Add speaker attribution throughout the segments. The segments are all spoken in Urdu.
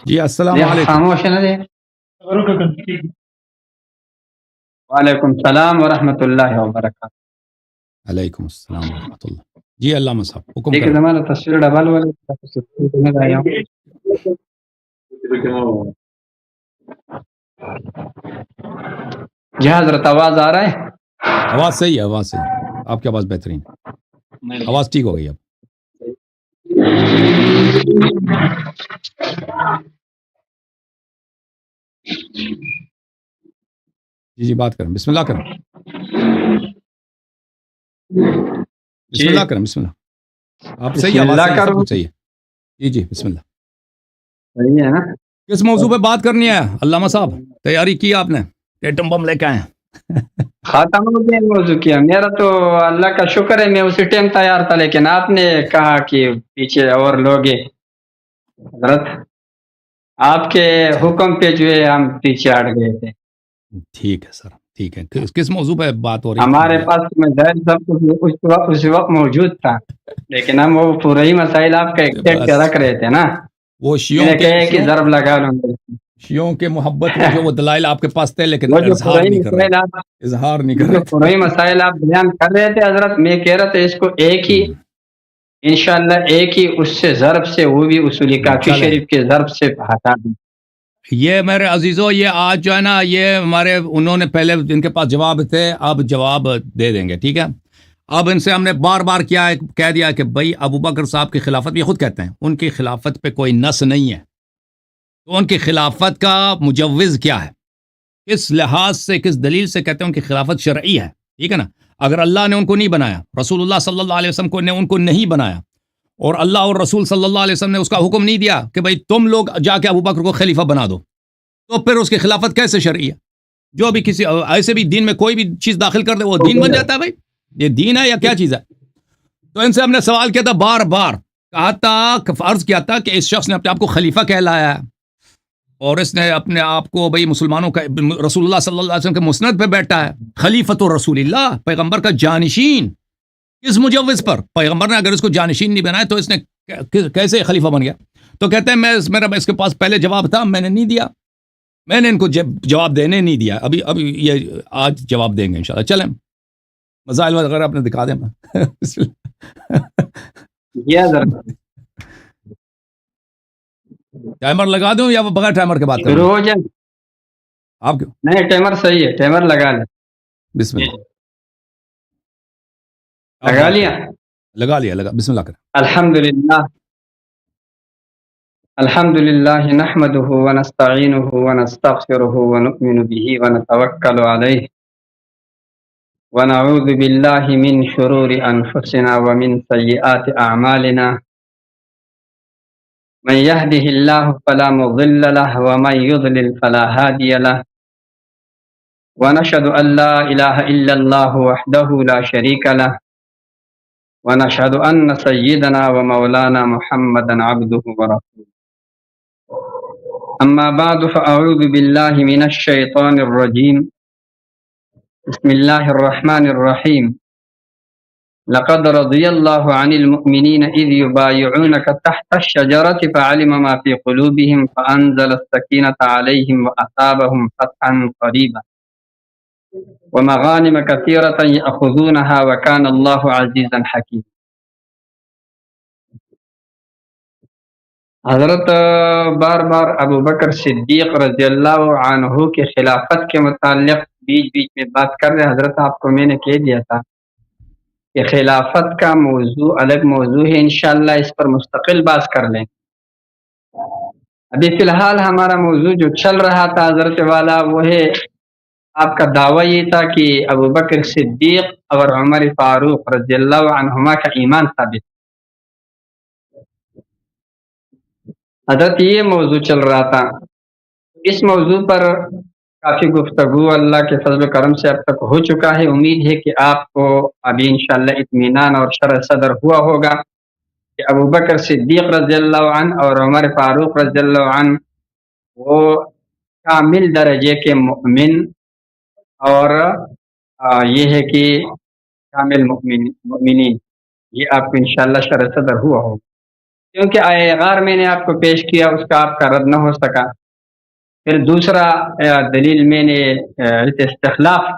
Speaker 1: جی السلام
Speaker 2: یہ
Speaker 1: علیکم.
Speaker 2: خاموش ہے نا جی. وعلیکم السلام ورحمۃ اللہ وبرکاتہ.
Speaker 1: علیکم السلام ورحمۃ اللہ. جی علامہ صاحب حکم
Speaker 2: دیکھیے
Speaker 1: کریں.
Speaker 2: زمانہ تصویر ڈبل والے جی حضرت آواز آ رہا ہے؟
Speaker 1: آواز صحیح ہے، آواز صحیح ہے. آپ کی آواز بہترین ہے. آواز ٹھیک ہو گئی اب. جی جی بات کریں، بسم اللہ کریں. بسم
Speaker 2: جی
Speaker 1: اللہ کریں، بسم اللہ. آپ
Speaker 2: بسم
Speaker 1: صحیح، آواز
Speaker 2: اللہ
Speaker 1: صحیح، سب
Speaker 2: کروں.
Speaker 1: کچھ صحیح ہے. جی جی بسم اللہ.
Speaker 2: صحیح ہے نا.
Speaker 1: کس موضوع پہ بات کرنی ہے علامہ صاحب؟ تیاری کی آپ نے؟ ایٹم بم لے کے آئے ہیں.
Speaker 2: خاتم الدین موضوع کیا میرا تو اللہ کا شکر ہے میں اسی ٹائم تیار تھا لیکن آپ نے کہا کہ پیچھے اور لوگ ہیں. حضرت آپ کے حکم پہ جو ہے ہم پیچھے ہٹ گئے تھے.
Speaker 1: ٹھیک ہے سر، ٹھیک ہے. کس موضوع پہ بات ہو رہی تھی
Speaker 2: ہمارے
Speaker 1: جی؟
Speaker 2: پاس میں ظاہر سب کچھ اس وقت موجود تھا لیکن ہم وہ پورے ہی مسائل آپ کا ایکسپٹ کے
Speaker 1: بس
Speaker 2: رکھ رہے تھے نا.
Speaker 1: وہ
Speaker 2: میں
Speaker 1: شیعوں
Speaker 2: نے
Speaker 1: کے
Speaker 2: کہا کہ ضرب لگا لوں
Speaker 1: شیعوں کے محبت میں جو وہ دلائل آپ کے پاس تھے لیکن
Speaker 2: وہ جو
Speaker 1: اظہار
Speaker 2: پورے
Speaker 1: نہیں کر رہے
Speaker 2: مسائل
Speaker 1: تھے.
Speaker 2: آپ
Speaker 1: اظہار نہیں
Speaker 2: وہ
Speaker 1: کر
Speaker 2: جو
Speaker 1: رہے
Speaker 2: پورے
Speaker 1: تھے.
Speaker 2: مسائل آپ بیان کر رہے تھے حضرت میں کہہ رہا تھا اس کو ایک ہی انشاءاللہ ایک ہی اس سے ضرب سے وہ بھی اصول کافی
Speaker 1: چلیں،
Speaker 2: شریف کے ضرب سے ہٹا دیں.
Speaker 1: یہ میرے عزیزو، یہ آج جو ہے نا، یہ ہمارے انہوں نے پہلے جن کے پاس جواب تھے اب جواب دے دیں گے. ٹھیک ہے. اب ان سے ہم نے بار بار کہہ دیا کہ بھائی ابو بکر صاحب کی خلافت، یہ خود کہتے ہیں ان کی خلافت پہ کوئی نص نہیں ہے. تو ان کی خلافت کا مجوز کیا ہے؟ کس لحاظ سے، کس دلیل سے کہتے ہیں ان کی خلافت شرعی ہے؟ ٹھیک ہے نا. اگر اللہ نے ان کو نہیں بنایا، رسول اللہ صلی اللہ علیہ وسلم نے ان کو نہیں بنایا، اور اللہ اور رسول صلی اللہ علیہ وسلم نے اس کا حکم نہیں دیا کہ بھائی تم لوگ جا کے ابو بکر کو خلیفہ بنا دو، تو پھر اس کی خلافت کیسے شرعی ہے؟ جو بھی کسی ایسے بھی دین میں کوئی بھی چیز داخل کر دے وہ دین بن جاتا ہے. بھائی یہ دین ہے یا کیا چیز ہے؟ تو ان سے ہم نے سوال کیا تھا، بار بار کہا تھا، عرض کیا تھا کہ اس شخص نے اپنے آپ کو خلیفہ کہلایا ہے، اور اس نے اپنے آپ کو بھائی مسلمانوں کا رسول اللہ صلی اللہ علیہ وسلم کے مسند پہ بیٹھا ہے. خلیفۃ رسول اللہ، پیغمبر کا جانشین. کس مجوز پر؟ پیغمبر نے اگر اس کو جانشین نہیں بنایا تو اس نے کیسے خلیفہ بن گیا؟ تو کہتے ہیں میرا اس کے پاس پہلے جواب تھا، میں نے نہیں دیا. میں نے ان کو جواب دینے نہیں دیا. ابھی یہ آج جواب دیں گے انشاءاللہ. چلیں مسائل وغیرہ اپنے دکھا دیں.
Speaker 2: یہ حضرت
Speaker 1: ٹائمر لگا دوں یا بغیر ٹائمر کے بات کرنی
Speaker 2: شروع
Speaker 1: ہے
Speaker 2: ہو جائے.
Speaker 1: آپ کیوں؟
Speaker 2: نہیں ٹائمر صحیح ہے، ٹائمر لگا لیں.
Speaker 1: بسم اللہ. آپ
Speaker 2: لگا
Speaker 1: بات
Speaker 2: لیا.
Speaker 1: کریں. لگا بسم اللہ کریں.
Speaker 2: الحمدللہ الحمدللہ نحمده ونستعینه ونستغفره ونؤمن به ونتوکل علیہ ونعوذ باللہ من شرور انفسنا ومن سیئات اعمالنا من يهده الله فلا مضل له ومن يضلل فلا هادي له ونشهد ان لا اله الا الله وحده لا شريك له ونشهد ان سيدنا ومولانا محمدا عبده ورسوله. اما بعد فاعوذ بالله من الشيطان الرجيم. بسم الله الرحمن الرحيم. لقد رضي الله عن المؤمنين إذ يبايعونك تحت الشجرة فعلم ما في قلوبهم فأنزل السكينة عليهم وأثابهم فتحا قريبا ومغانم كثيرة يأخذونها وكان الله عزيزا حكيما. حضرت بار بار ابو بکر صدیق رضی اللہ عنہ کے خلافت کے متعلق بیچ بیچ میں بات کر رہے. حضرت آپ کو میں نے کہہ دیا تھا کہ خلافت کا موضوع الگ موضوع ہے، انشاءاللہ اس پر مستقل بات کر لیں. ابھی فی الحال ہمارا موضوع جو چل رہا تھا حضرت والا وہ ہے، آپ کا دعویٰ یہ تھا کہ ابو بکر صدیق اور عمر فاروق رضی اللہ عنہما کا ایمان ثابت. حضرت یہ موضوع چل رہا تھا. اس موضوع پر کافی گفتگو اللہ کے فضل و کرم سے اب تک ہو چکا ہے. امید ہے کہ آپ کو ابھی انشاءاللہ اطمینان اور شرح صدر ہوا ہوگا کہ ابو بکر صدیق رضی اللہ عنہ اور عمر فاروق رضی اللہ عنہ وہ کامل درجے کے مؤمن اور یہ ہے کہ کامل مؤمنین. یہ آپ کو انشاءاللہ شرح صدر ہوا ہوگا. کیونکہ آئے غار میں نے آپ کو پیش کیا، اس کا آپ کا رد نہ ہو سکا۔ پھر دوسرا دلیل میں نے استخلاف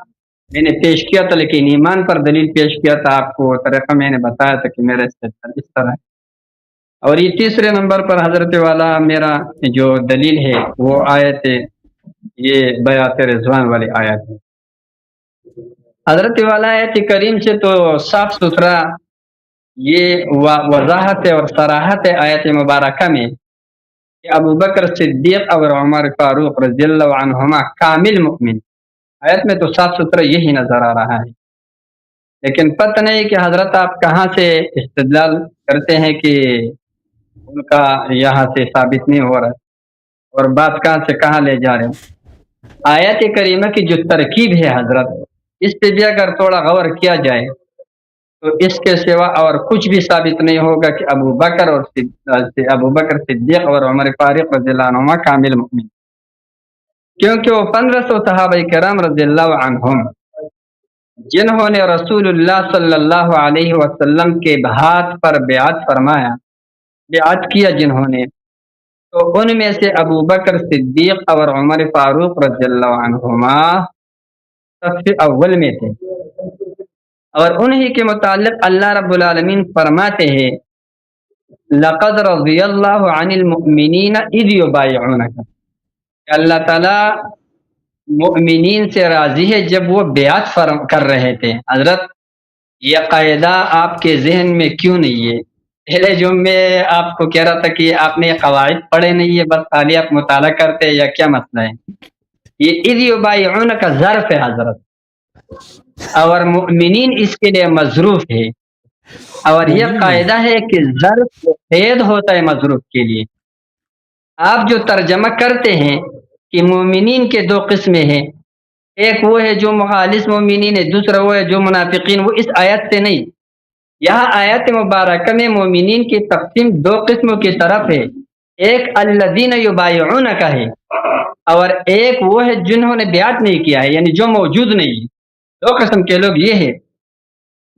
Speaker 2: میں نے پیش کیا تھا، لیکن ایمان پر دلیل پیش کیا تھا، آپ کو طریقہ میں نے بتایا تھا کہ میرا استدلال اس طرح ہے۔ اور یہ تیسرے نمبر پر حضرت والا میرا جو دلیل ہے وہ آیت یہ بیعت رضوان والی آیت ہے۔ حضرت والا آیت کریم سے تو صاف ستھرا یہ وضاحت اور صراحت ہے آیت مبارکہ میں کہ ابو بکر صدیق اور عمر فاروق رضی اللہ عنہما کامل مؤمن، آیت میں تو صاف ستھرا یہی نظر آ رہا ہے۔ لیکن پتہ نہیں کہ حضرت آپ کہاں سے استدلال کرتے ہیں کہ ان کا یہاں سے ثابت نہیں ہو رہا اور بات کہاں سے کہاں لے جا رہے ہیں۔ آیت کریمہ کی جو ترکیب ہے حضرت، اس پہ بھی اگر تھوڑا غور کیا جائے تو اس کے سوا اور کچھ بھی ثابت نہیں ہوگا کہ ابو بکر صدیق اور عمر فاروق رضی اللہ عنہما کامل مؤمن، کیونکہ وہ 1500 صحابہ کرام رضی اللہ عنہم جنہوں نے رسول اللہ صلی اللہ علیہ وسلم کے ہاتھ پر بیعت فرمایا، بیعت کیا جنہوں نے، تو ان میں سے ابو بکر صدیق اور عمر فاروق رضی اللہ عنہما صف اول میں تھے۔ اور انہی کے متعلق اللہ رب العالمین فرماتے ہیں لقد رضی اللہ عن المؤمنین اذ یبایعونک، کہ اللہ تعالیٰ مؤمنین سے راضی ہے جب وہ بیعت کر رہے تھے۔ حضرت یہ قاعدہ آپ کے ذہن میں کیوں نہیں ہے؟ پہلے جو میں آپ کو کہہ رہا تھا کہ آپ نے یہ قواعد پڑھے نہیں ہے، بس خالی آپ مطالعہ کرتے یا کیا مسئلہ ہے؟ یہ اذ یبایعونک کا ظرف ہے حضرت، اور مؤمنین اس کے لیے مظروف ہے، اور یہ قاعدہ ہے کہ ظرف قید ہوتا ہے مظروف کے لیے۔ آپ جو ترجمہ کرتے ہیں کہ مومنین کے دو قسمیں ہیں، ایک وہ ہے جو مخالص مومنین ہے، دوسرا وہ ہے جو منافقین، وہ اس آیت سے نہیں۔ یہاں آیت مبارکہ میں مومنین کی تقسیم دو قسموں کی طرف ہے، ایک الذین یبایعونک ہے، اور ایک وہ ہے جنہوں نے بیعت نہیں کیا ہے، یعنی جو موجود نہیں ہے۔ دو قسم کے لوگ یہ ہے۔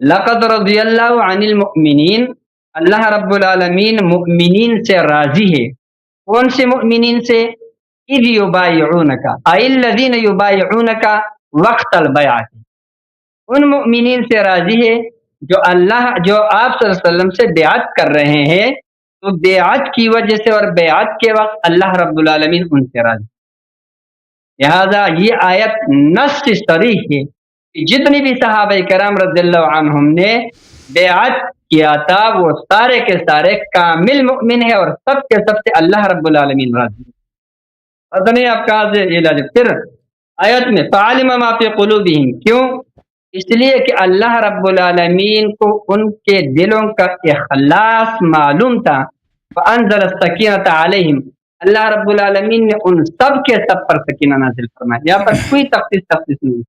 Speaker 2: لقد رضی اللہ عن المؤمنین، اللہ رب العالمین مؤمنین سے راضی ہے۔ کون سے مؤمنین سے؟ اذ یبایعونک ای الذین یبایعونک وقت البیعۃ، ان مؤمنین سے راضی ہے جو آپ صلی اللہ علیہ وسلم سے بیعت کر رہے ہیں، تو بیعت کی وجہ سے اور بیعت کے وقت اللہ رب العالمین ان سے راضی۔ لہذا یہ آیت نص صریح ہے کہ جتنی بھی صحابہ کرام رضی اللہ عنہم نے بیعت کیا تھا وہ سارے کے سارے کامل مؤمن ہے، اور سب کے سب سے اللہ رب العالمین راضی ہے۔ پتہ نہیں آپ کہاں سے یہ لاجے۔ پھر آیت میں فعلم ما فی قلوبہم، کیوں؟ اس لیے کہ اللہ رب العالمین کو ان کے دلوں کا اخلاص معلوم تھا، فانزل السکینۃ علیہم، اللہ رب العالمین نے ان سب کے سب پر سکینہ نازل فرمایا۔ یہاں پر کوئی تخصیص نہیں،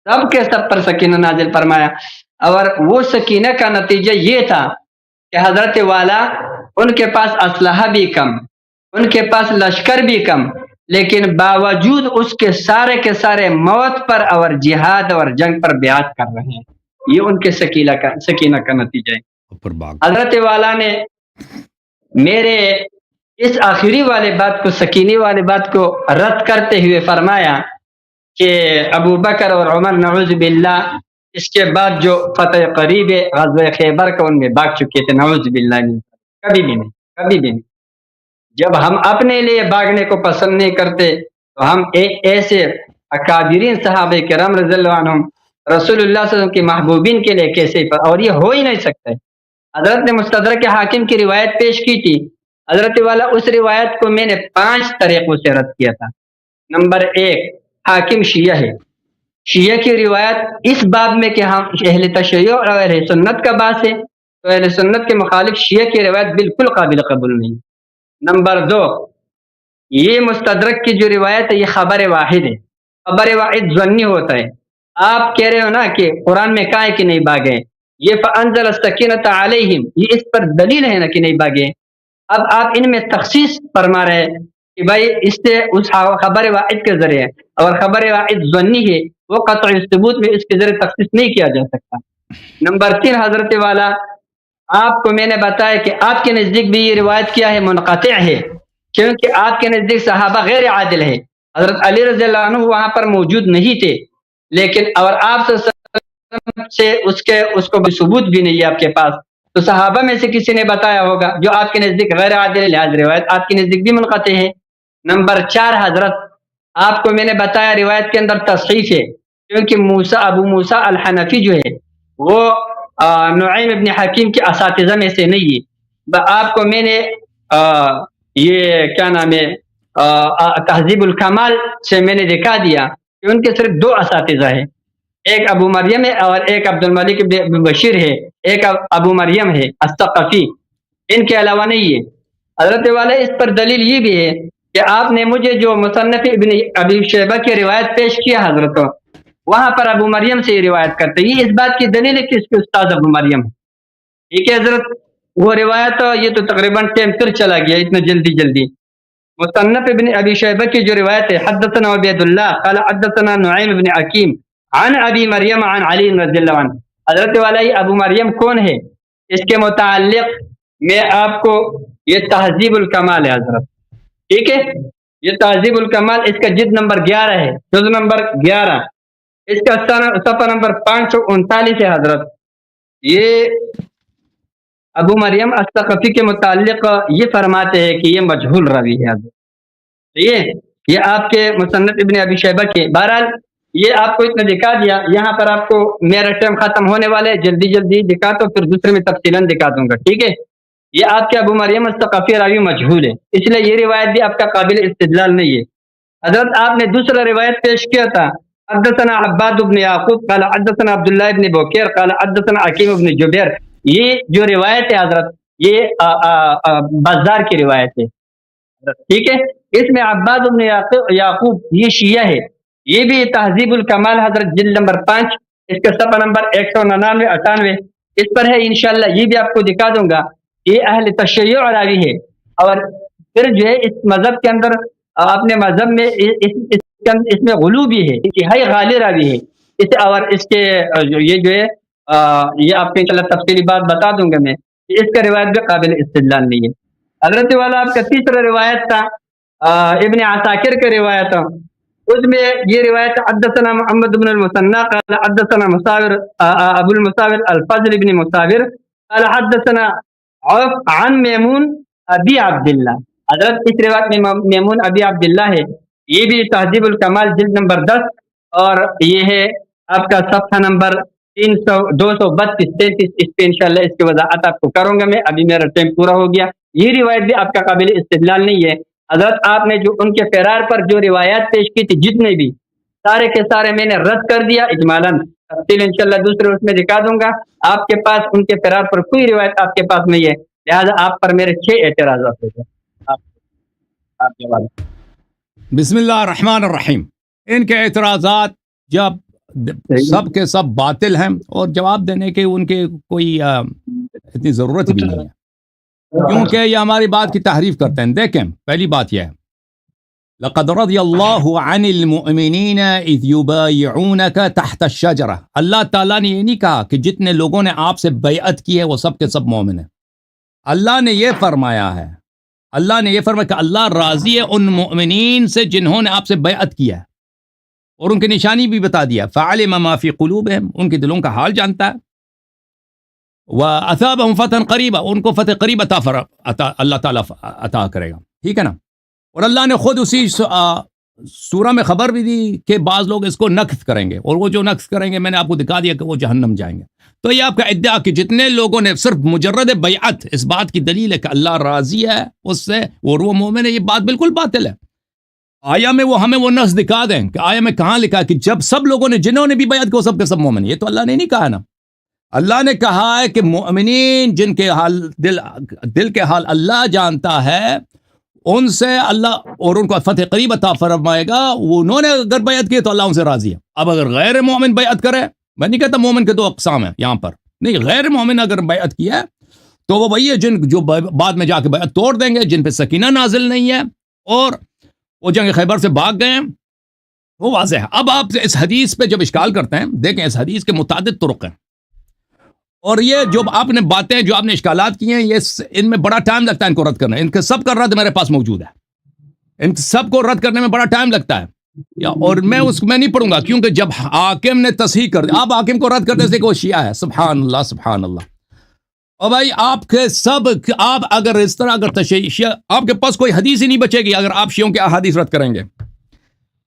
Speaker 2: سب کے سب پر سکینہ نازل فرمایا۔ اور وہ سکینہ کا نتیجہ یہ تھا کہ حضرت والا ان کے پاس اسلحہ بھی کم، ان کے پاس لشکر بھی کم، لیکن باوجود اس کے سارے موت پر اور جہاد اور جنگ پر بیعت کر رہے ہیں۔ یہ ان کے سکینہ کا نتیجہ ہے۔ حضرت والا نے میرے اس آخری والے بات کو، سکینے والے بات کو رد کرتے ہوئے فرمایا کہ ابو بکر اور عمر نعوذ باللہ اس کے بعد جو فتح قریب غزوہ خیبر کا ان میں بھاگ چکے تھے، نعوذ باللہ نہیں، کبھی بھی نہیں۔ جب ہم اپنے لیے بھاگنے کو پسند نہیں کرتے تو ہم ایسے اکابرین صحابہ کرام رضی اللہ عنہم رسول اللہ صلی اللہ علیہ وسلم کے محبوبین کے لیے کیسے، اور یہ ہو ہی نہیں سکتا ہے۔ حضرت نے مستدرک حاکم کی روایت پیش کی تھی، حضرت والا اس روایت کو میں نے 5 طریقوں سے رد کیا تھا۔ نمبر 1، حاکم شیعہ ہے، شیعہ کی روایت اس باب میں کہ ہم اہل تشیع اور اہل سنت کا باعث ہے، تو اہل سنت کے مخالف شیعہ کی روایت بالکل قابل قبول نہیں۔ نمبر 2، یہ مستدرک کی جو روایت ہے یہ خبر واحد ہے، خبر واحد ظنی ہوتا ہے۔ آپ کہہ رہے ہو نا کہ قرآن میں کہا ہے کہ نہیں بھاگے، یہ فانزل السکینۃ علیہم، یہ اس پر دلیل ہے نا کہ نہیں بھاگے۔ اب آپ ان میں تخصیص فرما رہے ہیں کہ بھائی اس سے اس خبر واحد کے ذریعے، اور خبر واحد ظنی ہے، وہ قطعی ثبوت میں اس کے ذریعے تخصیص نہیں کیا جا سکتا۔ نمبر 3، حضرت والا آپ کو میں نے بتایا کہ آپ کے نزدیک بھی یہ روایت کیا ہے منقطع ہے، کیونکہ آپ کے نزدیک صحابہ غیر عادل ہے، حضرت علی رضی اللہ عنہ وہاں پر موجود نہیں تھے، لیکن اور آپ صلی اللہ علیہ وسلم سے اس کو ثبوت بھی نہیں ہے آپ کے پاس، تو صحابہ میں سے کسی نے بتایا ہوگا جو آپ کے نزدیک غیر عادل ہے، لہذا روایت آپ کے نزدیک بھی منقطع ہے۔ نمبر 4 حضرت، آپ کو میں نے بتایا روایت کے اندر تصحیف ہے، کیونکہ ابو موسیٰ الحنفی جو ہے وہ نعیم ابن حکیم کے اساتذہ میں سے نہیں ہے۔ آپ کو میں نے یہ کیا نام ہے تہذیب الکمال سے میں نے دکھا دیا کہ ان کے صرف 2 اساتذہ ہیں، ایک ابو مریم ہے اور ایک عبد الملک بن بشیر ہے، ایک ابو مریم ہے الثقفی، ان کے علاوہ نہیں ہے۔ حضرت والا اس پر دلیل یہ بھی ہے کہ آپ نے مجھے جو مصنف ابن ابی شیبہ کی روایت پیش کیا حضرت، وہاں پر ابو مریم سے یہ روایت کرتے، یہ اس بات کی دلیل ہے کہ اس کے استاد ابو مریم ہے، ٹھیک ہے حضرت۔ وہ روایت یہ تو تقریباً ٹائم پھر چلا گیا اتنا جلدی۔ مصنف ابن ابی شیبہ کی جو روایت ہے، حدثنا عبید اللہ قال حدثنا نعیم بن حکیم عن ابی مریم عن علی رضی اللہ عنہ۔ حضرت والا یہ ابو مریم کون ہے، اس کے متعلق میں آپ کو یہ تہذیب الکمال ہے حضرت، ٹھیک ہے، یہ تہذیب الکمال اس کا جلد نمبر 11 ہے، جز نمبر 11، اس کا صفحہ نمبر 539 ہے حضرت۔ یہ ابو مریم الثقفی کے متعلق یہ فرماتے ہیں کہ یہ مجہول راوی ہے حضرت، یہ آپ کے مصنف ابن ابی شیبہ کے، بہرحال یہ آپ کو اتنا دکھا دیا، یہاں پر آپ کو میرا ٹائم ختم ہونے والے، جلدی دکھا تو پھر دوسرے میں تفصیلاً دکھا دوں گا، ٹھیک ہے۔ یہ آپ کے ابو مریم الثقفی راوی مجہول ہے، اس لیے یہ روایت بھی آپ کا قابل استدلال نہیں ہے حضرت۔ آپ نے دوسرا روایت پیش کیا تھا، حدثنا عباد بن یعقوب قال حدثنا عبداللہ ابن بکیر قال حدثنا حکیم بن جبیر، یہ جو روایت ہے حضرت یہ بازار کی روایت ہے، ٹھیک ہے۔ اس میں عباد بن یعقوب یہ شیعہ ہے، یہ بھی تہذیب الکمال حضرت جلد نمبر 5، اس کا صفحہ نمبر 199-98 اس پر ہے، انشاءاللہ یہ بھی آپ کو دکھا دوں گا۔ یہ اہل تشیع راوی ہے، اور پھر جو ہے اس مذہب کے اندر اپنے مذہب میں اس میں غلو بھی ہے، انتہائی غالی راوی ہے اس، اور اس کے یہ جو ہے یہ آپ کو انشاءاللہ تفصیلی بات بتا دوں گا میں، اس کا روایت بھی قابل استدلال نہیں ہے حضرت والا۔ آپ کا تیسرا روایت تھا ابن عساکر کا روایت، اس میں یہ روایت حدثنا محمد بن المثنى قال حدثنا مساور ابو المساور الفضل بن مساور قال حدثنا عوف عن میمون ابی عبداللہ، حضرت اس روایت میں میمون ابی عبداللہ ہے، یہ بھی تہذیب الکمال جلد نمبر 10، اور یہ ہے آپ کا صفحہ نمبر 232-33، اس پہ انشاءاللہ اس کی وضاحت آپ کو کروں گا میں، ابھی میرا ٹائم پورا ہو گیا۔ یہ روایت بھی آپ کا قابل استدلال نہیں ہے حضرت، آپ نے جو ان کے فرار پر جو روایات پیش کی تھی جتنے بھی سارے کے سارے میں نے رد کر دیا اجمالاً، تفصیل انشاءاللہ دوسرے اس میں دکھا دوں گا۔ آپ کے پاس ان کے فرار پر کوئی روایت آپ کے پاس نہیں ہے، لہذا آپ پر میرے 6 اعتراضات ہوتے ہیں۔ آپ جواب۔
Speaker 1: بسم اللہ الرحمن الرحیم۔ ان کے اعتراضات جب سب کے سب باطل ہیں اور جواب دینے کے ان کے کوئی اتنی ضرورت بھی نہیں ہے، کیونکہ یہ ہماری بات کی تحریف کرتے ہیں۔ دیکھیں، پہلی بات یہ ہے، لقد رضی اللہ عن المؤمنین اذ یبایعونک تحت الشجرہ، اللہ تعالیٰ نے یہ نہیں کہا کہ جتنے لوگوں نے آپ سے بیعت کی ہے وہ سب کے سب مومن ہیں، اللہ نے یہ فرمایا ہے، اللہ نے یہ فرمایا کہ اللہ راضی ہے ان مؤمنین سے جنہوں نے آپ سے بیعت کیا ہے، اور ان کی نشانی بھی بتا دیا، فعلم ما فی قلوبہم، ان کے دلوں کا حال جانتا ہے، وَأَثَابَهُمْ فَتْحًا قَرِيبًا، ان کو فتح قریب اللہ تعالیٰ عطا کرے گا، ٹھیک ہے نا۔ اور اللہ نے خود اسی سورہ میں خبر بھی دی کہ بعض لوگ اس کو نقض کریں گے، اور وہ جو نقض کریں گے میں نے آپ کو دکھا دیا کہ وہ جہنم جائیں گے۔ تو یہ آپ کا ادعا کہ جتنے لوگوں نے صرف مجرد بیعت، اس بات کی دلیل ہے کہ اللہ راضی ہے اس سے اور وہ مومن ہے، یہ بات بالکل باطل ہے۔ آیا میں وہ ہمیں وہ نص دکھا دیں کہ آیا میں کہاں لکھا کہ جب سب لوگوں نے جنہوں نے بھی بیعت کو سب کے سب مومن، یہ تو اللہ نے نہیں کہا نا۔ اللہ نے کہا ہے کہ مومنین جن کے حال دل کے حال اللہ جانتا ہے، ان سے اللہ اور ان کو فتح قریب عطا فرمائے گا، انہوں نے اگر بیعت کی تو اللہ ان سے راضی ہے۔ اب اگر غیر مومن بیعت کرے، میں نہیں کہتا مومن کے 2 اقسام ہیں یہاں پر، نہیں، غیر مومن اگر بیعت کیا ہے تو وہ وہی ہے جو بعد میں جا کے بیعت توڑ دیں گے، جن پہ سکینہ نازل نہیں ہے اور وہ جنگ خیبر سے بھاگ گئے ہیں، وہ واضح ہے۔ اب آپ اس حدیث پہ جب اشکال کرتے ہیں، دیکھیں اس حدیث کے متعدد طرق ہیں، اور یہ جو آپ نے باتیں جو آپ نے اشکالات کی ہیں یہ ان میں بڑا ٹائم لگتا ہے ان کو رد کرنا. ان کے سب کا رد میرے پاس موجود ہے. ان سب کو رد کرنے میں بڑا ٹائم لگتا ہے اور میں نہیں پڑھوں گا کیونکہ جب حاکم نے تصحیح کر دیا آپ حاکم کو رد کرتے تھے کہ وہ شیعہ ہے. سبحان اللہ سبحان اللہ. اور بھائی آپ کے سب آپ اگر اس طرح اگر شیعہ آپ کے پاس کوئی حدیث ہی نہیں بچے گی اگر آپ شیعوں کے احادیث رد کریں گے.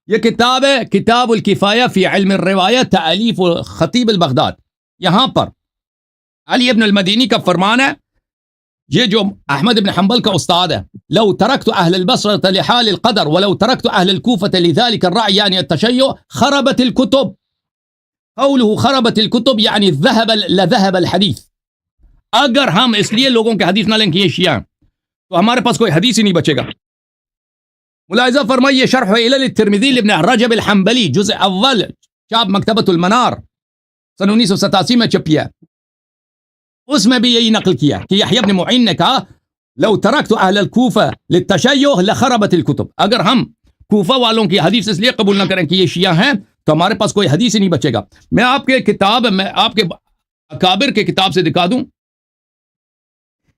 Speaker 1: یہ کتاب ہے کتاب الکفایہ فی علم الروایہ تالیف خطیب البغداد. یہاں پر علی ابن المدینی کا فرمان ہے یہ جو احمد ابن حنبل کا استاد ہے لو ترکت اہل البصرة لحال القدر ولو ترکت اہل الكوفة لذلك الرأي يعني التشيع خربت الكتب. قوله خربت الكتب يعني لذهب الحديث. اگر ہم اس لیے لوگوں کے حدیث نہ لیں کہ یہ شیعہ تو ہمارے پاس کوئی حدیث ہی نہیں بچے گا. ملاحظہ فرمائیے شرح علل الترمذی لابن رجب الحنبلی جزء اول چاپ مکتبۃ المنار سن 1987 میں چھپی ہے. اس میں بھی یہی نقل کیا کہ یحییٰ بن معین نے کہا لو ترکت اہل الکوفہ للتشیع لخربت الکتب. اگر ہم کوفہ والوں کی حدیث اس لیے قبول نہ کریں کہ یہ شیعہ ہیں تو ہمارے پاس کوئی حدیث ہی نہیں بچے گا. میں آپ کے اکابر کے کتاب سے دکھا دوں.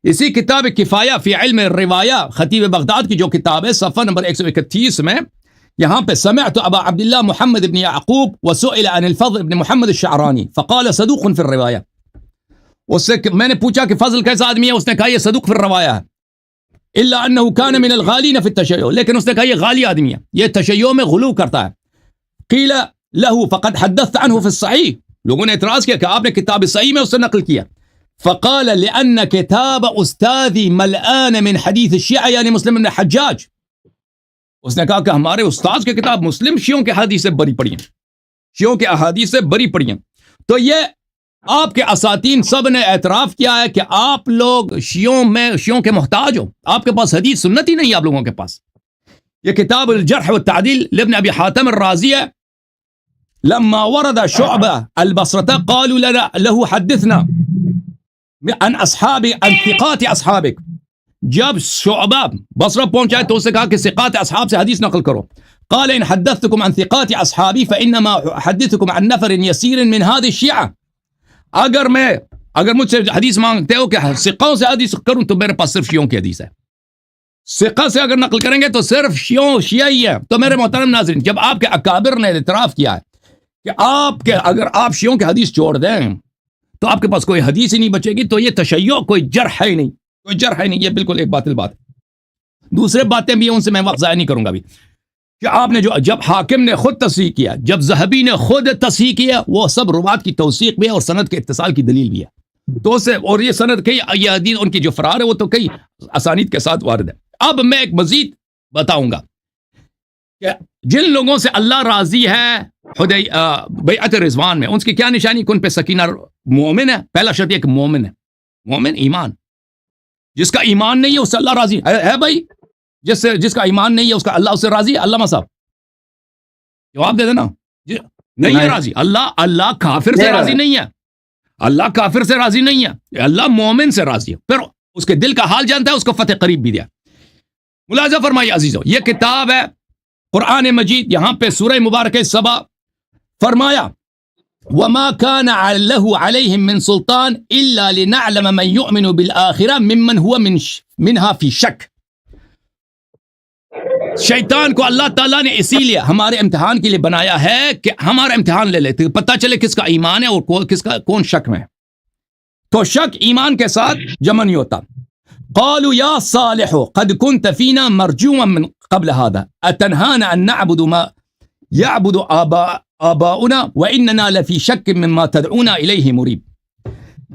Speaker 1: اسی کتاب کفایہ فی علم الروایہ خطیب بغداد کی جو کتاب ہے صفحہ نمبر 131 میں یہاں پہ سمعت ابا عبداللہ محمد بن یعقوب وسئل عن الفضل بن محمد الشعرانی فقال صدوق فی الروایہ. اس سے میں نے پوچھا کہ فضل کیسا آدمی ہے اس نے کہا یہ صدوق فی الروایہ ہے الا انه كان من الغالین فی التشیع. لیکن اس نے کہا یہ غالی آدمی ہے یہ تشیع میں غلو کرتا ہے. قیل له فقد حدثت عنه في الصحیح. لوگوں نے اعتراض کیا کہ آپ نے کتاب صحیح میں اس سے نقل کیا. فقال لأن كتاب أستاذي ملآن من حديث الشيعة يعني مسلم بن الحجاج. اس نے کہا کہ ہمارے استاذ کی کتاب مسلم شیعوں کے حدیث سے بری پڑی ہیں شیعوں کے احادیث سے بری پڑی ہیں. تو یہ آپ کے اساتین سب نے اعتراف کیا ہے کہ آپ لوگ شیعوں کے محتاج ہو. آپ کے پاس حدیث سنت ہی نہیں آپ لوگوں کے پاس. یہ کتاب الجرح والتعدیل لابن ابی حاتم الرازی ہے. لما ورد شعبہ البصرة قالوا له حدثنا عن اصحاب عن ثقات اصحابک. جب شعبہ بصرہ پہنچا تو اس سے کہا کہ ثقات اصحاب سے حدیث نقل کرو. قال ان حدثتكم عن ثقات اصحابی فانما احدثكم عن نفر يسير من هذه الشيعة. اگر مجھ سے حدیث مانگتے ہو کہ ثقوں سے حدیث کروں تو میرے پاس صرف شیعوں کی حدیث ہے. ثقہ سے اگر نقل کریں گے تو صرف شیعہ ہی ہے. تو میرے محترم ناظرین جب آپ کے اکابر نے اعتراف کیا ہے کہ اگر آپ شیعوں کے حدیث چھوڑ دیں تو آپ کے پاس کوئی حدیث ہی نہیں بچے گی تو یہ تشیع کوئی جرح ہے نہیں یہ بالکل ایک باطل بات ہے. دوسرے باتیں بھی ان سے میں وقت ضائع نہیں کروں گا بھی کہ آپ نے جب حاکم نے خود تصحیح کیا جب ذہبی نے خود تصحیح کیا وہ سب روات کی توثیق بھی ہے اور سند کے اتصال کی دلیل بھی ہے. تو سے اور یہ سند کئی یہ حدیث ان کی جو فرار ہے وہ تو کئی اسانید کے ساتھ وارد ہے. اب میں ایک مزید بتاؤں گا کہ جن لوگوں سے اللہ راضی ہے بیعت رضوان میں ان کی کیا نشانی کن پہ سکینہ مومن ہے. پہلا شرط یہ کہ مومن ہے. مومن ایمان جس کا ایمان نہیں ہے اس سے اللہ راضی ہے بھائی. جس کا ایمان نہیں ہے اس کا اللہ اس سے راضی ہے. علامہ صاحب جواب دے دینا. نہیں ہے راضی. اللہ کافر سے راضی نہیں ہے. اللہ کافر سے راضی نہیں ہے. اللہ مومن سے راضی ہے. پھر اس کے دل کا حال جانتا ہے اس کو فتح قریب بھی دیا. ملاحظہ فرمائیے عزیزو یہ کتاب ہے قرآن مجید. یہاں پہ سورہ مبارکہ سبا فرمایا وما كان له عليهم من سلطان الا لنعلم من يؤمن بالآخرة ممن هو منها في شك. شیطان کو اللہ تعالیٰ نے اسی لیے ہمارے امتحان کے لیے بنایا ہے کہ ہمارا امتحان لے لیتے پتہ چلے کس کا ایمان ہے اور کس کا کون شک میں. تو شک ایمان کے ساتھ جمع نہیں ہوتا. قالوا یا صالح قد كنت فينا مرجوا من قبل هذا اتنهانا ان نعبد ما يعبد آباؤنا واننا لفي شك مما تدعونا الیہ مریب.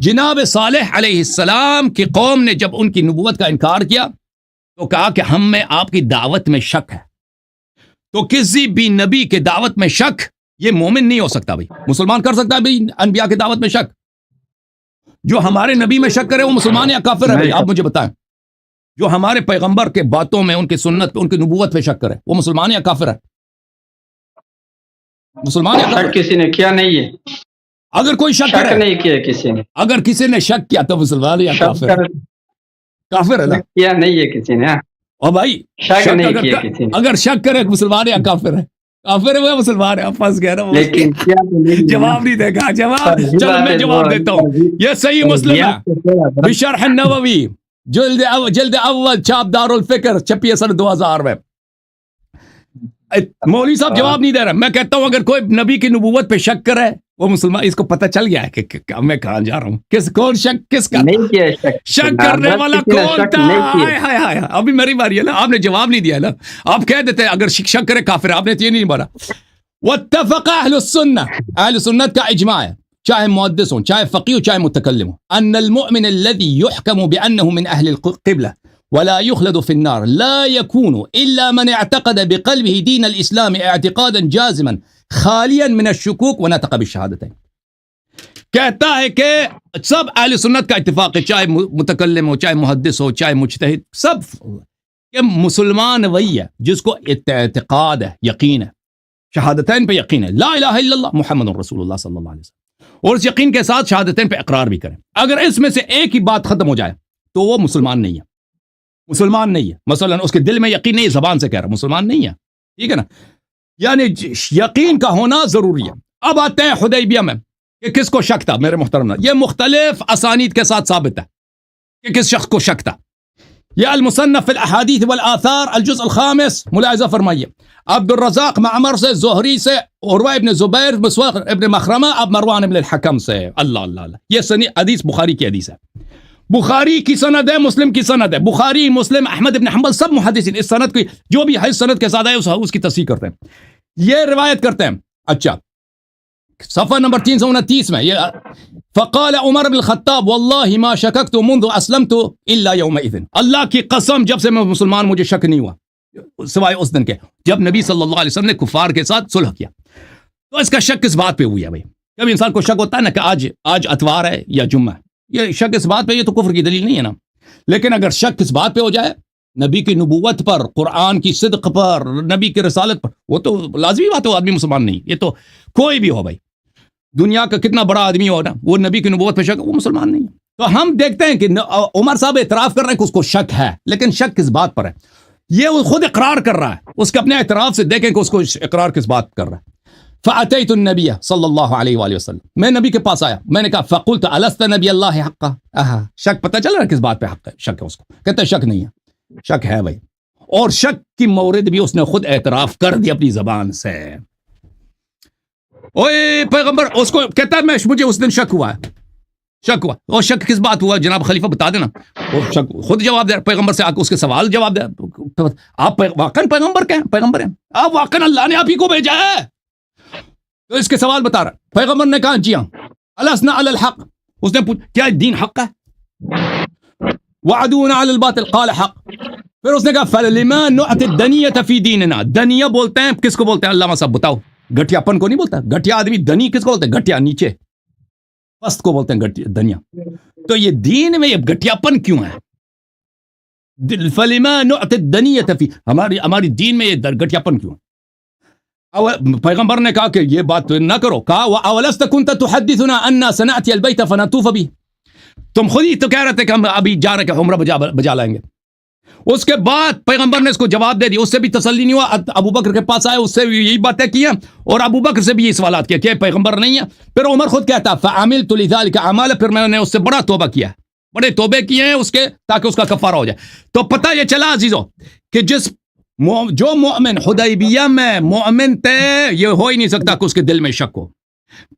Speaker 1: جناب صالح علیہ السلام کی قوم نے جب ان کی نبوت کا انکار کیا تو کہا کہ ہم میں آپ کی دعوت میں شک ہے. تو کسی بھی نبی کے دعوت میں شک یہ مومن نہیں ہو سکتا. بھائی مسلمان کر سکتا ہے بھائی انبیاء کے دعوت میں شک. جو ہمارے نبی میں شک کرے وہ مسلمان یا کافر ہے. بھائی آپ مجھے بتائیں جو ہمارے پیغمبر کے باتوں میں ان کی سنت ان کی نبوت پہ شک کرے وہ مسلمان یا کافر ہے. مسلمان یا کافر
Speaker 2: کسی نے کیا نہیں ہے.
Speaker 1: اگر کوئی شک
Speaker 2: نہیں کیا کسی نے.
Speaker 1: اگر کسی نے شک کیا تو مسلمان یا کافر ہے. کافر ہے نا.
Speaker 2: کیا نہیں ہے کسی نے.
Speaker 1: اور بھائی
Speaker 2: شک نہیں کیا کسی نے.
Speaker 1: اگر شک کرے مسلمان یا کافر ہے. کافر ہے وہ مسلمان ہے، آپ پھنس گئے نا وہ
Speaker 2: لیکن کیا دلیل ہے؟
Speaker 1: جواب نہیں دے گا جواب چلو میں جواب دیتا ہوں یہ صحیح مسلم ہے بشرح النووی جلد اول چھاپ دار الفکر چھپی ہے سن 2000 میں مولوی صاحب جواب نہیں دے رہا میں کہتا ہوں اگر کوئی نبی کی نبوت پہ شک کرے وہ مسلمان اس کو پتہ چل گیا ہے کہ میں کہاں جا رہا ہوں کون شک کس کا
Speaker 2: نہیں کیا
Speaker 1: شک کرنے والا کون تھا ہائے ہائے ہائے ابھی میری باری ہے نا آپ نے جواب نہیں دیا نا آپ کہہ دیتے اگر شک کرے کافر آپ نے تو یہ نہیں بولا واتفق اہل السنت کا اجماع ہے چاہے محدث ہوں چاہے فقیہ ہوں چاہے متکلم ہوں ان المؤمن الذي يحكم بانه من اهل القبلة ولا يخلد في النار لا يكون الا من اعتقد بقلبه دين الاسلام اعتقادا جازما خالیا من الشکوک ونطق بالشہادتین کہتا ہے کہ سب اہل سنت کا اتفاق ہے چاہے متکلم ہو چاہے محدث ہو چاہے مجتہد سب کہ مسلمان وہی ہے جس کو اعتقاد ہے یقین ہے شہادتین پہ یقین ہے لا الہ الا اللہ محمد رسول اللہ صلی اللہ علیہ وسلم اور اس یقین کے ساتھ شہادتین پہ اقرار بھی کریں اگر اس میں سے ایک ہی بات ختم ہو جائے تو وہ مسلمان نہیں ہے مسلمان نہیں ہے مثلا اس کے دل میں یقین نہیں زبان سے کہہ رہا مسلمان نہیں ہے ٹھیک ہے نا یعنی یقین کا ہونا ضروری ہے اب آتے ہیں حدیبیہ میں کہ کس کو شک تھا میرے محترم یہ مختلف اسانید کے ساتھ ثابت ہے کہ کس شخص کو شک تھا یہ المصنف فی الاحادیث والآثار الجزء الخامس ملاحظہ فرمائیے عبد الرزاق معمر سے زہری سے عروہ ابن زبیر مسور ابن مخرمہ اب مروان ابن الحکم سے اللہ اللہ اللہ یہ حدیث بخاری کی حدیث ہے بخاری کی سند ہے مسلم کی سند ہے بخاری مسلم احمد ابن حنبل سب محدثین اس سند کی جو بھی ہے سند کے ساتھ ہے اس کی تصحیح کرتے ہیں یہ روایت کرتے ہیں اچھا صفحہ نمبر 329 میں یہ فقال عمر بن الخطاب واللہ ما شککت منذ اسلمت الا یومئذ اللہ کی قسم جب سے میں مسلمان مجھے شک نہیں ہوا سوائے اس دن کے جب نبی صلی اللہ علیہ وسلم نے کفار کے ساتھ صلح کیا تو اس کا شک کس بات پہ ہوئی ہے بھائی کبھی انسان کو شک ہوتا ہے نا کہ آج اتوار ہے یا جمعہ یہ شک اس بات پہ یہ تو کفر کی دلیل نہیں ہے نا لیکن اگر شک اس بات پہ ہو جائے نبی کی نبوت پر قرآن کی صدق پر نبی کی رسالت پر وہ تو لازمی بات ہے آدمی مسلمان نہیں یہ تو کوئی بھی ہو بھائی دنیا کا کتنا بڑا آدمی ہو نا وہ نبی کی نبوت پہ شک وہ مسلمان نہیں ہے تو ہم دیکھتے ہیں کہ عمر صاحب اعتراف کر رہے ہیں کہ اس کو شک ہے لیکن شک کس بات پر ہے یہ وہ خود اقرار کر رہا ہے اس کے اپنے اعتراف سے دیکھیں کہ اس کو اقرار کس بات کر رہا ہے فأتيت النبي صلی اللہ علیہ وآلہ وسلم میں نبی کے پاس آیا میں نے کہا فقلت ألست نبی اللہ حقا شک پتہ چل رہا ہے کس بات پہ حق ہے شک ہے اس کو کہتا ہے شک نہیں ہے شک ہے بھائی اور شک کی مورد بھی اس نے خود اعتراف کر دی اپنی زبان سے اوے پیغمبر اس کو کہتا ہے مجھے اس دن شک ہوا ہے شک ہوا اور شک کس بات ہوا جناب خلیفہ بتا دینا اور شک خود جواب دے پیغمبر سے آ کے اس کے سوال جواب دے آپ واقعا پیغمبر کے ہیں پیغمبر ہیں آپ واقعا اللہ نے آپ ہی کو بھیجا ہے تو اس کے سوال بتا رہا پیغمبر نے کہا جی ہاں الاسنا علی الحق اس نے پوچھا کیا دین حق ہے وعدونا علی الباطل قال حق پھر اس نے کہا فلما نعت الدنیہ فی دیننا دنیا بولتے ہیں کس کو بولتے ہیں علامہ صاحب بتاؤ گھٹیا پن کو نہیں بولتا گھٹیا آدمی دنی کس کو بولتے ہیں گھٹیا نیچے پست کو بولتے ہیں دنیا تو یہ دین میں یہ گھٹیا پن کیوں ہے فلما نعت الدنیہ فی ہماری دین میں یہ گھٹیا پن کیوں ہے پیغمبر نے کہا کہ یہ بات نہ کرو کہا وَأَوَلَسْتَ كُنْتَ تُحَدِّثُنَا أَنَّا سَنَأْتِيَ الْبَيْتَ فَنَطُوفَ بِهِ تم خود ہی تو کہہ رہے تھے کہ ہم ابھی جا رہے کہ عمرہ بجا لائیں گے اس کے بعد پیغمبر نے اس کو جواب دے دیا اس سے بھی تسلی نہیں ہوا ابو بکر کے پاس آئے اس سے بھی یہی باتیں کی ہیں اور ابو بکر سے بھی یہ سوالات کیا کہ پیغمبر نہیں ہے پھر عمر خود کہتا فَعَمِلْتُ لِذَلِكَ عَمَالًا پھر میں نے اس سے بڑا توبہ کیا بڑے توبے کیے ہیں اس کے تاکہ اس کا کفارہ ہو جائے تو پتہ یہ چلا عزیزو کہ جو مومن حدیبیہ میں مومن تھے یہ ہو ہی نہیں سکتا کہ اس کے دل میں شک ہو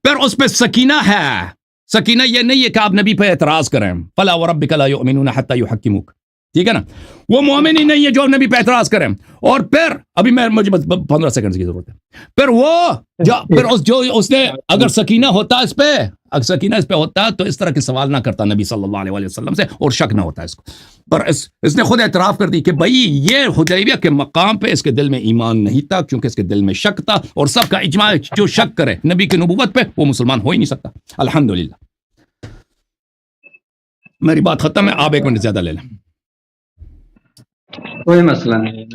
Speaker 1: پھر اس پہ سکینہ ہے سکینہ یہ نہیں ہے کہ آپ نبی پہ اعتراض کریں فلا وربک لا یؤمنون حتی یحکموک ٹھیک ہے نا وہ مومن ہی نہیں ہے جو نبی پہ اعتراض کریں اور پھر ابھی مجھے 15 سیکنڈ کی ضرورت ہے پھر وہ جو اس نے اگر سکینہ ہوتا اس پہ ہوتا تو اس طرح کے سوال نہ کرتا نبی صلی اللہ علیہ وسلم سے اور شک نہ ہوتا اس کو پر اس نے خود اعتراف کر دی کہ بھائی یہ حدیبیہ کے مقام پہ اس کے دل میں ایمان نہیں تھا کیونکہ اس کے دل میں شک تھا اور سب کا اجماع جو شک کرے نبی کی نبوت پہ وہ مسلمان ہو ہی نہیں سکتا الحمدللہ میری بات ختم ہے آپ 1 منٹ زیادہ لے لیں
Speaker 2: کوئی مسئلہ نہیں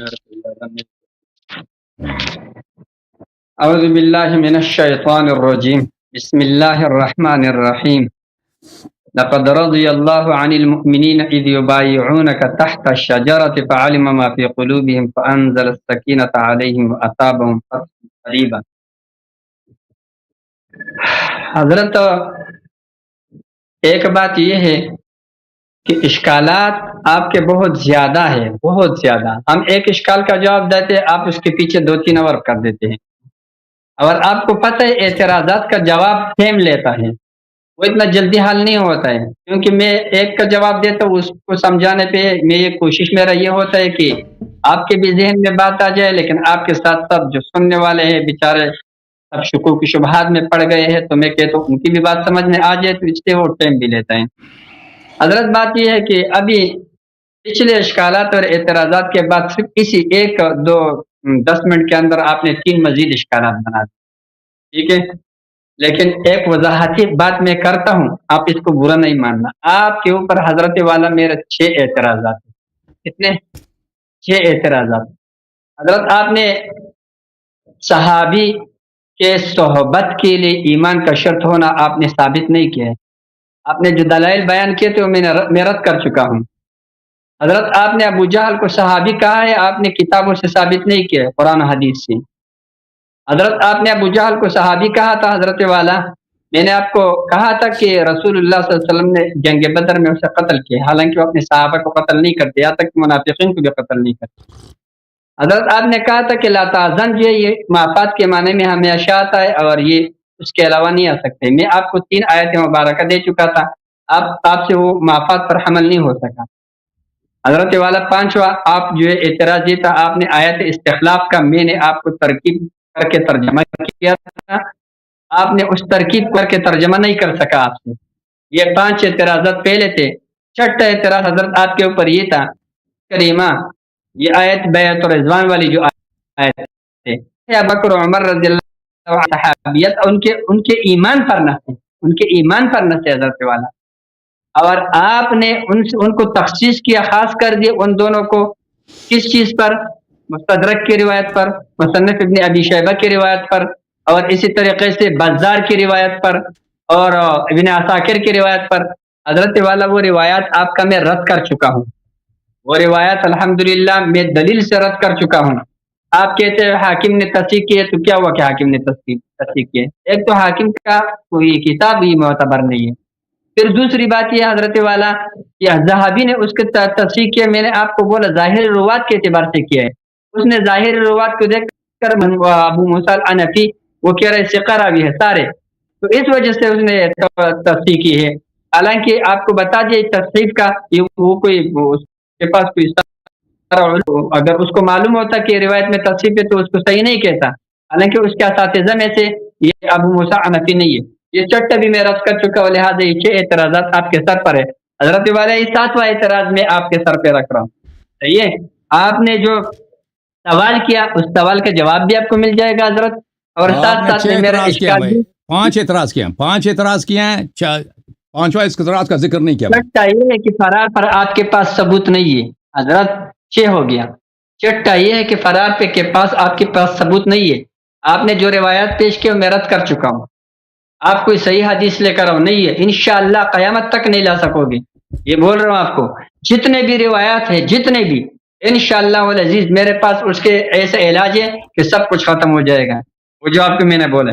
Speaker 2: اعوذ باللہ من الشیطان الرجیم بسم اللہ الرحمن الرحیم لقد رضی اللہ عن المؤمنین اذ یبایعونک تحت الشجرة فعلم ما في قلوبهم فانزل السکینة علیہم واتابهم فتحا قریبا حضرت ایک بات یہ ہے کہ اشکالات آپ کے بہت زیادہ ہے، بہت زیادہ. ہم ایک اشکال کا جواب دیتے ہیں، آپ اس کے پیچھے 2-3 اور کر دیتے ہیں. اور آپ کو پتہ ہے اعتراضات کا جواب سیم لیتا ہے، وہ اتنا جلدی حل نہیں ہوتا ہے، کیونکہ میں ایک کا جواب دیتا ہوں، اس کو سمجھانے پہ میں یہ کوشش میرا یہ ہوتا ہے کہ آپ کے بھی ذہن میں بات آ جائے، لیکن آپ کے ساتھ ساتھ جو سننے والے ہیں بیچارے سب شکوک کی شبہات میں پڑ گئے ہیں، تو میں کہتا ہوں ان کی بھی بات سمجھ میں آ جائے، تو اس سے وہ ٹائم بھی لیتا ہے. حضرت بات یہ ہے کہ ابھی پچھلے اشکالات اور اعتراضات کے بعد صرف اسی 1-2-10 منٹ کے اندر آپ نے 3 مزید اشکالات بنا دیے. ٹھیک ہے، لیکن ایک وضاحتی بات میں کرتا ہوں، آپ اس کو برا نہیں ماننا. آپ کے اوپر حضرت والا میرے 6 اعتراضات ہیں. کتنے؟ 6 اعتراضات. حضرت آپ نے صحابی کے صحبت کے لیے ایمان کا شرط ہونا آپ نے ثابت نہیں کیا ہے. آپ نے جو دلائل بیان کیے تھے وہ میں رد کر چکا ہوں. حضرت آپ نے ابو جہل کو صحابی کہا ہے، آپ نے کتابوں سے ثابت نہیں کیا ہے، قرآن و حدیث سے. حضرت آپ نے ابو جہل کو صحابی کہا تھا حضرت والا، میں نے آپ کو کہا تھا کہ رسول اللہ صلی اللہ علیہ وسلم نے جنگ بدر میں اسے قتل کیا، حالانکہ وہ اپنے صحابہ کو قتل نہیں کرتے، یہاں تک کہ منافقین کو بھی قتل نہیں کرتے. حضرت آپ نے کہا تھا کہ لا تحزن جو ہے یہ معافات کے معنی میں ہمیشہ آتا ہے اور یہ اس کے علاوہ نہیں آ سکتے. میں آپ کو 3 آیت مبارکہ دے چکا تھا، آپ سے وہ معافات پر حمل نہیں ہو سکا. حضرت والا 5واں آپ جو ہے اعتراض یہ تھا، آپ نے آیت استخلاف کا میں نے آپ کو ترکیب کر کے ترجمہ کیا تھا، آپ نے اس ترکیب کر کے ترجمہ نہیں کر سکا آپ سے. یہ 5 اعتراضات پہلے تھے. 6واں اعتراض حضرت آپ کے اوپر یہ تھا کریمہ، یہ آیت بیعت و رضوان والی جو آیت ہے، بکر و عمر رضی اللہ عنہ صحابیت ان کے ایمان پر نہ تھے، ان کے ایمان پر نہ تھے حضرت والا. اور آپ نے ان کو تخصیص کیا، خاص کر دیا ان دونوں کو. کس چیز پر؟ مستدرک کی روایت پر، مصنف ابن ابی شیبہ کی روایت پر، اور اسی طریقے سے بزار کی روایت پر اور ابن عساکر کی روایت پر. حضرت والا وہ روایات آپ کا میں رد کر چکا ہوں، وہ روایت الحمدللہ میں دلیل سے رد کر چکا ہوں. آپ کہتے ہیں حاکم نے تصحیح کی ہے، تو کیا ہوا کہ حاکم نے تصحیح کی ہے؟ ایک تو حاکم کا کوئی کتاب ہی معتبر نہیں ہے. پھر دوسری بات یہ حضرت والا کہ ذہبی نے اس کے تصحیح کیا، میں نے آپ کو بولا ظاہر روات کے اعتبار سے کیا ہے. اس نے ظاہر روات کو دیکھ کر ابو موسیٰ العنفی وہ کہہ رہے ثقہ راوی ہے سارے، تو اس وجہ سے اس نے تصحیح کی ہے. حالانکہ آپ کو بتا دیا تصحیح کا وہ کوئی اس کے پاس کوئی اگر اس کو معلوم ہوتا کہ روایت میں تصحیح ہے تو اس کو صحیح نہیں کہتا. حالانکہ اس کے اساتذہ میں سے یہ ابو موسیٰ العنفی نہیں ہے. یہ 6 بھی میں رد کر چکا ہوں، لہٰذا یہ 6 اعتراضات آپ کے سر پر ہے. حضرت والا یہ 7واں اعتراض میں آپ کے سر پہ رکھ رہا ہوں. صحیح ہے، آپ نے جو سوال کیا اس سوال کا جواب بھی آپ کو مل جائے گا حضرت، اور ساتھ ساتھ میں میرا اشکال بھی
Speaker 1: 5 اعتراض کیا، 5 اعتراض کیے ہیں، 5واں اعتراض کا ذکر نہیں کیا.
Speaker 2: لگتا یہ ہے کہ فرار پر آپ کے پاس ثبوت نہیں ہے حضرت، 6 ہو گیا. 6 یہ ہے کہ فرار پہ کے پاس آپ کے پاس ثبوت نہیں ہے. آپ نے جو روایات پیش کی میں رد کر چکا ہوں. آپ کوئی صحیح حدیث لے کر آؤ، نہیں ہے انشاءاللہ قیامت تک نہیں لا سکو گے. یہ بول رہا ہوں آپ کو، جتنے بھی روایات ہیں جتنے بھی انشاءاللہ والعزیز میرے پاس اس کے ایسے علاج ہے کہ سب کچھ ختم ہو جائے گا. وہ جو آپ کو میں نے بولا.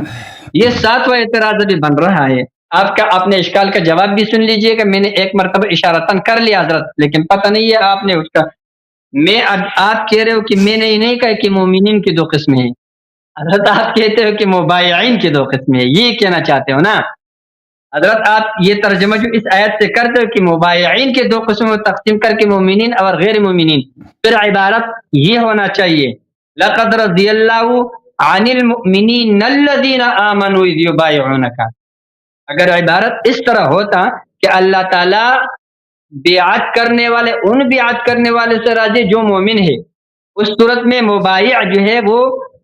Speaker 2: یہ 7واں اعتراض ابھی بن رہا ہے. آپ کا اپنے اشکال کا جواب بھی سن لیجئے گا. میں نے ایک مرتبہ اشارتاً کر لیا حضرت، لیکن پتہ نہیں ہے آپ نے اس کا آپ کہہ رہے ہو کہ میں نے یہ نہیں کہا کہ مومنین کی 2 قسمیں ہیں. حضرت آپ کہتے ہو کہ مبایعین کی 2 قسمیں ہیں، یہ کہنا چاہتے ہو نا حضرت. آپ یہ ترجمہ جو اس آیت سے کرتے ہو کہ مبایعین کے 2 قسموں میں تقسیم کر کے مومنین اور غیر مومنین، پھر عبارت یہ ہونا چاہیے لقد رضی اللہ عن المؤمنین الذین آمنوا اذ یبایعونک. اگر عبارت اس طرح ہوتا کہ اللہ تعالیٰ بیعت کرنے والے ان بیعت کرنے والے سے راضی جو مومن ہے، اس صورت میں مبایع جو ہے وہ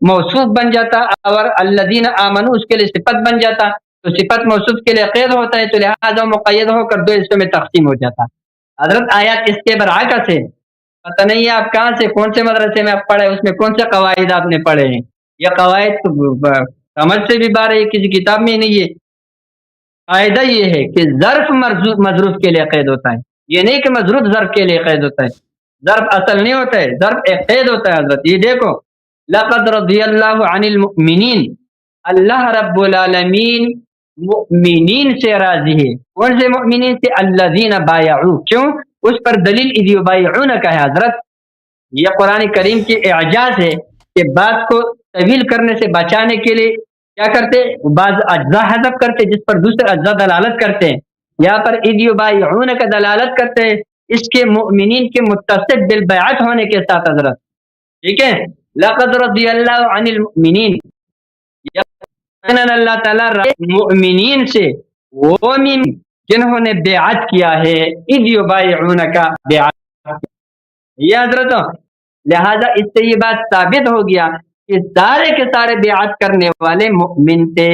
Speaker 2: موصوف بن جاتا اور الذین آمنوا اس کے لیے صفت بن جاتا. تو صفت موصوف کے لیے قید ہوتا ہے، تو لہٰذا مقید ہو کر 2 حصوں میں تقسیم ہو جاتا. حضرت آیات اس کے برعکس ہے. پتہ نہیں ہے آپ کہاں سے کون سے مدرسے میں آپ پڑھے، اس میں کون سے قواعد آپ نے پڑھے ہیں. یہ قواعد تو سمجھ سے بھی باہر ہے، کسی کتاب میں نہیں ہے. قاعدہ یہ ہے کہ ظرف مظروف کے لیے قید ہوتا ہے، یہ نہیں کہ مظروف ظرف کے لیے قید ہوتا ہے. ظرف اصل نہیں ہوتا ہے، ظرف ایک قید ہوتا ہے حضرت. یہ دیکھو لقد رضی اللہ عن المؤمنین، اللہ رب العالمین مؤمنین سے راضی ہے. کون سے مؤمنین سے؟ الذین بایعوا. کیوں؟ اس پر دلیل اذ یبایعون کا ہے حضرت. یہ قرآن کریم کی اعجاز ہے کہ بات کو طویل کرنے سے بچانے کے لیے کیا کرتے؟ بعض اجزاء حذف کرتے جس پر دوسرے اجزاء دلالت کرتے ہیں. یہاں پر اذ یبایعون کا دلالت کرتے ہیں اس کے مؤمنین کے متصف بالبیعت ہونے کے ساتھ حضرت. ٹھیک ہے. لقد رضی اللہ عن المؤمنین، اللہ تعالیٰ مؤمنین سے، وہ مومن جنہوں نے بیعت کیا ہے. اذ یبایعون کا بیعت یہ حضرت. لہذا اس سے یہ بات ثابت ہو گیا کہ سارے کے سارے بیعت کرنے والے مؤمن تھے.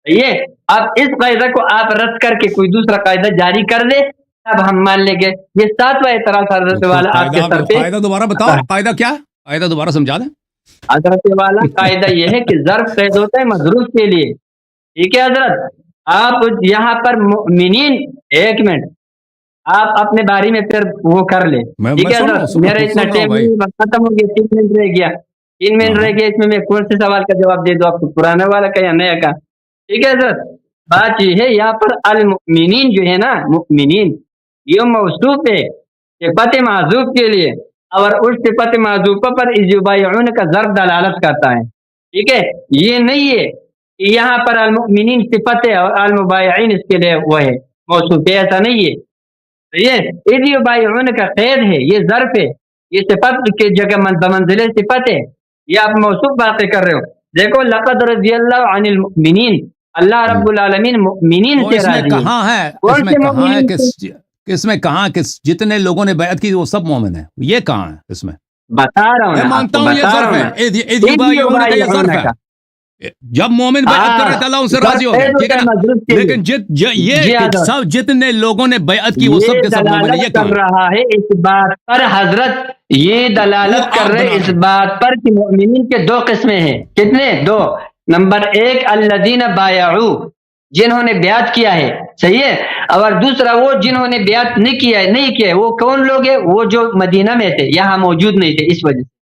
Speaker 2: یہ اب اس قاعدہ کو آپ رد کر کے کوئی دوسرا قاعدہ جاری کر دے اب ہم مان لیں گے. یہ 7واں اعتراض حضرت والا آپ کے سر پہ.
Speaker 1: قاعدہ دوبارہ بتاؤ، قاعدہ کیا؟ قاعدہ دوبارہ سمجھا دیں.
Speaker 2: حضرت والا قاعدہ یہ ہے کہ ظرف قید ہوتا ہے مظروف کے لیے. ٹھیک ہے حضرت. آپ یہاں پر مؤمنین، ایک منٹ آپ اپنے باری میں پھر وہ کر لیں. ٹھیک ہے حضرت. میرا اتنا ٹائم ختم ہو گیا، 3 منٹ رہ گیا. 3 منٹ رہ گیا، اس میں کون سے سوال کا جواب دے دو آپ کو، پرانا والا کا یا نیا کا؟ ٹھیک ہے حضرت. بات یہ ہے یہاں پر المؤمنین جو ہے نا، مؤمنین یہ موصوف ہے صفت معذوف کے لیے، اور اس صفت معذوفہ پر اذ یبایعون کا ظرف دلالت کرتا ہے. ٹھیک ہے. یہ نہیں ہے کہ یہاں پر المؤمنین صفت ہے اور المبایعین اس کے لیے وہ ہے موصوف ہے، ایسا نہیں ہے. یہ اذ یبایعون کا قید ہے، یہ ظرف ہے، یہ صفت کے جگہ بمنزلہ صفت ہے. یہ آپ موصوف واقع کر رہے ہو. دیکھو لقد رضی اللہ عن المؤمنین، اللہ رب العالمین مؤمنین سے راضی ہے.
Speaker 1: کہاں ہے؟
Speaker 2: کون سے
Speaker 1: کہاں ہے
Speaker 2: مؤمنین؟
Speaker 1: اس میں کہاں کہ جتنے لوگوں نے بیعت کی وہ سب مومن ہیں؟ یہ کہاں ہے اس میں؟
Speaker 2: بتا رہا ہوں،
Speaker 1: میں مانتا ہوں یہ ظرف ہے، اذ یبایعون کا یہ ظرف ہے. جب مومن بیعت کر رہے تھے اللہ ان سے راضی ہو گیا. ٹھیک ہے نا؟ لیکن یہ سب جتنے لوگوں نے بیعت کی وہ سب کے سب مومن ہیں. یہ
Speaker 2: کر رہا ہے اس بات پر حضرت، یہ دلالت کر رہے اس بات پر کہ مومنین کے 2 قسمیں ہیں. کتنے؟ 2. نمبر 1 الذین بایعوا، جنہوں نے بیعت کیا ہے. صحیح ہے. اور دوسرا وہ جنہوں نے بیعت نہیں کیا ہے. وہ کون لوگ ہیں؟ وہ جو مدینہ میں تھے، یہاں موجود نہیں تھے. اس وجہ سے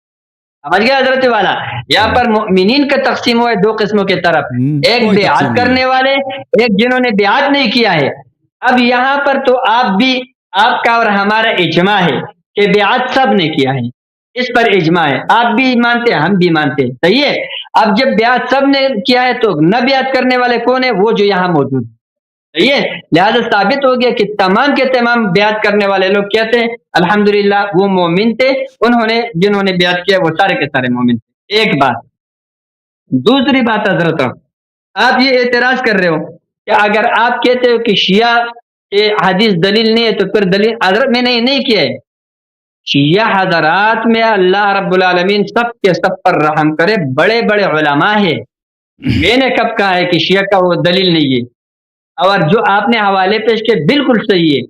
Speaker 2: سمجھ گیا حضرت والا. یہاں پر مؤمنین کا تقسیم ہوا ہے 2 قسموں کی طرف، ایک بیعت کرنے والے، ایک جنہوں نے بیعت نہیں کیا ہے. اب یہاں پر تو آپ کا اور ہمارا اجماع ہے کہ بیعت سب نے کیا ہے، اس پر اجماع ہے. آپ بھی مانتے ہیں، ہم بھی مانتے ہیں. صحیح ہے. اب جب بیعت سب نے کیا ہے تو نہ بیعت کرنے والے کون ہیں؟ وہ جو یہاں موجود ہیں. صحیح ہے. لہذا ثابت ہو گیا کہ تمام کے تمام بیعت کرنے والے لوگ کہتے ہیں الحمدللہ وہ مومن تھے، جنہوں نے بیعت کیا وہ سارے کے سارے مومن تھے. ایک بات. دوسری بات حضرت، آپ یہ اعتراض کر رہے ہو کہ اگر آپ کہتے ہو کہ شیعہ کے حدیث دلیل نہیں ہے تو پھر دلیل حضرت میں نے نہیں کیا ہے. شیعہ حضرات میں اللہ رب العالمین سب کے سب پر رحم کرے، بڑے بڑے علماء ہیں. میں نے کب کہا ہے کہ شیعہ کا وہ دلیل نہیں ہے؟ اور جو آپ نے حوالے پیش کیے بالکل صحیح ہے،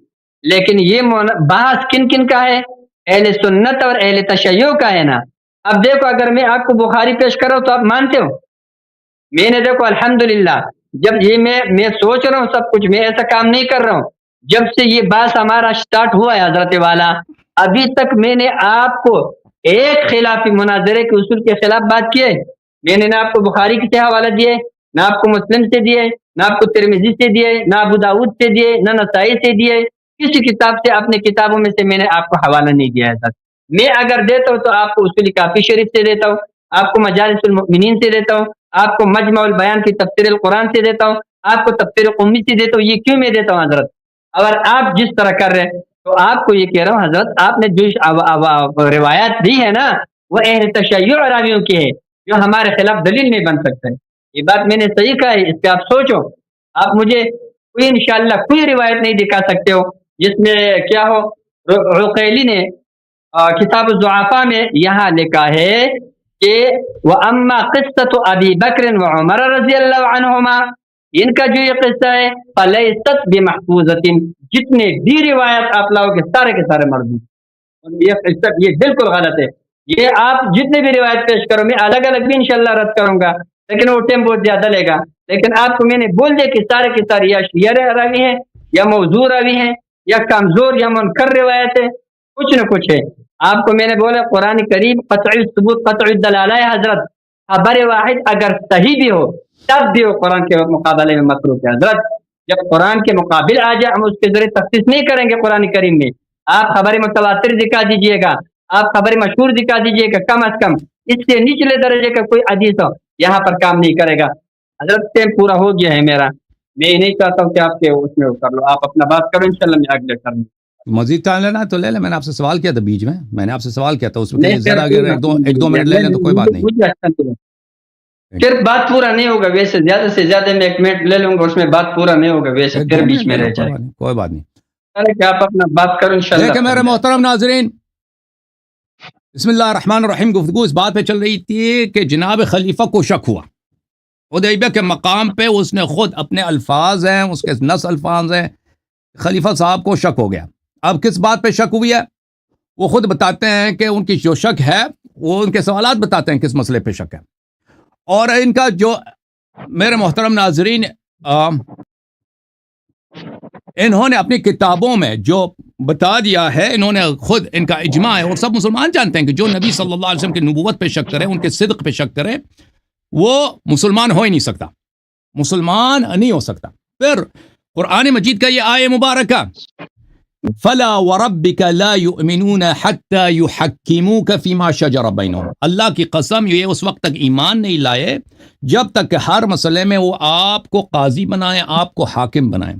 Speaker 2: لیکن یہ بحث کن کن کا ہے؟ اہل سنت اور اہل تشیع کا ہے نا. اب دیکھو اگر میں آپ کو بخاری پیش کروں تو آپ مانتے ہو؟ میں نے دیکھو الحمدللہ جب یہ میں سوچ رہا ہوں سب کچھ، میں ایسا کام نہیں کر رہا ہوں. جب سے یہ بحث ہمارا سٹارٹ ہوا ہے حضرت والا، ابھی تک میں نے آپ کو ایک خلافی مناظرے کے اصول کے خلاف بات کی ہے. میں نے نہ آپ کو بخاری سے حوالہ دیے، نہ آپ کو مسلم سے دیے، نہ آپ کو ترمذی سے دیے، نہ ابو داؤد سے دیے، نہ نسائی سے دیے. کسی کتاب سے اپنے کتابوں میں سے میں نے آپ کو حوالہ نہیں دیا ہے. میں اگر دیتا ہوں تو آپ کو اصول کافی شریف سے دیتا ہوں، آپ کو مجالس المؤمنین سے دیتا ہوں، آپ کو مجمع البیان کی تفسیر القرآن سے دیتا ہوں، آپ کو تفسیر قمی سے دیتا ہوں. یہ کیوں میں دیتا ہوں حضرت؟ اگر آپ جس طرح کر رہے ہیں تو آپ کو یہ کہہ رہا ہوں حضرت، آپ نے جو روایات دی ہے نا وہ اہل تشیع راویوں کی ہے جو ہمارے خلاف دلیل نہیں بن سکتے. یہ بات میں نے صحیح کہا ہے، اس پہ آپ سوچو. آپ مجھے کوئی انشاءاللہ کوئی روایت نہیں دکھا سکتے ہو جس میں کیا ہو. عقیلی نے کتاب الضعفاء میں یہاں لکھا ہے کہ وَأَمَّا قِصَّةُ أَبِي بَكْرٍ وَعُمَرَ رضی اللہ عنہما، ان کا جو یہ قصہ ہے فَلَيْسَتْ بِمَحْفُوظَةٍ، جتنے بھی روایت آپ لاؤ گے سارے کے سارے مردود. یہ قصہ یہ بالکل غلط ہے. یہ آپ جتنے بھی روایت پیش کرو میں الگ الگ بھی انشاءاللہ رد کروں گا، لیکن وہ ٹائم بہت زیادہ لے گا. لیکن آپ کو میں نے بول دیا کہ سارے کے سارے یا شیعہ راوی ہیں یا موضوع راوی ہیں یا کمزور یا منکر روایت ہے، کچھ نہ کچھ ہے. آپ کو میں نے بولا قرآن کریم قطعی ثبوت قطعی دلالہ ہے حضرت، خبر واحد اگر صحیح بھی ہو تب بھی وہ قرآن کے مقابلے میں متروک ہے حضرت۔ جب قرآن کے مقابل آ جائے ہم اس کے ذریعے تخصیص نہیں کریں گے قرآن کریم میں۔ آپ خبر متواتر دکھا دیجیے گا، آپ خبر مشہور دکھا دیجیے گا، کم از کم اس سے نچلے درجے کا کوئی حدیث ہو یہاں پر کام نہیں کرے گا حضرت۔ ٹائم پورا ہو گیا ہے میرا، میں یہ نہیں چاہتا ہوں کہ آپ کے اس میں کر لو، آپ اپنا بات کرو، انشاءاللہ میں آگے کر لوں۔
Speaker 1: مزید ٹائم لینا ہے تو لے لیں، میں نے آپ سے سوال کیا تھا بیچ میں، میں نے آپ سے سوال کیا تھا اس میں
Speaker 2: نہیں
Speaker 1: ذرا اگر ایک دو منٹ لے لیں تو کوئی بات نہیں۔
Speaker 2: پھر بات پورا نہیں ہوگا، ویسے زیادہ سے زیادہ میں 1 منٹ لے لوں گا، اس میں بات پورا نہیں ہوگا، ویسے پھر بیچ میں رہ جائے گا،
Speaker 1: کوئی بات نہیں۔
Speaker 2: کہ آپ اپنا بات کرو انشاءاللہ۔
Speaker 1: دیکھیں میرے محترم ناظرین، بسم اللہ الرحمن الرحیم، گفتگو اس بات پہ چل رہی تھی کہ جناب خلیفہ کو شک ہوا حدیبیہ کے مقام پہ، اس نے خود اپنے الفاظ ہیں، اس کے نص الفاظ ہیں، خلیفہ صاحب کو شک ہو گیا۔ اب کس بات پہ شک ہوئی ہے وہ خود بتاتے ہیں کہ ان کی جو شک ہے وہ ان کے سوالات بتاتے ہیں کس مسئلے پہ شک ہے، اور ان کا جو میرے محترم ناظرین انہوں نے اپنی کتابوں میں جو بتا دیا ہے، انہوں نے خود، ان کا اجماع ہے اور سب مسلمان جانتے ہیں کہ جو نبی صلی اللہ علیہ وسلم کی نبوت پہ شک کرے، ان کے صدق پہ شک کرے، وہ مسلمان ہو ہی نہیں سکتا، مسلمان نہیں ہو سکتا۔ پھر قرآن مجید کا یہ آیہ مبارکہ، فلا وربک لا یؤمنون حتی یحکموک فیما شجر بینہم، اللہ کی قسم یہ اس وقت تک ایمان نہیں لائے جب تک کہ ہر مسئلے میں وہ آپ کو قاضی بنائیں، آپ کو حاکم بنائیں،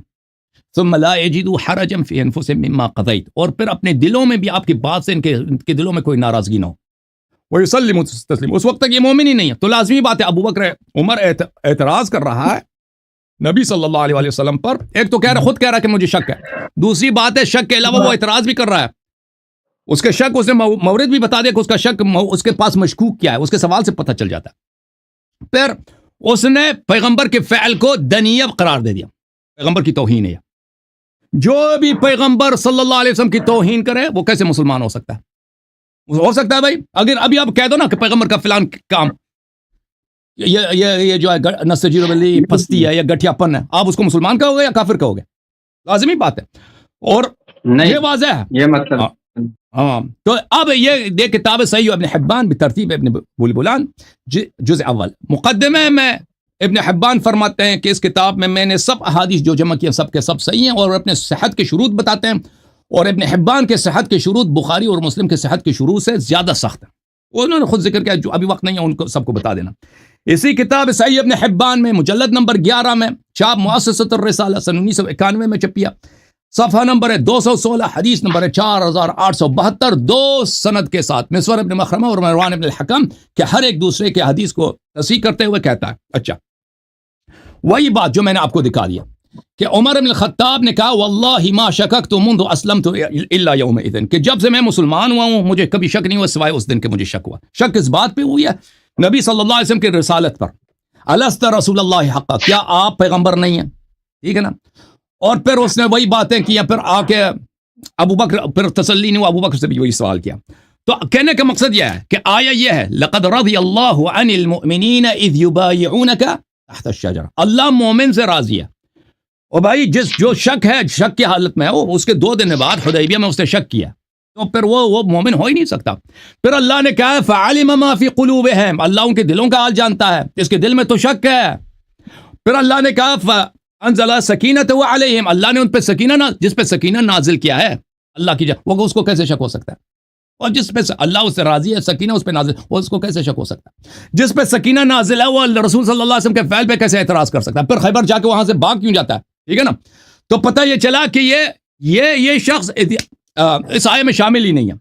Speaker 1: ثم لا یجدوا حرجا فی انفسہم مما قضیت، اور پھر اپنے دلوں میں بھی آپ کی بات سے ان کے دلوں میں کوئی ناراضگی نہ ہو، ویسلموا تسلیما، اس وقت تک یہ مومن ہی نہیں ہے۔ تو لازمی بات ہے، ابو بکر عمر اعتراض کر رہا ہے نبی صلی اللہ علیہ وسلم پر، ایک تو خود کہہ رہا ہے کہ مجھے شک ہے، دوسری بات ہے شک کے علاوہ وہ اعتراض بھی کر رہا ہے، اس کے شک اس نے مورد بھی بتا دیا کہ اس کا شک اس کے پاس مشکوک کیا ہے، اس کے سوال سے پتہ چل جاتا ہے۔ پھر اس نے پیغمبر کے فعل کو دنیہ قرار دے دیا، پیغمبر کی توہین ہے، جو بھی پیغمبر صلی اللہ علیہ وسلم کی توہین کرے وہ کیسے مسلمان ہو سکتا ہے؟ ہو سکتا ہے بھائی، اگر ابھی آپ کہہ دو نا کہ پیغمبر کا فلان کام یہ جو ہے نستجیر باللہ پستی ہے یا گٹھیا پن ہے، آپ اس کو مسلمان کہو گے یا کافر کہو گے؟ لازمی بات ہے، اور یہ واضح ہے
Speaker 2: یہ مطلب
Speaker 1: ہاں۔ تو اب یہ دیکھ کتاب صحیح ابن حبان بترتیب ابن بلبلان جزء اول، مقدمے میں ابن حبان فرماتے ہیں کہ اس کتاب میں نے سب احادیث جو جمع کیا سب کے سب صحیح ہیں، اور اپنے صحت کے شروط بتاتے ہیں، اور ابن حبان کے صحت کے شروط بخاری اور مسلم کے صحت کے شروط سے زیادہ سخت ہیں، انہوں نے خود ذکر کیا، جو ابھی وقت نہیں ہے ان کو سب کو بتا دینا۔ اسی کتاب صحیح ابن حبان میں مجلد نمبر 11 میں، چھاپ مؤسسۃ الرسالہ سن 1991 میں چھپیا، صفحہ نمبر ہے 216، حدیث نمبر ہے 4872، دو سند کے ساتھ، مسور ابن مخرمہ اور مروان ابن الحکم، کہ ہر ایک دوسرے کے حدیث کو تصحیح کرتے ہوئے کہتا ہے۔ اچھا، وہی بات جو میں نے آپ کو دکھا دیا کہ عمر بن الخطاب نے کہا واللہ ما شککت منذ اسلمت الا یومئذ، کہ جب سے میں مسلمان ہوا ہوں مجھے کبھی شک نہیں ہوا سوائے اس دن کے مجھے شک ہوا۔ شک اس بات پہ ہوئی ہے نبی صلی اللہ علیہ وسلم کی رسالت پر، الست رسول اللہ حقا، کیا آپ پیغمبر نہیں ہیں؟ ٹھیک ہے نا؟ اور پھر اس نے وہی باتیں کی، پھر آ کے ابو بکر، پھر تسلی نہیں ہوا، ابو بکر سے بھی وہی سوال کیا۔ تو کہنے کا مقصد یہ ہے کہ آیا یہ ہے لقد رضی اللہ عن المؤمنین اذ یبایعونک تحت الشجرہ، اللہ مومن سے راضی ہے۔ اور بھائی جو شک ہے، شک کی حالت میں ہے، وہ اس کے 2 دن بعد حدیبیہ میں اس نے شک کیا، تو پھر وہ مومن ہو ہی نہیں سکتا۔ پھر اللہ نے کہا فعلم ما فی قلوبہم، اللہ ان کے دلوں کا حال جانتا ہے، اس کے دل میں تو شک ہے۔ پھر اللہ نے کہا فانزل سکینۃ علیہم، اللہ نے ان پہ سکینہ جس پہ سکینہ نازل کیا ہے اللہ کی وہ اس کو کیسے شک ہو سکتا ہے؟ اور جس پہ اللہ اس سے راضی ہے، سکینہ اس پہ نازل، وہ اس کو کیسے شک ہو سکتا ہے؟ جس پہ سکینہ نازل ہے وہ رسول صلی اللہ علیہ وسلم کے فعل پہ کیسے اعتراض کر سکتا ہے؟ پھر خیبر جا کے وہاں سے بھاگ کیوں جاتا ہے؟ ٹھیک ہے نا؟ تو پتہ یہ چلا کہ یہ شخص اس آیے میں شامل ہی نہیں ہے۔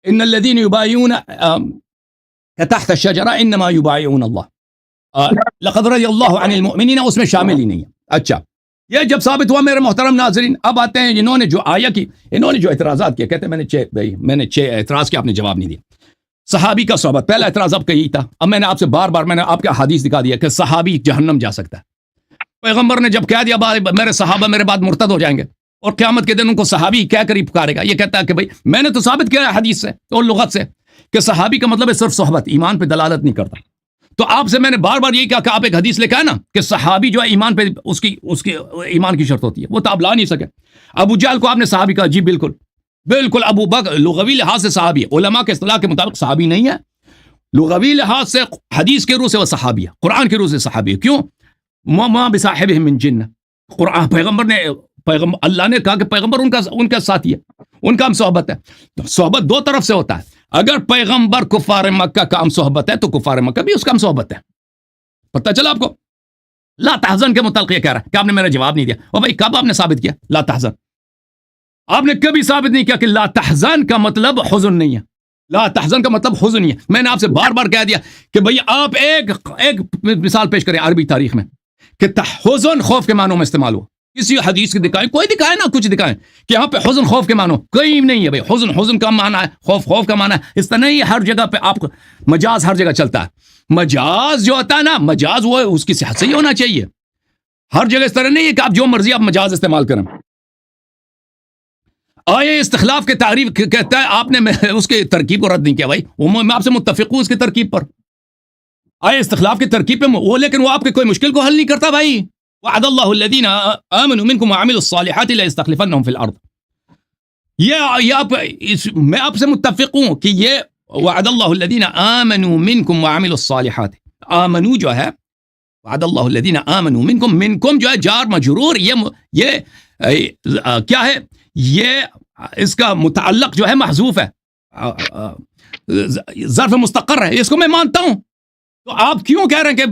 Speaker 1: ان الذین یبایعون تحت الشجرہ انما یبایعون اللہ، لقد رضی اللہ عن المؤمنین، اس میں شامل ہی نہیں ہے۔ اچھا، یہ جب ثابت ہوا میرے محترم ناظرین، اب آتے ہیں انہوں نے جو آیا کی، انہوں نے جو اعتراضات کیا، کہتے ہیں میں نے 6 اعتراض کیا، آپ نے جواب نہیں دیا۔ صحابی کا صحبت، پہلا اعتراض آپ کا یہی تھا، اب میں نے آپ سے میں نے آپ کا حدیث دکھا دیا کہ صحابی جہنم جا سکتا ہے۔ پیغمبر نے جب کہہ دیا میرے صحابہ میرے بعد مرتد ہو جائیں گے، اور قیامت کے دن ان کو صحابی کہہ کر ہی پکارے گا، یہ کہتا ہے کہ بھائی میں نے تو ثابت کیا ہے حدیث سے اور لغت سے کہ صحابی کا مطلب ہے صرف صحبت، ایمان پہ دلالت نہیں کرتا۔ تو آپ سے میں نے بار بار یہی کہا کہ آپ ایک حدیث لے کے آئے نا کہ صحابی جو ہے ایمان پہ اس کی ایمان کی شرط ہوتی ہے، وہ تو آپ لا نہیں سکے۔ ابو جہل کو آپ نے صحابی کہا، جی بالکل، بالکل ابو بکر لغوی لحاظ سے صحابی ہے، علماء کے اصطلاح کے مطابق صحابی نہیں ہے، لغوی لحاظ سے حدیث کے روح سے وہ صحابی ہے، قرآن کے روح سے صحابی ہے. کیوں؟ ما بصاحبہ من جن، قرآن پیغمبر نے اللہ نے کہا کہ پیغمبر ان کا ساتھی ہے، ان کا ہم صحبت ہے. تو صحبت دو طرف سے ہوتا ہے. اگر پیغمبر کفار مکہ کا ہم صحبت ہے تو کفار مکہ بھی اس کا ہم صحبت ہے. پتہ چلا آپ کو؟ لا تحزن کے متعلق یہ کہہ رہا ہے کہ آپ نے میرا جواب نہیں دیا. اور بھائی کب آپ نے ثابت کیا لا تحزن؟ آپ نے کبھی ثابت نہیں کیا کہ لا تحزن کا مطلب حزن نہیں ہے. لا تحزن کا مطلب حزن نہیں ہے. میں نے آپ سے بار بار کہہ دیا کہ بھئی آپ ایک مثال پیش کریں عربی تاریخ میں کہ حزن خوف کے معنوں میں استعمال ہو. کسی حدیث کی دکھائیں، کوئی دکھائے نا، کچھ دکھائیں کہ یہاں پہ حزن خوف کے معنوں کوئی نہیں ہے. بھائی حزن کا معنی ہے، خوف کا معنی ہے. اس طرح نہیں ہر جگہ پہ آپ مجاز ہر جگہ چلتا ہے. مجاز جو ہوتا ہے نا، مجاز وہ اس کی صحت صحیح ہونا چاہیے. ہر جگہ اس طرح نہیں ہے کہ آپ جو مرضی آپ مجاز استعمال کریں. آئے استخلاف کے تعریف کہتا ہے آپ نے اس کی ترکیب کو رد نہیں کیا. بھائی میں آپ سے متفق ہوں اس کی ترکیب پر. آئے استخلاف کی ترکیب پہ وہ، لیکن وہ آپ کے کوئی مشکل کو حل نہیں کرتا. بھائی وعد اللہ الذین آمنوا منکم وعملوا الصالحات ليستخلفنهم في الارض. میں آپ سے متفق ہوں کہ یہ وعد اللہ الذین آمنوا منکم وعملوا الصالحات، آمنو جو ہے وعد اللہ الذین آمنوا منکم جو ہے جار مجرور، یہ کیا ہے؟ یہ اس کا متعلق جو ہے محذوف ہے، ظرف مستقر ہے. اس کو میں مانتا ہوں. تو آپ کیوں کہہ رہے ہیں کہ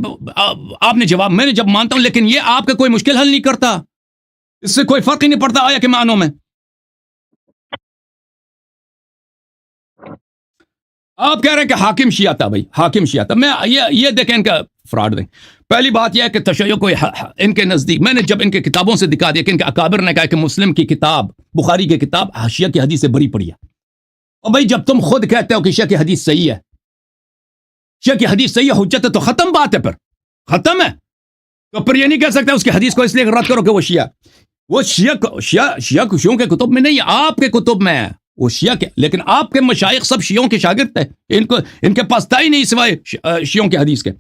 Speaker 1: آپ نے جواب، میں نے جب مانتا ہوں، لیکن یہ آپ کا کوئی مشکل حل نہیں کرتا. اس سے کوئی فرق ہی نہیں پڑتا آیا کہ معنوں میں. آپ کہہ رہے ہیں کہ حاکم شیعہ تھا. بھائی حاکم شیعہ تھا. میں یہ دیکھیں ان کا فراڈ دیں. پہلی بات یہ ہے کہ تشیع کو ان کے نزدیک، میں نے جب ان کے کتابوں سے دکھا دیا کہ ان کے اکابر نے کہا کہ مسلم کی کتاب، بخاری کی کتاب شیعہ کی حدیث سے بری پڑی ہے. اور بھائی جب تم خود کہتے ہو کہ شیعہ کی حدیث صحیح ہے، شیعہ کی حدیث صحیح ہے، حجت ہے، تو ختم بات ہے، پھر ختم ہے. تو پھر یہ نہیں کہہ سکتے اس کی حدیث کو اس لیے رد کرو کہ وہ شیعہ، وہ شیعوں کے کتب میں نہیں ہے، آپ کے کتب میں ہے وہ شیعہ کے. لیکن آپ کے مشائخ سب شیعوں کے شاگرد تھے، ان کے پاس تھا ہی نہیں سوائے شیعوں کے حدیث کے.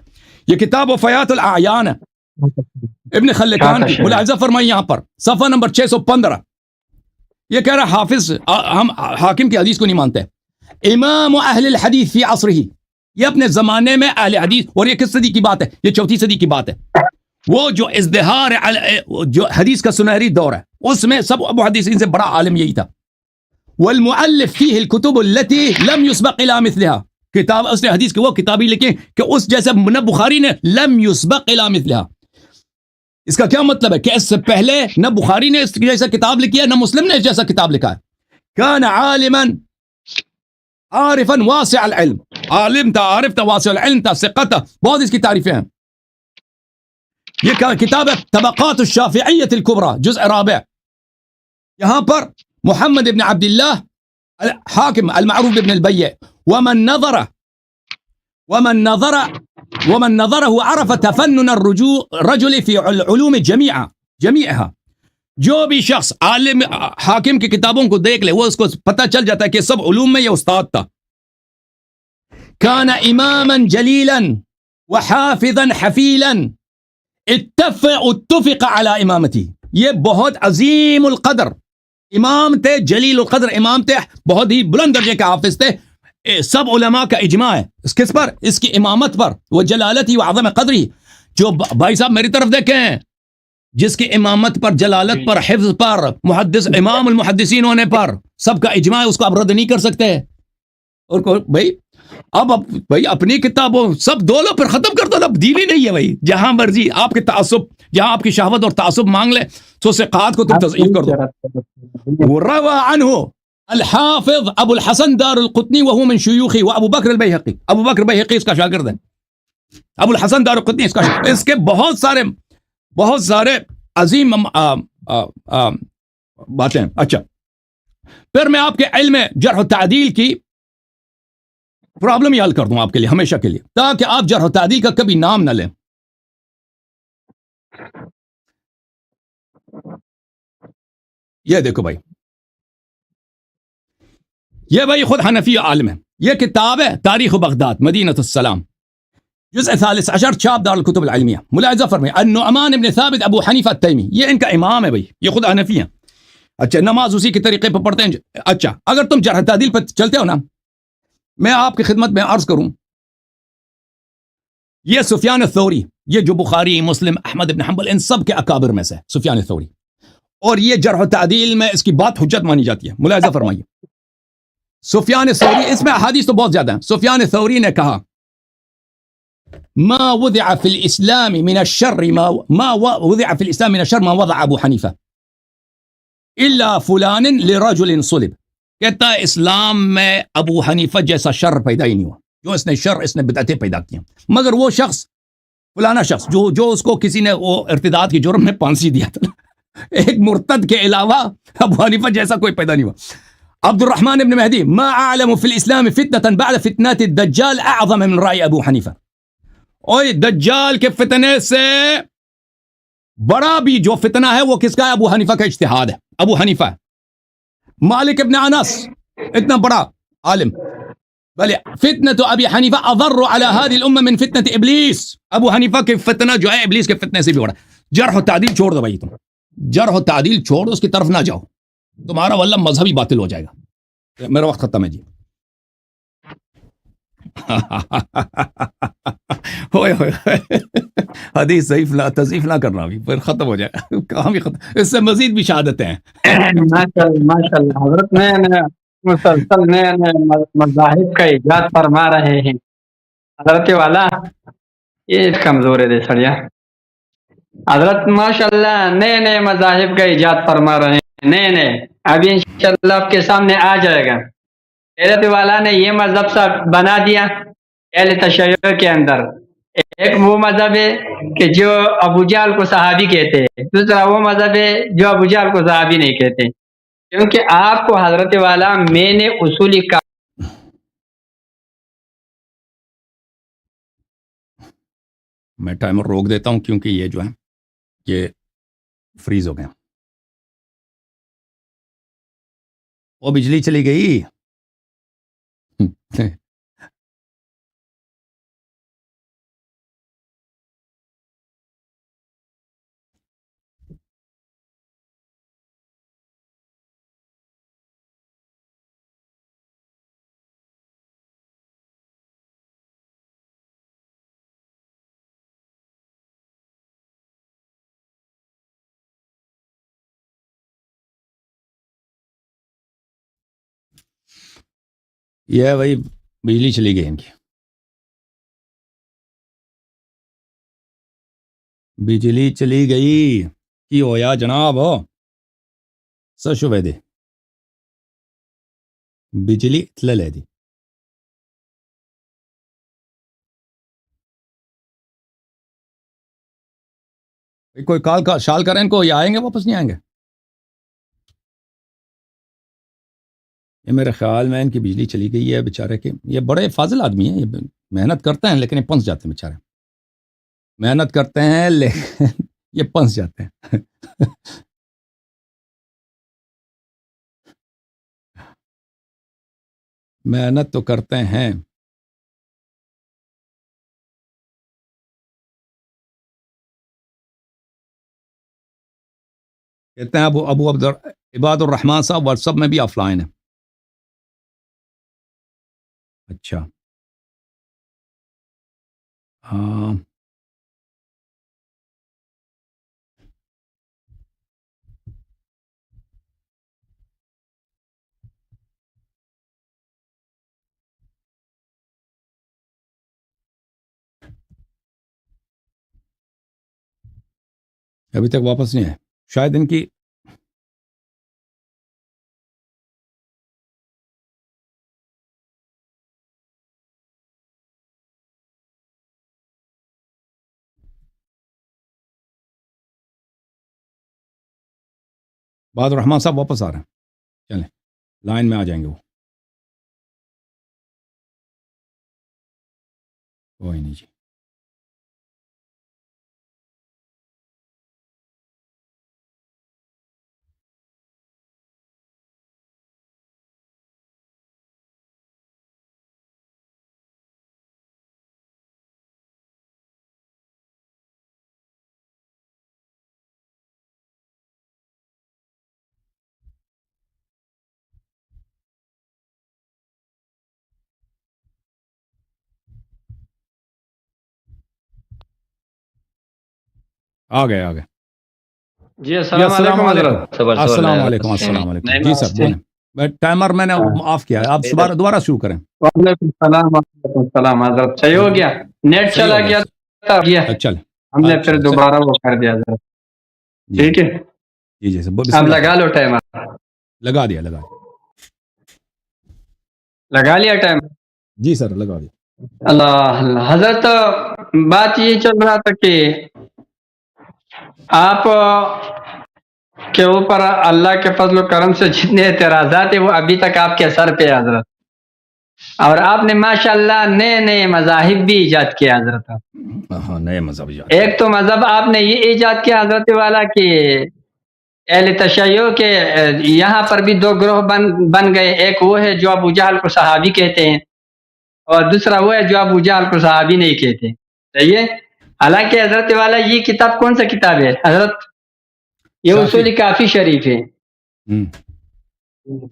Speaker 1: یہ کتاب وفیات الاعیان ہے ابن خلکان کی. ملاحظہ فرمائی یہاں پر صفحہ نمبر 615. یہ کہہ رہا حافظ ہم حاکم کی حدیث کو نہیں مانتے. امام اہل الحدیث فی عصرہ، یہ اپنے زمانے میں اہل حدیث، اور یہ کس صدی کی بات ہے؟ یہ 4 صدی کی بات ہے. وہ جو ازدہار جو حدیث کا سنہری دور ہے، اس میں سب محدثین سے بڑا عالم یہی تھا. والمؤلف فیہ الکتب التي لم يسبق الى مثلها، کتاب اس نے حدیث کی وہ کتابی لکھی کہ اس جیسے نہ بخاری نے لم يسبق الى مثلها. اس کا کیا مطلب ہے کہ اس سے پہلے نہ بخاری نے اس جیسا کتاب لکھی ہے، نہ مسلم نے اس جیسا کتاب لکھا ہے. كان عالما عارفا واسع العلم، عالم تھا، عارف تھا، واسع العلم تھا، ثقہ تھا. بہت اس کی تعریفیں ہیں. یہ کتاب ہے طبقات الشافعیۃ الکبریٰ جزء رابع. یہاں پر محمد ابن عبد اللہ حاکم المعروف بن البیع ومن نظره عرف تفنن الرجل في العلوم جميعها. جو بھی شخص عالم حاکم کی کتابوں کو دیکھ لے وہ اس کو پتہ چل جاتا ہے کہ سب علوم میں یہ استاد تھا. كان اماما جلیلا وحافظا حفیلا اتفق على امامتی. یہ بہت عظیم القدر امام تھے، جلیل القدر امام تھے، بہت ہی بلند درجے کے حافظ تھے. سب علماء کا اجماع ہے اس کس پر؟ اس کی امامت پر. وہ جلالتی و عظم قدری. جو بھائی صاحب میری طرف دیکھیں، جس کی امامت پر، جلالت پر، حفظ پر، محدث امام المحدثین ہونے پر سب کا اجماع ہے، اس کو آپ رد نہیں کر سکتے. اور بھائی اب بھائی اپنی کتابوں سب دولو پھر ختم کر دو. اب دین ہی نہیں ہے بھائی. جہاں مرضی آپ کے تعصب، جہاں آپ کی شہوت اور تعصب مانگ لے تو ثقات کو تم تضعیف کر دو. وروى عنه الحافظ ابو الحسن دار القطنی وهو من شیوخی وابو بکر البیہقی. ابو بکر بیہقی اس کا شاگرد ہے. ابو الحسن دار القطنی اس کا شاگرد. اس کے بہت سارے عظیم باتیں. اچھا پھر میں آپ کے علم جرح و تعدیل کی پرابلم یہ حل کر دوں آپ کے لیے ہمیشہ کے لیے، تاکہ آپ جرح و تعدیل کا کبھی نام نہ لیں. یہ دیکھو بھائی، یہ بھائی خود حنفی عالم ہے. یہ کتاب ہے تاریخ بغداد مدینۃ السلام، جزء 13 چھاپ دار الکتب العلمیہ. ملاحظہ فرمائیں النعمان بن ثابت ابو حنیفہ التیمی، یہ ان کا امام ہے بھائی، یہ خود حنفی ہیں. اچھا نماز اسی کے طریقے پہ پڑھتے ہیں. اچھا اگر تم جرح تعدیل پہ چلتے ہو نا, میں آپ کی خدمت میں عرض کروں, یہ سفیان الثوری, یہ جو بخاری مسلم احمد بن حنبل ان سب کے اکابر میں سے سفیان الثوری, اور یہ جرح و تعدیل میں اس کی بات حجت مانی جاتی ہے. ملاحظہ فرمائیے, سفیان الثوری, اس میں احادیث تو بہت زیادہ ہیں. سفیان الثوری نے کہا ما وضع في الاسلام من الشر ما وضع في الاسلام من الشر ما وضع ابو حنیفہ الا فلان لرجل صلب. کہتا ہے اسلام میں ابو حنیفہ جیسا شر پیدا ہی نہیں ہوا, جو اس نے شر اس نے بدعتیں پیدا کی ہیں, مگر وہ شخص فلانا شخص جو اس کو کسی نے وہ ارتداد کی جرم میں پھانسی دیا تھا, ایک مرتد کے علاوہ ابو حنیفہ جیسا کوئی پیدا نہیں ہوا. عبد الرحمن بن مہدی ما اعلم في الاسلام فتنة بعد فتنات الدجال اعظم من رأي ابو حنیفہ. اور دجال کے فتنے سے بڑا بھی جو فتنہ ہے وہ کس کا ہے؟ ابو حنیفہ کا اجتہاد ہے. ابو حنیفہ, مالک ابن انس اتنا بڑا عالم, بل فتنة ابی حنیفہ اضر على هذه الامه من فتنة ابلیس. ابو حنیفہ کے فتنہ جو ہے ابلیس کے فتنے سے بھی بڑا. جرح و تعدیل چھوڑ دو بھائی, تم جرح و تعدیل چھوڑ دو, اس کی طرف نہ جاؤ, تمہارا واللہ مذہب ہی باطل ہو جائے گا. میرا وقت ختم ہے جی. ہوئے حدیث ضعیف نہ تضعیف نہ کرنا, بھی پھر ختم ہو جائے کہاں بھی ختم, اس سے مزید بھی شہادتیں ہیں.
Speaker 2: ماشاء اللہ حضرت نئے مسلسل نئے مذاہب کا ایجاد فرما رہے ہیں. حضرت والا یہ کمزور ہے دے سڑیا. حضرت ماشاء اللہ نئے مذاہب کا ایجاد فرما رہے ہیں, نئے ابھی انشاءاللہ آپ کے سامنے آ جائے گا. حضرت والا نے یہ مذہب سا بنا دیا اہل تشیع کے اندر. ایک وہ مذہب ہے کہ جو ابو جہل کو صحابی کہتے ہیں, دوسرا وہ مذہب ہے جو ابو جہل کو صحابی نہیں کہتے, کیونکہ آپ کو حضرت والا میں نے اصولی کا
Speaker 1: میں ٹائمر روک دیتا ہوں کیونکہ یہ جو ہے یہ فریز ہو گیا. وہ بجلی چلی گئی. یہ ہے بھائی, بجلی چلی گئی ان کی, بجلی چلی گئی کی ہویا جناب, سشو دے بجلی لے دی. کوئی کال کا شال کریں ان کو, یہ آئیں گے واپس نہیں آئیں گے؟ یہ میرے خیال میں ان کی بجلی چلی گئی ہے بیچارے کے. یہ بڑے فاضل آدمی ہیں, یہ محنت کرتے ہیں لیکن یہ پنس جاتے ہیں بیچارے, محنت کرتے ہیں لیکن یہ پنس جاتے ہیں. محنت تو کرتے ہیں. کہتے ہیں ابو عباد الرحمان صاحب واٹس ایپ میں بھی آف لائن ہے. اچھا ہاں, ابھی تک واپس نہیں ہے شاید ان کی. بعد الرحمان صاحب واپس آ رہے ہیں, چلیں لائن میں آ جائیں گے وہ, کوئی نہیں جی. آ گئے آ گئے.
Speaker 2: جی السلام علیکم حضرت.
Speaker 1: السلام علیکم. السلام علیکم. جی سر بولیں. ٹائمر میں نے آف کیا ہے, آپ دوبارہ شروع کریں.
Speaker 2: وعلیکم السلام. وعلیکم السلام حضرت. صحیح ہو گیا, نیٹ چلا گیا تھا,
Speaker 1: چل
Speaker 2: ہم نے پھر دوبارہ وہ کر دیا حضرت. ٹھیک ہے
Speaker 1: جی جی سر,
Speaker 2: اب لگا لو ٹائمر.
Speaker 1: لگا دیا
Speaker 2: لگا لیا ٹائم.
Speaker 1: جی سر لگا دیا.
Speaker 2: اللہ اللہ. حضرت بات یہ چل رہا تھا کہ آپ کے اوپر اللہ کے فضل و کرم سے جتنے اعتراضات ہیں وہ ابھی تک آپ کے سر پہ ہے حضرت, اور آپ نے ماشاءاللہ نئے نئے مذاہب بھی ایجاد کیا حضرت.
Speaker 1: ہاں نئے مذہب ایجاد.
Speaker 2: ایک تو مذہب آپ نے یہ ایجاد کیا حضرت والا کہ اہل تشیع کے یہاں پر بھی دو گروہ بن گئے. ایک وہ ہے جو ابو جہل کو صحابی کہتے ہیں, اور دوسرا وہ ہے جو ابو جہل کو صحابی نہیں کہتے. صحیح ہے. حالانکہ حضرت والا یہ کتاب کون سا کتاب ہے حضرت؟ یہ اصول کافی شریف ہے,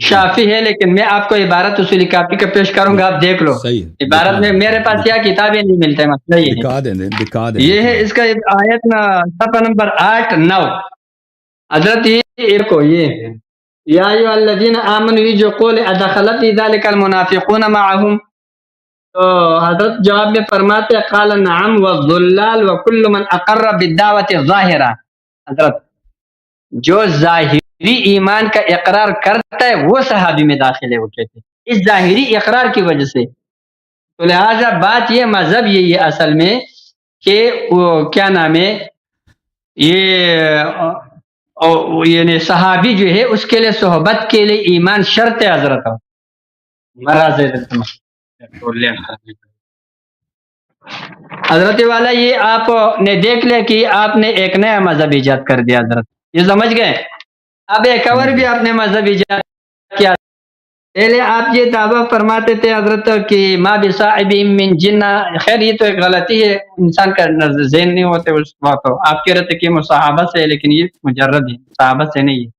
Speaker 2: شافی ہے, لیکن میں آپ کو عبارت اصول کافی کا پیش کروں گا, آپ دیکھ لو. عبارت میں میرے پاس کیا کتابیں نہیں ملتے, مسئلہ یہ ہے. اس کا آیت صفحہ نمبر 8-9 حضرت یہ کو یہ یا ایھا الذین آمنوا, یہ جو قول ادخل فی ذلک المنافقون معهم, تو حضرت جواب میں فرماتے قال نعم والضلال وكل من اقر بالدعوۃ الظاہرہ. حضرت جو ظاہری ایمان کا اقرار کرتا ہے وہ صحابی میں داخل ہے, وہ کہتے ہیں اس ظاہری اقرار کی وجہ سے. تو لہٰذا بات یہ مذہب یہی ہے اصل میں کہ وہ کیا نام ہے یہ یعنی صحابی جو ہے اس کے لیے صحبت کے لیے ایمان شرط ہے حضرت. حضرت والا یہ آپ نے دیکھ لیا کہ آپ نے ایک نیا مذہب ایجاد کر دیا حضرت, یہ سمجھ گئے. اب ایک اور بھی آپ نے مذہب ایجاد کیا. پہلے آپ یہ دعویٰ فرماتے تھے حضرت کہ ما بصاحب من جنہ. خیر یہ تو ایک غلطی ہے, انسان کا ذہن نہیں ہوتے اس وقت. آپ کہہ رہے تھے کہ مصاحبت سے, لیکن یہ مجرد ہے, صحابت سے نہیں ہے.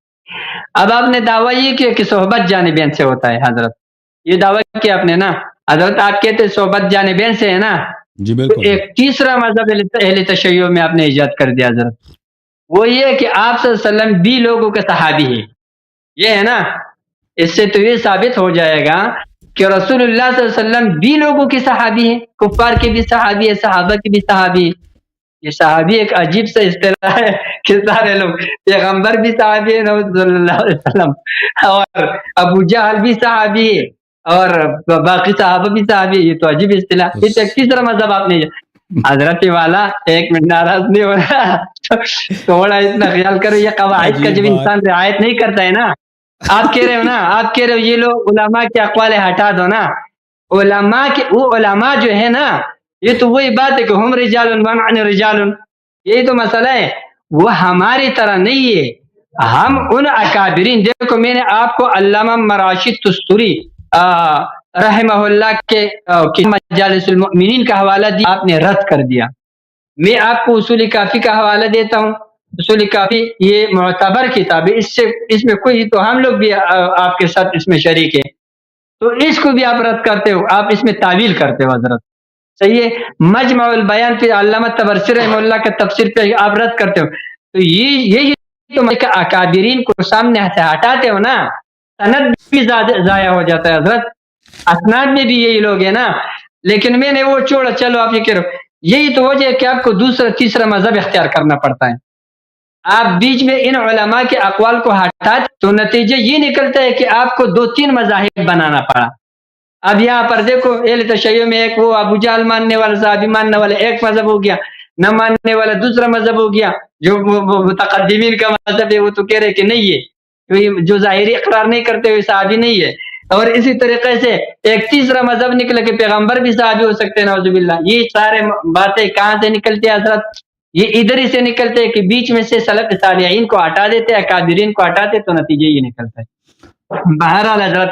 Speaker 2: اب آپ نے دعویٰ یہ کیا کہ صحبت جانبین سے ہوتا ہے حضرت, یہ دعویٰ کیا آپ نے نا حضرت. آپ کہتے صحبت جانبین سے ہے نا.
Speaker 1: جی بالکل.
Speaker 2: ایک تیسرا مذہب اہل تشیع میں آپ نے ایجاد کر دیا حضرت, وہ یہ کہ آپ صلی اللہ علیہ وسلم بھی لوگوں کے صحابی ہے. یہ ہے نا, اس سے تو یہ ثابت ہو جائے گا کہ رسول اللہ صلی اللہ علیہ وسلم بھی لوگوں کے صحابی ہیں, کفار کے بھی صحابی ہے, صحابہ کے بھی صحابی ہے. یہ صحابی ایک عجیب سا اصطلاح ہے کہ سارے لوگ, پیغمبر بھی صحابی ہے صلی اللہ علیہ وسلم, اور ابو جہل بھی صحابی ہے, اور باقی صحابہ بھی صحابی. یہ تو عجیب اصطلاح. یہ تو ایک تیسرا مذہب آپ نے. حضرت والا ایک منٹ ناراض نہیں ہو رہا, تھوڑا اتنا خیال کرو. یہ قواعد کا جب انسان رعایت نہیں کرتا ہے نا, آپ کہہ رہے ہو نا, آپ کہہ رہے ہو یہ لوگ علماء کے اقوال ہٹا دو نا. علماء کے وہ علماء جو ہے نا, یہ تو وہی بات ہے کہ ہم رجال ونحن رجال, یہی تو مسئلہ ہے. وہ ہماری طرح نہیں ہے, ہم ان اکابرین. دیکھو میں نے آپ کو علامہ مراشد تستوری رحمہ اللہ کے مجالس المؤمنین کا حوالہ دیا, آپ نے رد کر دیا. میں آپ کو اصول کافی کا حوالہ دیتا ہوں. اصول کافی یہ معتبر کتاب ہے, اس میں کوئی, تو ہم لوگ بھی آپ کے ساتھ اس میں شریک ہیں, تو اس کو بھی آپ رد کرتے ہو, آپ اس میں تعویل کرتے ہو حضرت. صحیح ہے. مجمع البیان پہ علامہ طبرسی رحمہ اللہ کے تفسیر پہ آپ رد کرتے ہو. تو یہی تو اکابرین کو سامنے سے ہٹاتے ہو نا, سند بھی ضائع ہو جاتا ہے حضرت. اسناد میں بھی یہی لوگ ہیں نا, لیکن میں نے وہ چھوڑا. چلو آپ یہ کہہ رہے ہو, یہی تو وجہ ہے کہ آپ کو دوسرا تیسرا مذہب اختیار کرنا پڑتا ہے. آپ بیچ میں ان علماء کے اقوال کو ہٹا تو نتیجہ یہ نکلتا ہے کہ آپ کو 2-3 مذاہب بنانا پڑا. اب یہاں پر دیکھو اہل تشیع میں ایک وہ ابو جہل ماننے والا, صحابی ماننے والا ایک مذہب ہو گیا, نہ ماننے والا دوسرا مذہب ہو گیا. جو متقدمین کا مذہب ہے وہ تو کہہ رہے کہ نہیں ہے, جو ظاہری اقرار نہیں کرتے ہوئے صحابی نہیں ہے. اور اسی طریقے سے ایک تیسرا مذہب نکلا کہ پیغمبر بھی صحابی ہو سکتے ہیں, نعوذ باللہ. یہ سارے باتیں کہاں سے نکلتے ہیں حضرت؟ یہ ادھر ہی سے نکلتے ہیں کہ بیچ میں سے سلف صالحین کو ہٹا دیتے ہیں, اکابرین کو ہٹاتے, تو نتیجہ یہ نکلتا ہے. بہرحال حضرت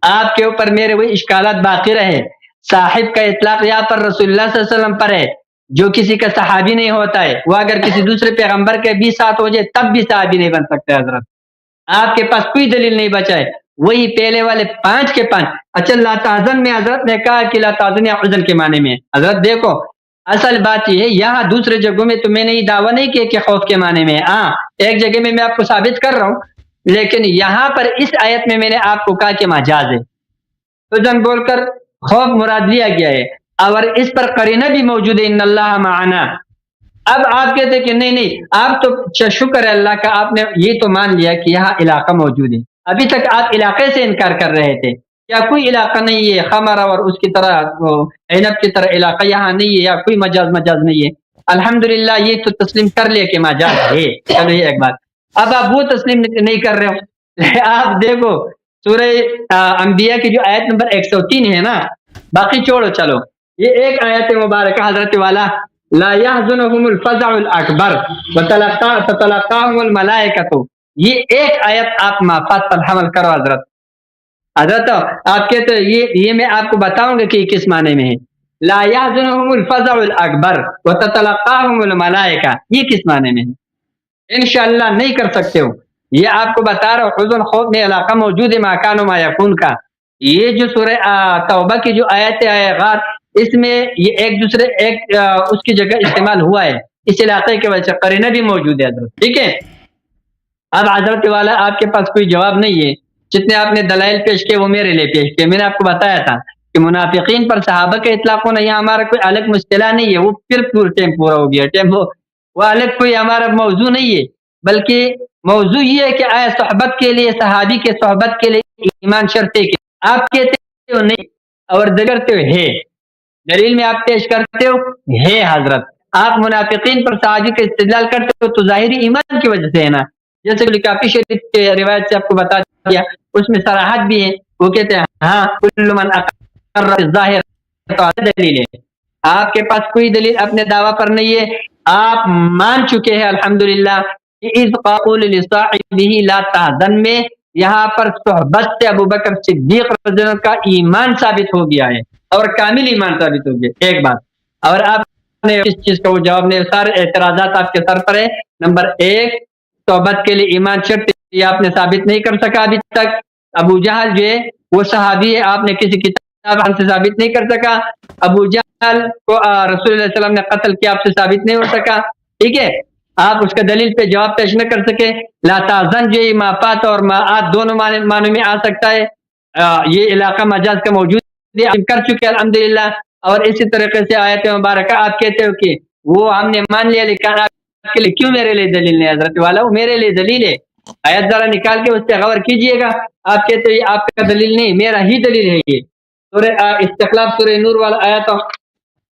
Speaker 2: آپ کے اوپر میرے وہی اشکالات باقی رہے. صاحب کا اطلاق یہاں پر رسول اللہ صلی اللہ علیہ وسلم پر ہے, جو کسی کا صحابی نہیں ہوتا ہے وہ اگر کسی دوسرے پیغمبر کے بھی ساتھ ہو جائے تب بھی صحابی نہیں بن سکتے حضرت. آپ کے پاس کوئی دلیل نہیں بچا ہے, وہی پہلے والے 5 کے 5. اچھا لا تحزن میں حضرت نے کہا کہ لا تحزن یا حزن کے معنی میں. حضرت دیکھو اصل بات یہ ہے یہاں دوسرے جگہوں میں تو میں نے یہ دعویٰ نہیں کیا کہ خوف کے معنی میں ہے، ہاں ایک جگہ میں آپ کو ثابت کر رہا ہوں، لیکن یہاں پر اس آیت میں نے آپ کو کہا کہ مجاز ہے، تو جن بول کر خوف مراد لیا گیا ہے، اور اس پر قرینہ بھی موجود ہے ان اللہ معنا۔ اب آپ کہتے ہیں کہ نہیں آپ تو شکر ہے اللہ کا، آپ نے یہ تو مان لیا کہ یہاں علاقہ موجود ہے، ابھی تک آپ علاقے سے انکار کر رہے تھے، کیا کوئی علاقہ نہیں ہے خمر اور اس کی طرح عنب کی طرح علاقہ یہاں نہیں ہے، یا کوئی مجاز نہیں ہے؟ الحمدللہ یہ تو تسلیم کر لیا کہ مجاز ہے، چلو یہ ایک بات۔ اب آپ وہ تسلیم نہیں کر رہے ہو، آپ دیکھو سورہ انبیاء کی جو آیت نمبر 103 ہے نا، باقی چھوڑو چلو، یہ ایک آیت مبارکہ حضرت والا لا يحزنهم الفزع الاکبر وتتلقاهم الملائکۃ، یہ ایک آیت آپ مافات پر حمل کرو حضرت آپ کہتے یہ میں آپ کو بتاؤں گا کہ یہ کس معنی میں ہے، لا يحزنهم الفزع الاکبر وتتلقاهم الملائکہ، یہ کس معنی میں ہے؟ انشاءاللہ نہیں کر سکتے ہو، یہ آپ کو بتا رہا ہوں، حزن خوف میں علاقہ موجود ہے، مکان و ما یکون کا، یہ جو سورہ توبہ کی جو آیت ہے غار، اس میں یہ ایک دوسرے اس کی جگہ استعمال ہوا ہے، اس علاقے کی وجہ سے قرینہ بھی موجود ہے حضرت، ٹھیک ہے۔ اب حضرت والا آپ کے پاس کوئی جواب نہیں ہے، جتنے آپ نے دلائل پیش کیے وہ میرے لیے پیش کیے، میں نے آپ کو بتایا تھا کہ منافقین پر صحابہ کا اطلاق ہونا یہاں ہمارا کوئی الگ مصطلح نہیں ہے، وہ پھر ٹائم پورا ہو گیا، ٹائم وہ الگ کوئی ہمارا موضوع نہیں ہے، بلکہ موضوع یہ ہے کہ آیا صحبت کے لیے، صحابی کے صحبت کے لیے ایمان شرط ہے کہ آپ کہتے ہو نہیں اور کرتے ہو ہے، دلیل میں آپ پیش کرتے ہو ہے حضرت، آپ منافقین پر صحابی کا استدلال کرتے ہو تو ظاہری ایمان کی وجہ سے ہے نا، جیسے کہ کافی شریف کے روایت سے آپ کو بتا دیا، اس میں صراحت بھی ہے، وہ کہتے ہیں ہاں کل من اقر ظاہر، تو دلیل ہے، آپ کے پاس کوئی دلیل اپنے دعویٰ پر نہیں ہے، آپ مان چکے ہیں الحمدللہ، اذ قول لصاحبہ لا تحزن میں یہاں پر صحبت سے ابو بکر صدیق رضی اللہ عنہ کا ایمان ثابت ہو گیا ہے، اور کامل ایمان ثابت ہو گیا، ایک بات۔ اور آپ نے اس چیز کا وہ جواب نے سارے اعتراضات آپ کے سر پر ہے، نمبر ایک صحبت کے لیے ایمان شرط، یہ آپ نے ثابت نہیں کر سکا ابھی تک، ابو جہل جو ہے وہ صحابی ہے، آپ نے کسی کتاب سے ثابت نہیں کر سکا، ابو جہل کو رسول اللہ علیہ وسلم نے قتل کیا، آپ سے ثابت نہیں ہو سکا، ٹھیک ہے، آپ اس کا دلیل پہ جواب پیش نہ کر سکے، لا تحزن جو مافات اور معات دونوں معنی میں آ سکتا ہے، یہ علاقہ مجاز کا موجود ہے، کر چکے الحمدللہ، اور اسی طریقے سے آیت مبارکہ آپ کہتے ہو کہ وہ ہم نے مان لیا، لیکن آپ کے لیے کیوں میرے لیے دلیل نہیں حضرت والا، وہ میرے لیے دلیل ہے، آیت ذرا نکال کے اس پہ غور کیجئے گا، آپ کہتے ہیں آپ کا دلیل نہیں میرا ہی دلیل ہے، یہ سورہ استقلال سورہ نور والا آیت،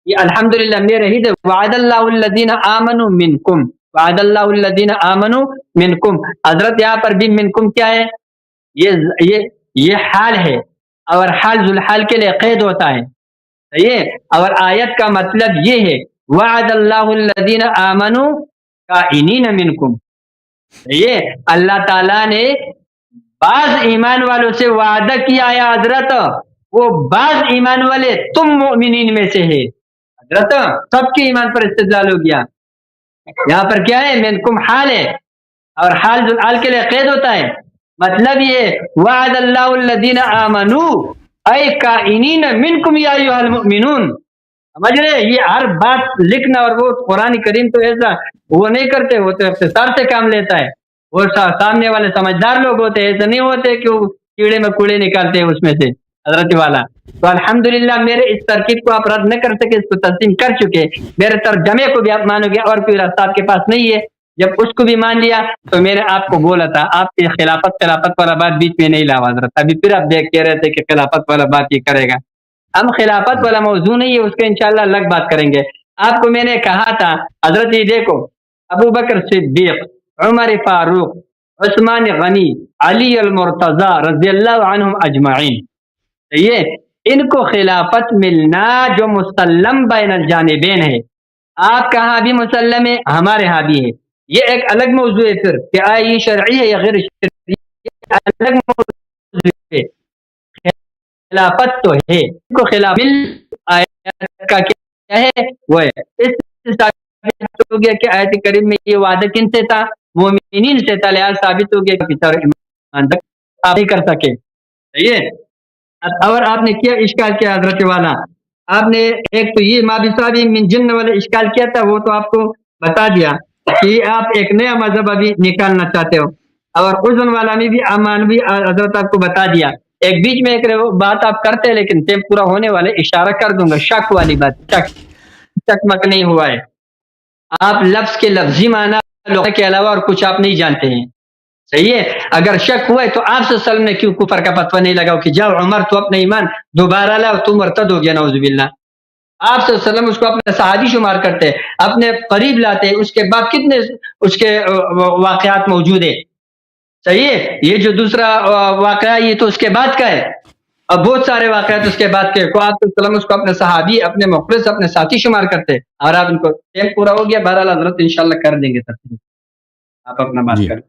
Speaker 2: یہ الحمدللہ میرا ہی دلیل، وعد اللہ الذین آمنوا منکم، وعد اللہ الذین آمنوا منکم، حضرت یہاں پر بھی منکم کیا ہے، یہ حال ہے، اور حال ذوالحال کے لیے قید ہوتا ہے، صحیح ہے، اور آیت کا مطلب یہ ہے وعد اللہ الذین آمنوا کائنین منکم، یہ اللہ تعالیٰ نے بعض ایمان والوں سے وعدہ کیا ہے حضرت، وہ بعض ایمان والے تم مؤمنین میں سے ہے حضرت، سب کے ایمان پر استدلال ہو گیا، یہاں پر کیا ہے منکم حال ہے، اور حال ذوالحال کے لیے قید ہوتا ہے، مطلب یہ وعد اللہ الذین آمنوا اے کائنین منکم یا ایھا المؤمنون، سمجھ رہے، یہ ہر بات لکھنا، اور وہ قرآن کریم تو ایسا وہ نہیں کرتے، وہ تو اختصار سے کام لیتا ہے، وہ سامنے والے سمجھدار لوگ ہوتے ہیں، ایسا نہیں ہوتے کہ وہ کیڑے میں کوڑے نکالتے ہیں اس میں سے حضرت والا، تو الحمدللہ میرے اس ترکیب کو آپ رد نہ کر سکے، اس کو تسلیم کر چکے، میرے ترجمے کو بھی آپ مانو گے، اور کوئی راستہ آپ کے پاس نہیں ہے، جب اس کو بھی مان لیا تو میں نے آپ کو بولا تھا، آپ کی خلافت والا بات بیچ میں نہیں لاؤ حضرت، ابھی پھر آپ دیکھ کہہ رہے تھے کہ خلافت والا بات یہ کرے گا، ہم خلافت والا موضوع نہیں ہے، اس کے انشاءاللہ الگ بات کریں گے، آپ کو میں نے کہا تھا حضرت یہ دیکھو ابو بکر صدیق، عمر فاروق، عثمان غنی، علی المرتضی رضی اللہ عنہم اجمعین، یہ ان کو خلافت ملنا جو مسلم بین الجانبین ہے، آپ کا ہاں بھی مسلم ہے، ہمارے ہاں بھی ہے، یہ ایک الگ موضوع ہے پھر کہ آیا یہ شرعی ہے یا غیر شرعی، یہ الگ موضوع ہے، خلافت تو ہے، ان کو خلاف مل آیت کا کیا ہے وہ ہے، اس سے ثابت ہو گیا کہ آیت کریم میں یہ وعدہ کن سے تھا، مومنین سے تھا، لہذا ثابت ہو گیا کہ پتر ایمان تک آپ نہیں کر سکے، صحیح ہے، اور آپ نے کیا اشکال کیا حضرت والا، آپ نے ایک تو یہ ما بصابی من جن والا اشکال کیا تھا، وہ تو آپ کو بتا دیا کہ آپ ایک نیا مذہب ابھی نکالنا چاہتے ہو، اور اذن والا میں بھی امان بھی حضرت آپ کو بتا دیا. ایک بیچ میں ایک بات آپ کرتے ہیں لیکن ٹائم پورا ہونے والے اشارہ کر دوں گا، شک والی بات، شک مک نہیں ہوا ہے. آپ لفظ کے لفظی معنی لغت کے علاوہ اور کچھ آپ نہیں جانتے ہیں، صحیح ہے. اگر شک ہوا ہے تو آپ صلی اللہ علیہ وسلم نے کیوں کفر کا فتویٰ نہیں لگاؤ کہ جاؤ عمر تو اپنا ایمان دوبارہ لاؤ، تم مرتد ہو گیا، نعوذ باللہ. آپ صلی اللہ علیہ وسلم اس کو اپنا صحابی شمار کرتے، اپنے قریب لاتے. اس کے بعد کتنے اس کے واقعات موجود ہیں، صحیح ہے. یہ جو دوسرا واقعہ یہ تو اس کے بعد کا ہے، اب بہت سارے واقعات اس کے بعد کے کو آپ صلی اللہ علیہ وسلم اس کو اپنے صحابی، اپنے مخلص، اپنے ساتھی شمار کرتے. اور آپ ان کو ٹائم پورا ہو گیا، بہرحال حضرت انشاءاللہ کر دیں گے تفصیل. آپ اپنا بات
Speaker 1: جی
Speaker 2: کریں.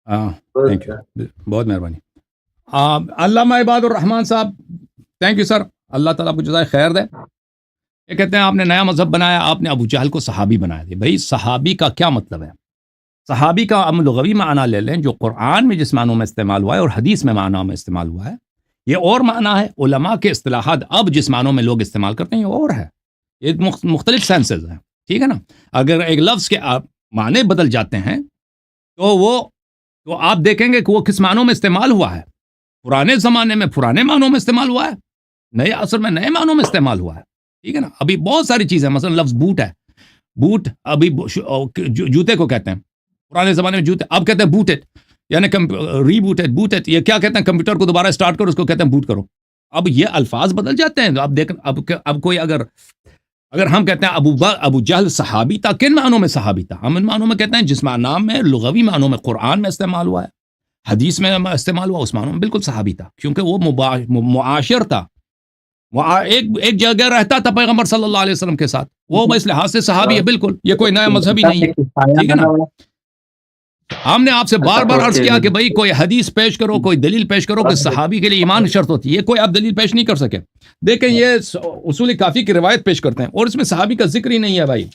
Speaker 1: ہاں تھینک یو، بہت مہربانی. علامہ عباد الرحمان صاحب، تھینک یو سر، اللہ تعالیٰ آپ کو جزائے خیر دے. یہ کہتے ہیں آپ نے نیا مذہب بنایا، آپ نے ابو جہل کو صحابی بنایا دیا. بھائی صحابی کا کیا مطلب ہے؟ صحابی کا ہم لغوی معنی لے لیں جو قرآن میں جس معنوں میں استعمال ہوا ہے اور حدیث میں معنوں میں استعمال ہوا ہے، یہ اور معنی ہے. علماء کے اصطلاحات اب جس معنوں میں لوگ استعمال کرتے ہیں یہ اور ہے، یہ مختلف سینسز ہیں، ٹھیک ہے نا. اگر ایک لفظ کے معنی بدل جاتے ہیں تو آپ دیکھیں گے کہ وہ کس معنوں میں استعمال ہوا ہے. پرانے زمانے میں پرانے معنوں میں استعمال ہوا ہے، نئے عصر میں نئے معنوں میں استعمال ہوا ہے، ٹھیک ہے نا. ابھی بہت ساری چیزیں، مثلا لفظ بوٹ ہے، بوٹ ابھی جوتے کو کہتے ہیں، پرانے زمانے میں جوتے، اب کہتے ہیں بوٹڈ، یعنی ری بوٹڈ. یہ کیا کہتے ہیں؟ کمپیوٹر کو دوبارہ اسٹارٹ کرو، اس کو کہتے ہیں بوٹ کرو. اب یہ الفاظ بدل جاتے ہیں. اب دیکھ، اب کوئی اگر ہم کہتے ہیں ابو جہل صحابی تھا، کن معنوں میں صحابی تھا؟ ہم ان معنوں میں کہتے ہیں جس نام میں لغوی معنوں میں قرآن میں استعمال ہوا ہے، حدیث میں استعمال ہوا، اس معنوں میں بالکل صحابی تھا، کیونکہ وہ معاشر تھا، وہ ایک جگہ رہتا تھا پیغمبر صلی اللہ علیہ وسلم کے ساتھ، وہ اس لحاظ سے صحابی ہے بالکل. یہ کوئی نیا مذہبی نہیں ہے، ٹھیک ہے نا. ہم نے آپ سے بار بار عرض کیا کہ بھائی کوئی حدیث پیش کرو، کوئی دلیل پیش کرو کہ صحابی کے لیے ایمان شرط ہوتی ہے. یہ کوئی آپ دلیل پیش نہیں کر سکے. دیکھیں یہ اصول کافی کی روایت پیش کرتے ہیں اور اس میں صحابی کا ذکر ہی نہیں ہے بھائی،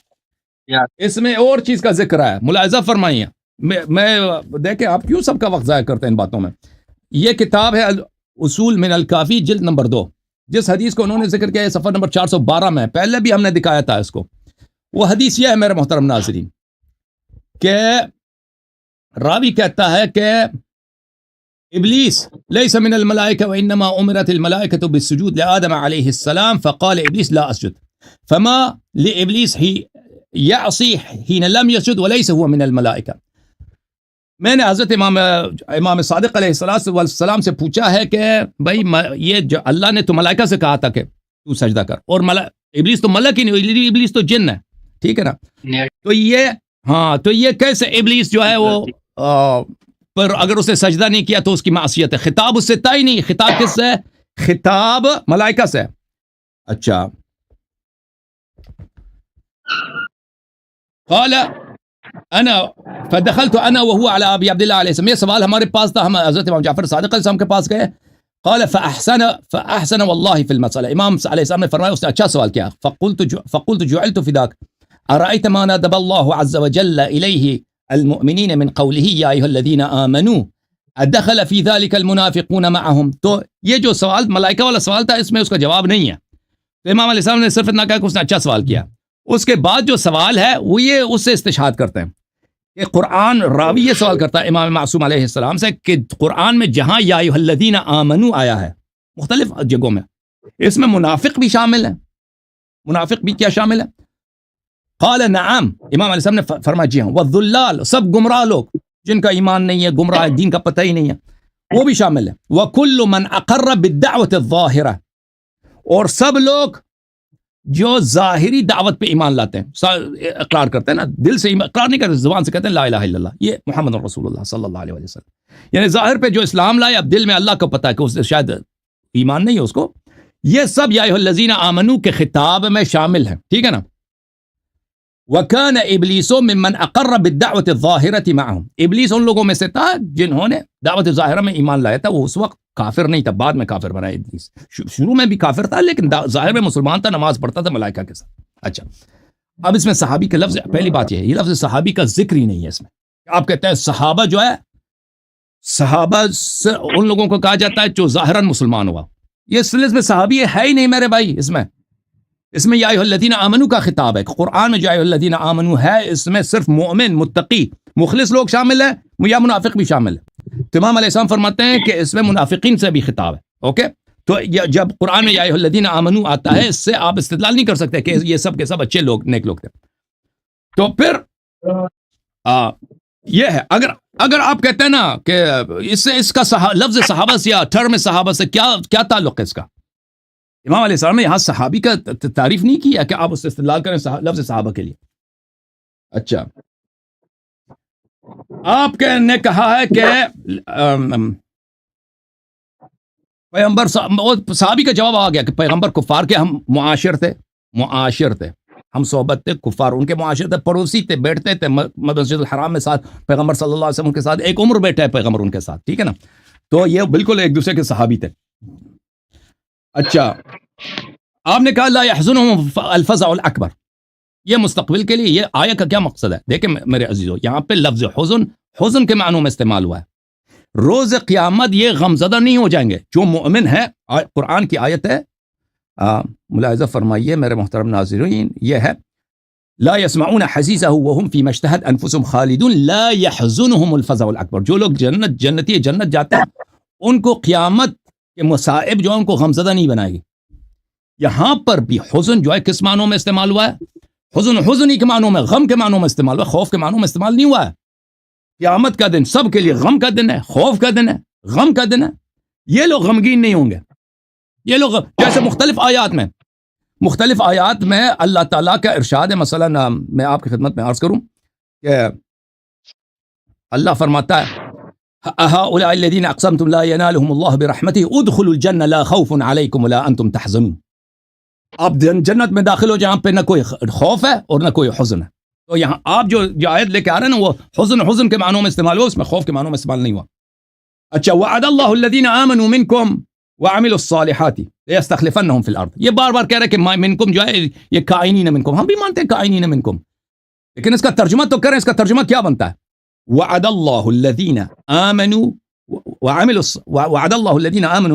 Speaker 1: اس میں اور چیز کا ذکر ہے. ملاحظہ فرمائیے. میں دیکھیں آپ کیوں سب کا وقت ضائع کرتے ہیں ان باتوں میں. یہ کتاب ہے اصول من الکافی جلد نمبر 2. جس حدیث کو انہوں نے ذکر کیا ہے صفحہ نمبر 412 میں، پہلے بھی ہم نے دکھایا تھا اس کو. وہ حدیث یہ ہے میرے محترم ناظرین کہ راوی کہتا ہے کہ ابلیس لیس من الملائکہ وانما امرت الملائکہ بالسجود لآدم علیہ السلام فقال ابلیس لا اسجد فما لابلیس ہی یعصی حین لم یسجد وليس هو من الملائکہ. میں نے حضرت امام صادق علیہ السلام سے پوچھا ہے کہ بھائی یہ جو اللہ نے تو ملائکہ سے کہا تھا کہ تو سجدہ کر، اور ابلیس تو ملک ہی نہیں، ابلیس تو جن ہے، ٹھیک ہے نا. تو یہ کیسے ابلیس جو ہے وہ پر اگر اسے سجدہ نہیں کیا تو اس کی معصیت ہے. خطاب اس سے طے نہیں، خطاب کس سے؟ خطاب ملائکہ سے. اچھا، قال انا فدخلت انا وهو على ابي عبد الله عليه السلام. یہ سوال ہمارے پاس تھا، ہم حضرت امام جعفر صادق علیہ السلام کے پاس گئے. قال فاحسن والله في المساله. امام علیہ السلام نے فرمایا اس نے اچھا سوال کیا. فقلت جعلت فداك ارايت ما ندب الله عز وجل اليه المؤمنین من قوله یا ایھا الذین آمنوا ادخل فی ذلک المنافقون معهم. تو یہ جو سوال ملائکہ والا سوال تھا اس میں اس کا جواب نہیں ہے. تو امام علیہ السلام نے صرف اتنا کہا کہ اس نے اچھا سوال کیا. اس کے بعد جو سوال ہے وہ یہ اس سے استشہاد کرتے ہیں کہ قرآن، راوی یہ سوال کرتا ہے امام معصوم علیہ السلام سے کہ قرآن میں جہاں یا ایھا الذین آمنوا آیا ہے مختلف جگہوں میں، اس میں منافق بھی شامل ہے. منافق بھی کیا شامل ہے؟ قال نعم. امام علیہ السلام نے فرمایا جی ہاں. والضلال، سب گمراہ لوگ جن کا ایمان نہیں ہے، گمراہ دین کا پتہ ہی نہیں ہے، وہ بھی شامل ہے. وکل من اقر بالدعوت الظاہرہ، اور سب لوگ جو ظاہری دعوت پہ ایمان لاتے ہیں، اقرار کرتے ہیں نا، دل سے اقرار نہیں کرتے، زبان سے کہتے ہیں لا الہ الا اللہ، یہ محمد رسول اللہ صلی اللہ علیہ وسلم، یعنی ظاہر پہ جو اسلام لائے اب دل میں اللہ کو پتہ ہے کہ اس شاید ایمان نہیں ہے اس کو. یہ سب یا ایھا الذین آمنوا کے خطاب میں شامل ہیں، ٹھیک ہے نا. وَكَانَ إِبْلِيسُ مِمَّنْ أَقَرَّ بِالدَّعْوَةِ الظَّاهِرَةِ مَعَهُمْ. ابلیس ان لوگوں میں سے تھا جنہوں نے دعوت ظاہرہ میں ایمان لایا تھا. وہ اس وقت کافر نہیں تھا، بعد میں کافر بنا ابلیس. شروع میں بھی کافر تھا لیکن ظاہر میں مسلمان تھا، نماز پڑھتا تھا ملائکہ کے ساتھ. اچھا، اب اس میں صحابی کا لفظ، پہلی بات یہ لفظ صحابی کا ذکر ہی نہیں ہے اس میں. آپ کہتے ہیں صحابہ جو ہے، صحابہ ان لوگوں کو کہا جاتا ہے جو ظاہراً مسلمان ہوا. یہ اس میں صحابی ہے ہی نہیں میرے بھائی. اس میں یا ایھا الذین آمنو کا خطاب ہے. قرآن میں یا ایھا الذین آمنو ہے, اس میں صرف مومن, متقی, مخلص لوگ شامل ہیں یا منافق بھی شامل ہے. تو امام علیہ السلام فرماتے ہیں کہ اس میں منافقین سے بھی خطاب ہے. اوکے, تو جب قرآن میں یا ایھا الذین آمنو آتا ہے, اس سے آپ استدلال نہیں کر سکتے کہ یہ سب کے سب اچھے لوگ, نیک لوگ تھے. تو پھر یہ ہے, اگر آپ کہتے ہیں نا کہ اس کا لفظ صحابہ سے یا ٹرم صحابہ سے کیا تعلق ہے اس کا, امام علیہ السلام نے یہاں صحابی کا تعریف نہیں کیا کہ آپ اس سے استدلال کریں لفظ صحابہ کے لیے. اچھا, آپ نے کہا ہے کہ پیغمبر صحابی کا جواب آ گیا کہ پیغمبر کفار کے ہم معاشر تھے, ہم صحبت تھے, کفار ان کے معاشر تھے, پڑوسی تھے, بیٹھتے تھے مسجد الحرام میں ساتھ, پیغمبر صلی اللہ علیہ وسلم کے ساتھ ایک عمر بیٹھے پیغمبر ان کے ساتھ, ٹھیک ہے نا. تو یہ بالکل ایک دوسرے کے صحابی تھے. اچھا, آپ نے کہا لا يحزنهم الفزع الاکبر, یہ مستقبل کے لیے یہ آیت کا کیا مقصد ہے؟ دیکھیں میرے عزیزو, یہاں پہ لفظ حزن کے معنوں میں استعمال ہوا ہے. روز قیامت یہ غمزدہ نہیں ہو جائیں گے جو مومن ہے. قرآن کی آیت ہے, ملاحظہ فرمائیے میرے محترم ناظرین, یہ ہے لا يسمعون حسیسه وهم فيما اشتهت انفسهم خالدون لا يحزنهم الفزع الاکبر. جو لوگ جنت جاتے ہیں ان کو قیامت کے مصائب جو ہے ان کو غمزدہ نہیں بنائے گی. یہاں پر بھی حزن جو ہے کس معنوں میں استعمال ہوا ہے؟ حزن ہی کے معنوں میں, غم کے معنوں میں استعمال ہوا, خوف کے معنوں میں استعمال نہیں ہوا ہے. قیامت کا دن سب کے لیے غم کا دن ہے, خوف کا دن ہے, غم کا دن ہے. یہ لوگ غمگین نہیں ہوں گے. یہ لوگ جیسے مختلف آیات میں اللہ تعالیٰ کا ارشاد ہے. مثلا میں آپ کی خدمت میں عرض کروں کہ اللہ فرماتا ہے هؤلاء الذين اقسمتم لا ينالهم الله برحمته ادخلوا الجنة لا خوف عليكم ولا انتم تحزنون. آپ جنت میں داخل ہو جہاں پہ نہ کوئی خوف ہے اور نہ کوئی حزن ہے. تو یہاں آپ جو آیت لے کے آ رہے ہیں نا, وہ حزن کے معنوں میں استعمال ہوا, اس میں خوف کے معنوں میں استعمال نہیں ہوا. اچھا, وعد اللہ الذین آمنوا منکم وعملوا الصالحات لیستخلفنہم فی الارض. یہ بار بار کہہ رہے کہ منکم جو ہے یہ کائنین منکم, ہم بھی مانتے ہیں کائنین منکم, لیکن اس کا ترجمہ تو کریں. اس کا ترجمہ کیا بنتا ہے؟ وعد اللہ الذین آمنوا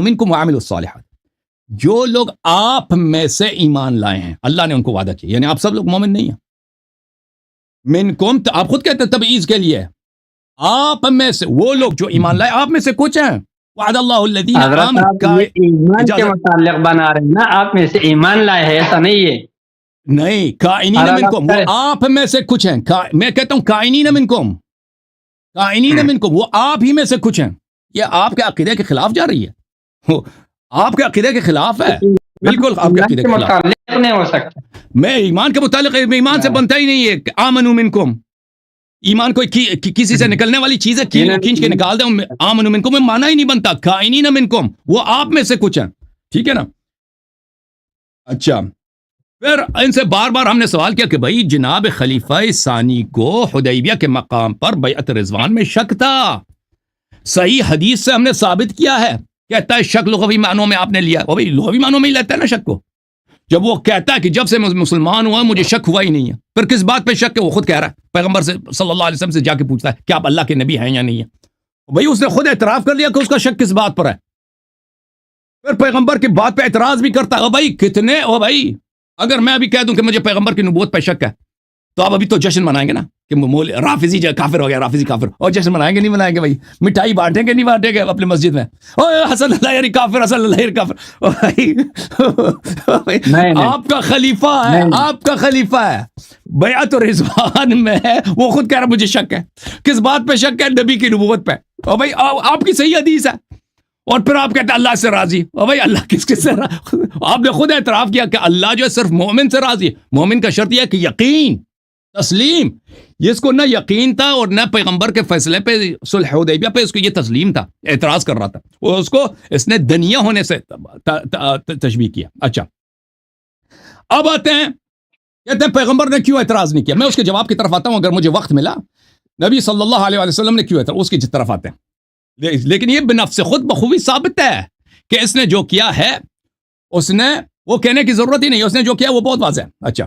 Speaker 1: منکم وعملوا الصالحات. جو لوگ آپ میں سے ایمان لائے ہیں, اللہ نے ان کو وعدہ کیا, یعنی آپ سب لوگ مومن نہیں ہیں. منکم تو آپ خود کہتے ہیں تبعیض کے لیے, آپ میں سے وہ لوگ جو ایمان لائے, آپ میں سے کچھ ہیں. وعد اللہ الذین آمنوا,
Speaker 2: ایمان کے متعلق بنا رہے ہیں نا, آپ میں سے ایمان لائے ہیں, ایسا نہیں ہے.
Speaker 1: نہیں, کائنین منکم, وہ آپ میں سے کچھ ہیں. میں کہتا ہوں کائنین منکم, وہ آپ ہی میں سے کچھ ہیں. یہ آپ کے عقیدے کے خلاف جا رہی ہے, آپ کے عقیدے کے خلاف ہے, بالکل آپ کے عقیدے کے خلاف
Speaker 2: نہیں ہو سکتا.
Speaker 1: میں ایمان کے متعلق, ایمان سے بنتا ہی نہیں ہے. آمنوا منکم, ایمان کوئی کسی سے نکلنے والی چیز ہے, کھینچ کے نکال دیں. آمنوا منکم میں معنی ہی نہیں بنتا. کائنین منکم, وہ آپ میں سے کچھ ہیں, ٹھیک ہے نا. اچھا, پھر ان سے بار بار ہم نے سوال کیا کہ بھائی جناب خلیفہ ثانی کو حدیبیہ کے مقام پر بیعت رضوان میں شک تھا. صحیح حدیث سے ہم نے ثابت کیا ہے. کہتا ہے شک لغوی معنوں میں آپ نے لیا, وہ بھائی لغوی معنوں میں ہی لیتا ہے نا شک کو. جب وہ کہتا ہے کہ جب سے مسلمان ہوا مجھے شک ہوا ہی نہیں ہے, پھر کس بات پہ شک ہے؟ وہ خود کہہ رہا ہے, پیغمبر سے صلی اللہ علیہ وسلم سے جا کے پوچھتا ہے کہ آپ اللہ کے نبی ہیں یا نہیں ہے. بھائی اس نے خود اعتراف کر لیا کہ اس کا شک کس بات پر ہے. پھر پیغمبر کی بات پہ اعتراض بھی کرتا ہے. بھائی کتنے, بھائی اگر میں ابھی کہہ دوں کہ مجھے پیغمبر کی نبوت پہ شک ہے, تو آپ ابھی تو جشن منائیں گے نا کہ رافضی جو کافر ہو گیا, رافضی کافر, اور جشن منائیں گے نہیں منائیں گے؟ بھائی مٹھائی بانٹیں گے نہیں بانٹیں گے اپنے مسجد میں؟ حسن اللہ یاری کافر, حسن اللہ یاری کافر. آپ کا خلیفہ ہے, آپ کا خلیفہ ہے, بیعت رضوان میں ہے, وہ خود کہہ رہا مجھے شک ہے. کس بات پہ شک ہے؟ نبی کی نبوت پہ. اور بھائی آپ کی صحیح حدیث ہے, اور پھر آپ کہتے ہیں اللہ سے راضی. اور بھائی اللہ کس سے راضی؟ آپ نے خود اعتراف کیا کہ اللہ جو ہے صرف مومن سے راضی ہے. مومن کا شرط یہ ہے کہ یقین, تسلیم. اس کو نہ یقین تھا اور نہ پیغمبر کے فیصلے پہ صلح حدیبیہ پہ اس کو یہ تسلیم تھا, اعتراض کر رہا تھا. وہ اس نے دنیا ہونے سے تشبیہ کیا. اچھا, اب آتے ہیں کہتے ہیں پیغمبر نے کیوں اعتراض نہیں کیا. میں اس کے جواب کی طرف آتا ہوں اگر مجھے وقت ملا. نبی صلی اللہ علیہ وسلم نے کیوں اعتراض, اس کی طرف آتے ہیں. لیکن یہ بنفس خود بخوبی ثابت ہے کہ اس نے جو کیا ہے, اس نے وہ کہنے کی ضرورت ہی نہیں, اس نے جو کیا وہ بہت واضح ہے. اچھا,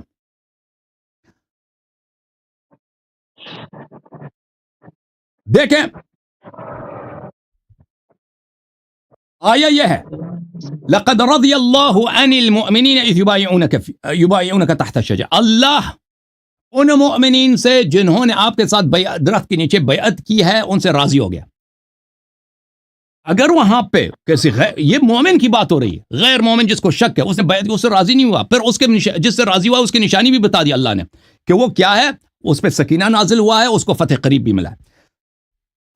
Speaker 1: دیکھیں آیا یہ ہے لقد رضی اللہ عن المؤمنین اذ یبایعونک تحت الشجر، اللہ ان مؤمنین سے جنہوں نے آپ کے ساتھ درخت کے نیچے بیعت کی ہے ان سے راضی ہو گیا۔ اگر وہاں پہ کسی یہ مومن کی بات ہو رہی ہے، غیر مومن جس کو شک ہے اس نے بیعت کی، اس سے راضی نہیں ہوا، پھر اس کے جس سے راضی ہوا اس کی نشانی بھی بتا دی اللہ نے کہ وہ کیا ہے، اس پہ سکینہ نازل ہوا ہے، اس کو فتح قریب بھی ملا ہے۔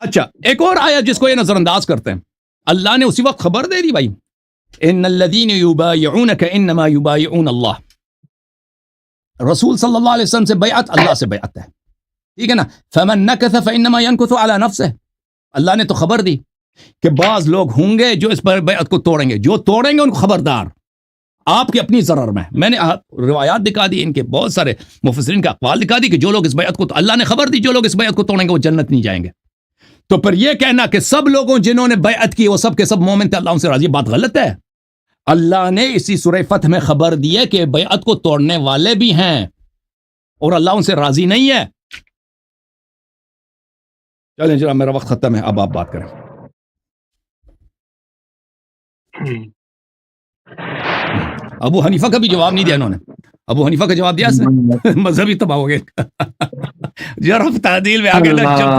Speaker 1: اچھا ایک اور آیت جس کو یہ نظر انداز کرتے ہیں، اللہ نے اسی وقت خبر دے دی بھائی، ان الذین یبایعونک انما یبایعون اللہ، رسول صلی اللہ علیہ وسلم سے بیعت اللہ سے بیعت ہے، ٹھیک ہے نا، فمن نکث فانما ینکث علی نفسہ، اللہ نے تو خبر دی کہ بعض لوگ ہوں گے جو اس پر بیعت کو توڑیں گے، جو توڑیں گے ان کو خبردار، آپ کی اپنی ضرر میں نے روایات دکھا دی، ان کے بہت سارے مفسرین کا اقوال دکھا دی کہ جو لوگ اس بیعت کو، اللہ نے خبر دی جو لوگ اس بیعت کو توڑیں گے وہ جنت نہیں جائیں گے۔ تو پھر یہ کہنا کہ سب لوگوں جنہوں نے بیعت کی وہ سب کے سب مومن تھے اللہ ان سے راضی، بات غلط ہے۔ اللہ نے اسی سورہ فتح میں خبر دی ہے کہ بیعت کو توڑنے والے بھی ہیں اور اللہ ان سے راضی نہیں ہے۔ چلیں جناب میرا وقت ختم ہے، اب آپ بات کریں۔ ابو حنیفہ کا بھی جواب نہیں دیا انہوں نے، ابو حنیفہ کا جواب دیا اس نے، مذہبی تباہ ہو گئے، جرح تعدیل میں آگے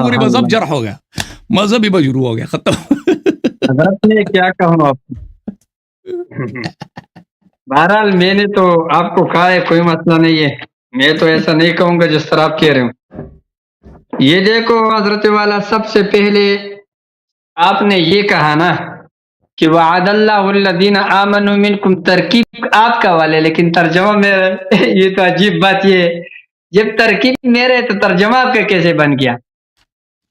Speaker 1: پوری مذہب جرح ہو گیا، مذہبی مجروح ہو گیا، ختم۔
Speaker 2: حضرت نے کیا کہوں آپ کو، بہرحال میں نے تو آپ کو کہا ہے کوئی مسئلہ نہیں ہے، میں تو ایسا نہیں کہوں گا جس طرح آپ کہہ رہے ہوں۔ یہ دیکھو حضرت والا، سب سے پہلے آپ نے یہ کہا نا کہ وعد اللہ الذین آمنوا منکم، ترکیب آپ کا والے لیکن ترجمہ میرا، یہ تو عجیب بات یہ ہے، جب ترکیب میرے تو ترجمہ آپ کا کیسے بن گیا؟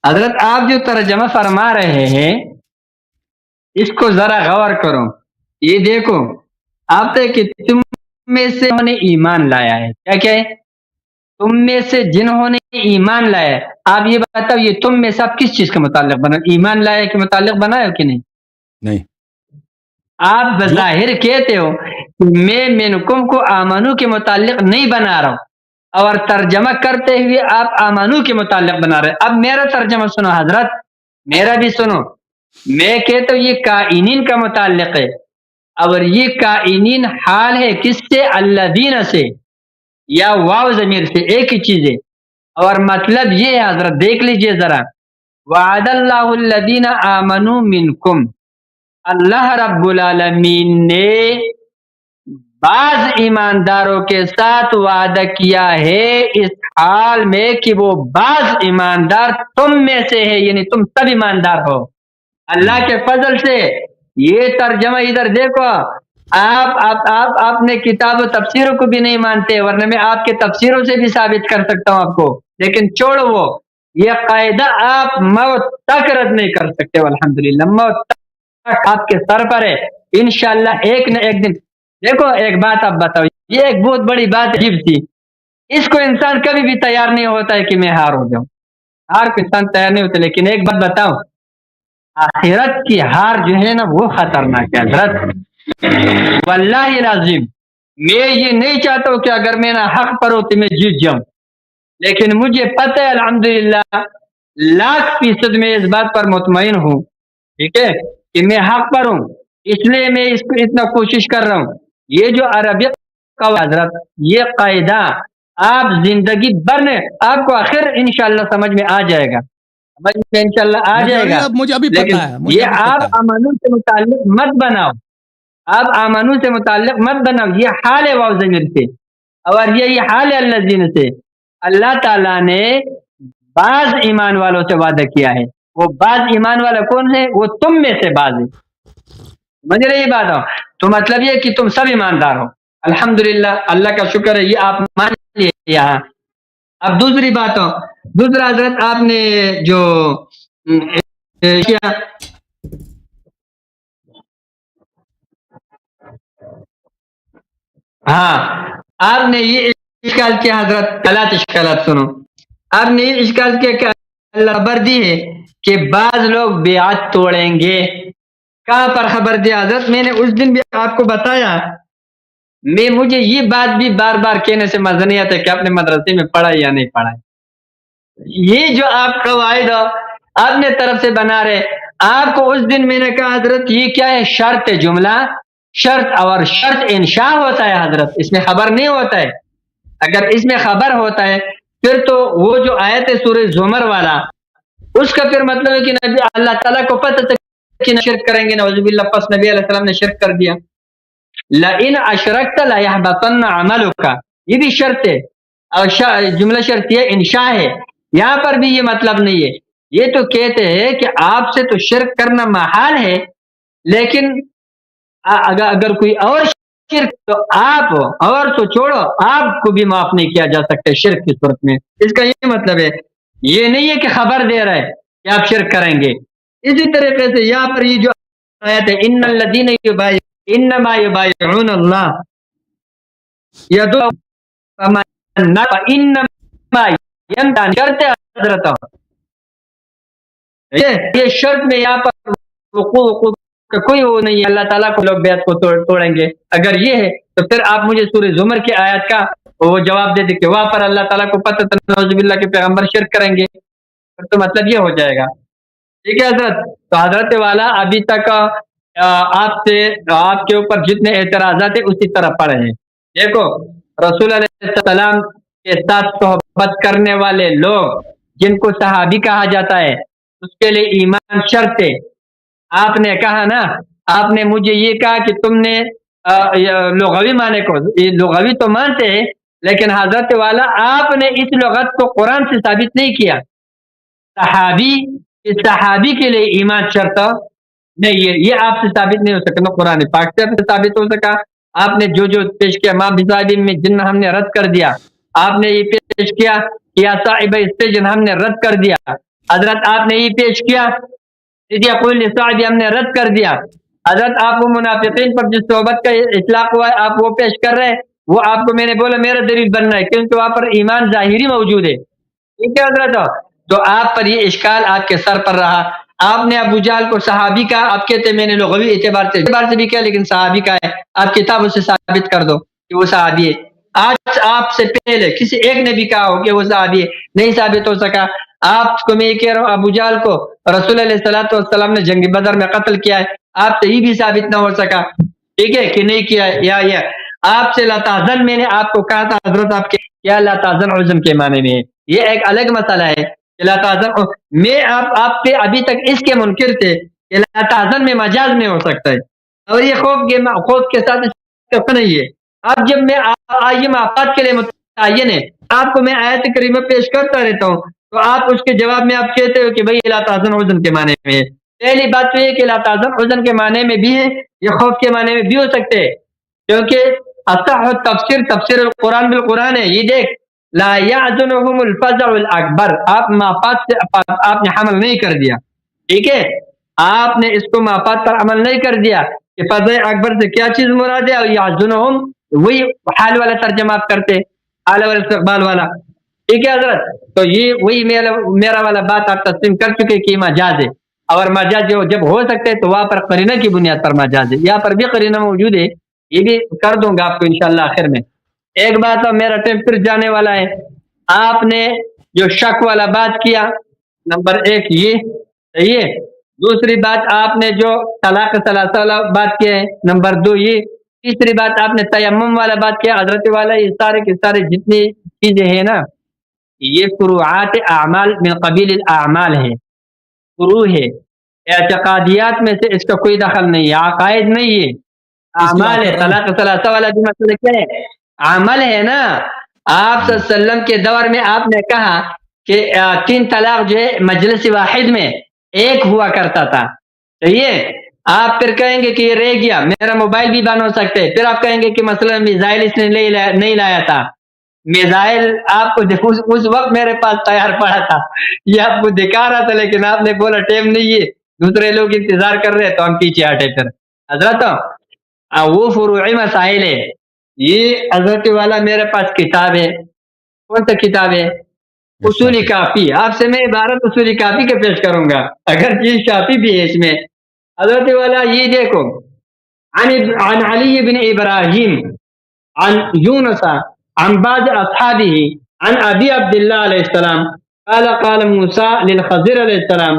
Speaker 2: حضرت آپ جو ترجمہ فرما رہے ہیں اس کو ذرا غور کرو، یہ دیکھو آپ نے کہ تم میں سے جنہوں نے ایمان لایا ہے، کیا کیا ہے؟ تم میں سے جنہوں نے ایمان لایا ہے۔ آپ یہ بتاؤ یہ تم میں سے آپ کس چیز کے متعلق بنا، ایمان لایا کے متعلق بنا ہے کہ نہیں؟
Speaker 1: نہیں،
Speaker 2: آپ بظاہر کہتے ہو کہ میں منکم کو آمنو کے متعلق نہیں بنا رہا ہوں، اور ترجمہ کرتے ہوئے آپ آمنو کے متعلق بنا رہے۔ اب میرا ترجمہ سنو حضرت، میرا بھی سنو، میں کہتا ہوں یہ کائنین کا متعلق ہے، اور یہ کائنین حال ہے کس سے؟ الذین سے یا واو ضمیر سے، ایک ہی چیز ہے، اور مطلب یہ ہے حضرت دیکھ لیجئے ذرا، وعد اللہ الذین آمنوا منکم، اللہ رب العالمین نے بعض ایمانداروں کے ساتھ وعدہ کیا ہے اس حال میں کہ وہ بعض ایماندار تم میں سے ہے، یعنی تم سب ایماندار ہو اللہ کے فضل سے۔ یہ ترجمہ ادھر دیکھو، آپ نے کتاب و تفسیروں کو بھی نہیں مانتے، ورنہ میں آپ کے تفسیروں سے بھی ثابت کر سکتا ہوں آپ کو، لیکن چھوڑو وہ، یہ قاعدہ آپ موت تک رد نہیں کر سکتے، الحمدللہ موت تک آپ کے سر پر ہے انشاءاللہ ایک نہ ایک دن۔ دیکھو ایک بات آپ بتاؤ، یہ ایک بہت بڑی بات عجیب تھی، اس کو انسان کبھی بھی تیار نہیں ہوتا ہے کہ میں ہار ہو جاؤں، ہار کو انسان تیار نہیں ہوتا، لیکن ایک بات بتاؤ، آخرت کی ہار جو ہے نا وہ خطرناک ہے حضرت، واللہ العظیم میں یہ نہیں چاہتا ہوں کہ اگر میں نہ حق پر ہو تو میں جیت جاؤں، لیکن مجھے پتہ ہے الحمدللہ 100% میں اس بات پر مطمئن ہوں، ٹھیک ہے، کہ میں حق پر ہوں، اس لیے میں اس کو اتنا کوشش کر رہا ہوں۔ یہ جو عربی کا حضرت یہ قاعدہ آپ زندگی بھر میں آپ کو آخر انشاءاللہ سمجھ میں آ جائے گا، سمجھ میں انشاءاللہ آ جائے گا،
Speaker 1: مجھے ابھی
Speaker 2: لیکن
Speaker 1: پتا ہے،
Speaker 2: یہ آپ آمنو سے متعلق مت بناؤ، آپ آمنو سے متعلق مت بناؤ، یہ حال ہے واو ضمیر سے، اور یہ حال ہے الذین سے۔ اللہ تعالیٰ نے بعض ایمان والوں سے وعدہ کیا ہے، وہ بعض ایمان والا کون ہے؟ وہ تم میں سے بعض ہے، سمجھ رہے یہ بات ہو؟ تو مطلب یہ کہ تم سب ایماندار ہو، الحمدللہ اللہ کا شکر ہے، یہ آپ مان لیے یہاں۔ اب دوسری بات ہو، دوسرا حضرت آپ نے جو ہاں آپ نے یہ اشکال کیا حضرت، غلط اشکالات سنو، آپ نے یہ اشکال کیا کہ اللہ خبر دی ہے کہ بعض لوگ بیعت توڑیں گے، کہاں پر خبر دیا حضرت؟ میں نے اس دن بھی آپ کو بتایا، مجھے یہ بات بھی بار بار کہنے سے مزہ نہیں آتا کہ آپ نے مدرسے میں پڑھا یا نہیں پڑھا، یہ جو آپ قواعد اپنے طرف سے بنا رہے. آپ کو اس دن میں نے کہا حضرت یہ کیا ہے؟ شرط ہے، جملہ شرط، اور شرط انشاء ہوتا ہے حضرت، اس میں خبر نہیں ہوتا ہے. اگر اس میں خبر ہوتا ہے پھر تو وہ جو آیت ہے سورہ زمر والا، اس کا پھر مطلب ہے کہ نبی اللہ تعالیٰ کو پتہ تھا کہ شرک کریں گے، نعوذ باللہ، پس نبی علیہ السلام نے شرک کر دیا. لئن اشرکت لیحبطن عملک، یہ بھی شرط ہے، اور جملہ شرط یہ انشاء ہے. یہاں پر بھی یہ مطلب نہیں ہے. یہ تو کہتے ہیں کہ آپ سے تو شرک کرنا محال ہے، لیکن اگر کوئی اور شرک تو آپ، اور تو چھوڑو، آپ کو بھی معاف نہیں کیا جا سکتا شرک کی صورت میں. اس کا یہ مطلب ہے، یہ نہیں ہے کہ خبر دے رہا ہے کہ آپ شرک کریں گے. اسی طریقے سے یہاں پر یہ جو آیت ہے ان الذین انما یبایعون اللہ یدعو انما ینتان کرتے حضرت، یہ شرط میں یہاں پر وقوع کا کوئی وہ نہیں ہے. اللہ تعالیٰ کو لوگ بیعت کو توڑیں گے. اگر یہ ہے تو پھر آپ مجھے سورہ زمر کی آیت کا وہ جواب دے دیں کہ وہاں پر اللہ تعالیٰ کو پتہ تھا نعوذ باللہ کے پیغمبر شرک کریں گے، تو مطلب یہ ہو جائے گا. ٹھیک ہے حضرت. تو حضرت والا ابھی تک آپ کے اوپر جتنے اعتراضات ہیں اسی طرح پڑے ہیں. دیکھو رسول علیہ السلام کے ساتھ صحبت کرنے والے لوگ جن کو صحابی کہا جاتا ہے اس کے لیے ایمان شرط ہے. آپ نے کہا نا، آپ نے مجھے یہ کہا کہ تم نے لغوی معنی کو، لغوی تو مانتے ہیں لیکن حضرت والا آپ نے اس لغت کو قرآن سے ثابت نہیں کیا. صحابی کے لیے ایمان شرط نہیں ہے، یہ آپ سے ثابت نہیں ہو سکا، نہ قرآن پاک سے ثابت ہو سکا. آپ نے جو پیش کیا ماں بزادی میں جن ہم نے رد کر دیا، آپ نے یہ پیش کیا یا صاحب استجن ہم نے رد کر دیا. حضرت آپ نے یہ پیش کیا ہم نے رد کر دیا. حضرت آپ وہ منافقین پر جس صحبت کا اطلاق ہوا ہے آپ وہ پیش کر رہے ہیں، وہ آپ کو میں نے بولا میرا دلیل بننا ہے کیونکہ وہاں پر ایمان ظاہری موجود ہے. ٹھیک ہے حضرت. تو آپ پر یہ اشکال آپ کے سر پر رہا. آپ نے ابو جہل کو صحابی کا، آپ کہتے ہیں میں نے لغوی اعتبار سے بھی کیا لیکن صحابی کا ہے، آپ کتابوں سے ثابت کر دو کہ وہ صحابی ہے. آج آپ سے پہلے کسی ایک نے بھی کہا ہو کہ وہ صحابی ہے، نہیں ثابت ہو سکا. آپ کو میں یہ کہہ رہا ہوں ابو جہل کو رسول علیہ الصلوۃ والسلام نے جنگ بدر میں قتل کیا ہے، آپ سے یہ بھی ثابت نہ ہو سکا. ٹھیک ہے کہ نہیں کیا ہے. یا آپ سے لا تحزن میں نے آپ کو کہا تھا حضرت آپ کے کیا لا تحزن عزم کے معنی میں ہے، یہ ایک الگ مسئلہ ہے. لا تحزن میں آپ پہ ابھی تک اس کے منکر تھے کہ لا تحزن میں مجاز میں ہو سکتا ہے، اور یہ خوف کے ساتھ نہیں ہے. اب جب میں آئیم آفات کے لیے متعین ہے، آپ کو میں آیت کریمہ پیش کرتا رہتا ہوں تو آپ اس کے جواب میں آپ کہتے ہو کہ بھئی لا تحزن حزن کے معنی میں ہے. پہلی بات تو یہ کہ لا تحزن حزن کے معنی میں بھی ہے، یہ خوف کے معنی میں بھی ہو سکتے ہیں، کیونکہ اصح تفسیر القرآن بالقرآن ہے. یہ دیکھ لا يحزنهم الفزع الاکبر، آپ مافات سے آپ نے حمل نہیں کر دیا. ٹھیک ہے، آپ نے اس کو مافات پر عمل نہیں کر دیا کہ فزع اکبر سے کیا چیز مراد ہے، اور يحزنهم وہی حال والا ترجمہ آپ کرتے، حال والا استقبال والا. ٹھیک ہے حضرت. تو یہ وہی میرا والا بات آپ تسلیم کر چکے کہ مجاز ہے، اور مجاز جب ہو سکتے ہیں تو وہاں پر قرینہ کی بنیاد پر مجاز ہے. یہاں پر بھی قرینہ موجود ہے، یہ بھی کر دوں گا آپ کو انشاءاللہ آخر میں. ایک بات اور میرا ٹائم پھر جانے والا ہے. آپ نے جو شک والا بات کیا، نمبر ایک یہ صحیح ہے. دوسری بات آپ نے جو طلاق ثلاثہ والا بات کیا ہے، نمبر دو یہ. تیسری بات آپ نے تیمم والا بات کیا. حضرت والا یہ سارے کے سارے جتنی چیزیں ہیں نا یہ فروعات اعمال من قبیل الاعمال ہے، فروع ہے، اعتقادیات میں سے اس کا کوئی دخل نہیں ہے، عقائد نہیں ہے، اعمال ہے. طلاق ثلاثہ والا بھی مسئلہ کیا ہے؟ عمل ہے نا. آپ صلی اللہ علیہ وسلم کے دور میں آپ نے کہا کہ 3 طلاق جو ہے مجلس واحد میں ایک ہوا کرتا تھا. صحیح ہے. آپ پھر کہیں گے کہ یہ رہ گیا، میرا موبائل بھی بند ہو سکتے. پھر آپ کہیں گے کہ مثلا میزائل اس نے نہیں لایا تھا. میزائل آپ کو اس وقت میرے پاس تیار پڑا تھا، یہ آپ کو دکھا رہا تھا، لیکن آپ نے بولا ٹائم نہیں ہے، دوسرے لوگ انتظار کر رہے تو ہم پیچھے ہٹے. پھر حضرت وہ فروعی مسائل ہے. یہ حضرت والا میرے پاس کتاب ہے. کون سا کتاب ہے؟ اصولی کافی. آپ سے میں عبارت اصولی کافی کے پیش کروں گا، اگر چیز شافی بھی ہے اس میں. حضرت والا یہ دیکھو، عن علی بن ابراہیم عن یونس عن بعض اصحابہ عن ابی عبداللہ علیہ السلام قال موسى للخضر عليه السلام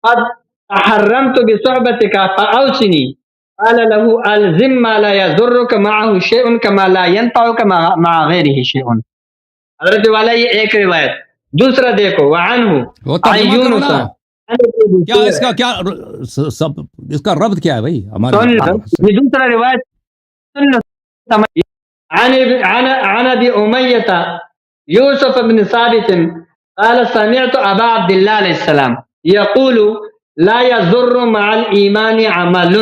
Speaker 2: قد تحرمت بصحبتك فأوصني. قال له الزم ما لا يضرك معه شيء كما لا ينفعك مع غيره شيء. حضرت والا یہ ایک روایت. دوسرا دیکھو وعنہ
Speaker 1: وہ
Speaker 2: عن
Speaker 1: ترجمہ کرو
Speaker 2: یونس.
Speaker 1: نا، کیا اس کا کیا سب اس کا ربط کیا ہے بھائی ہمارے
Speaker 2: یہ دوسرا روایت سن لو. عن ابي اميه يوسف بن ثابت قال سمعت ابا عبد الله عليه السلام يقول لا يضر مع الايمان عمل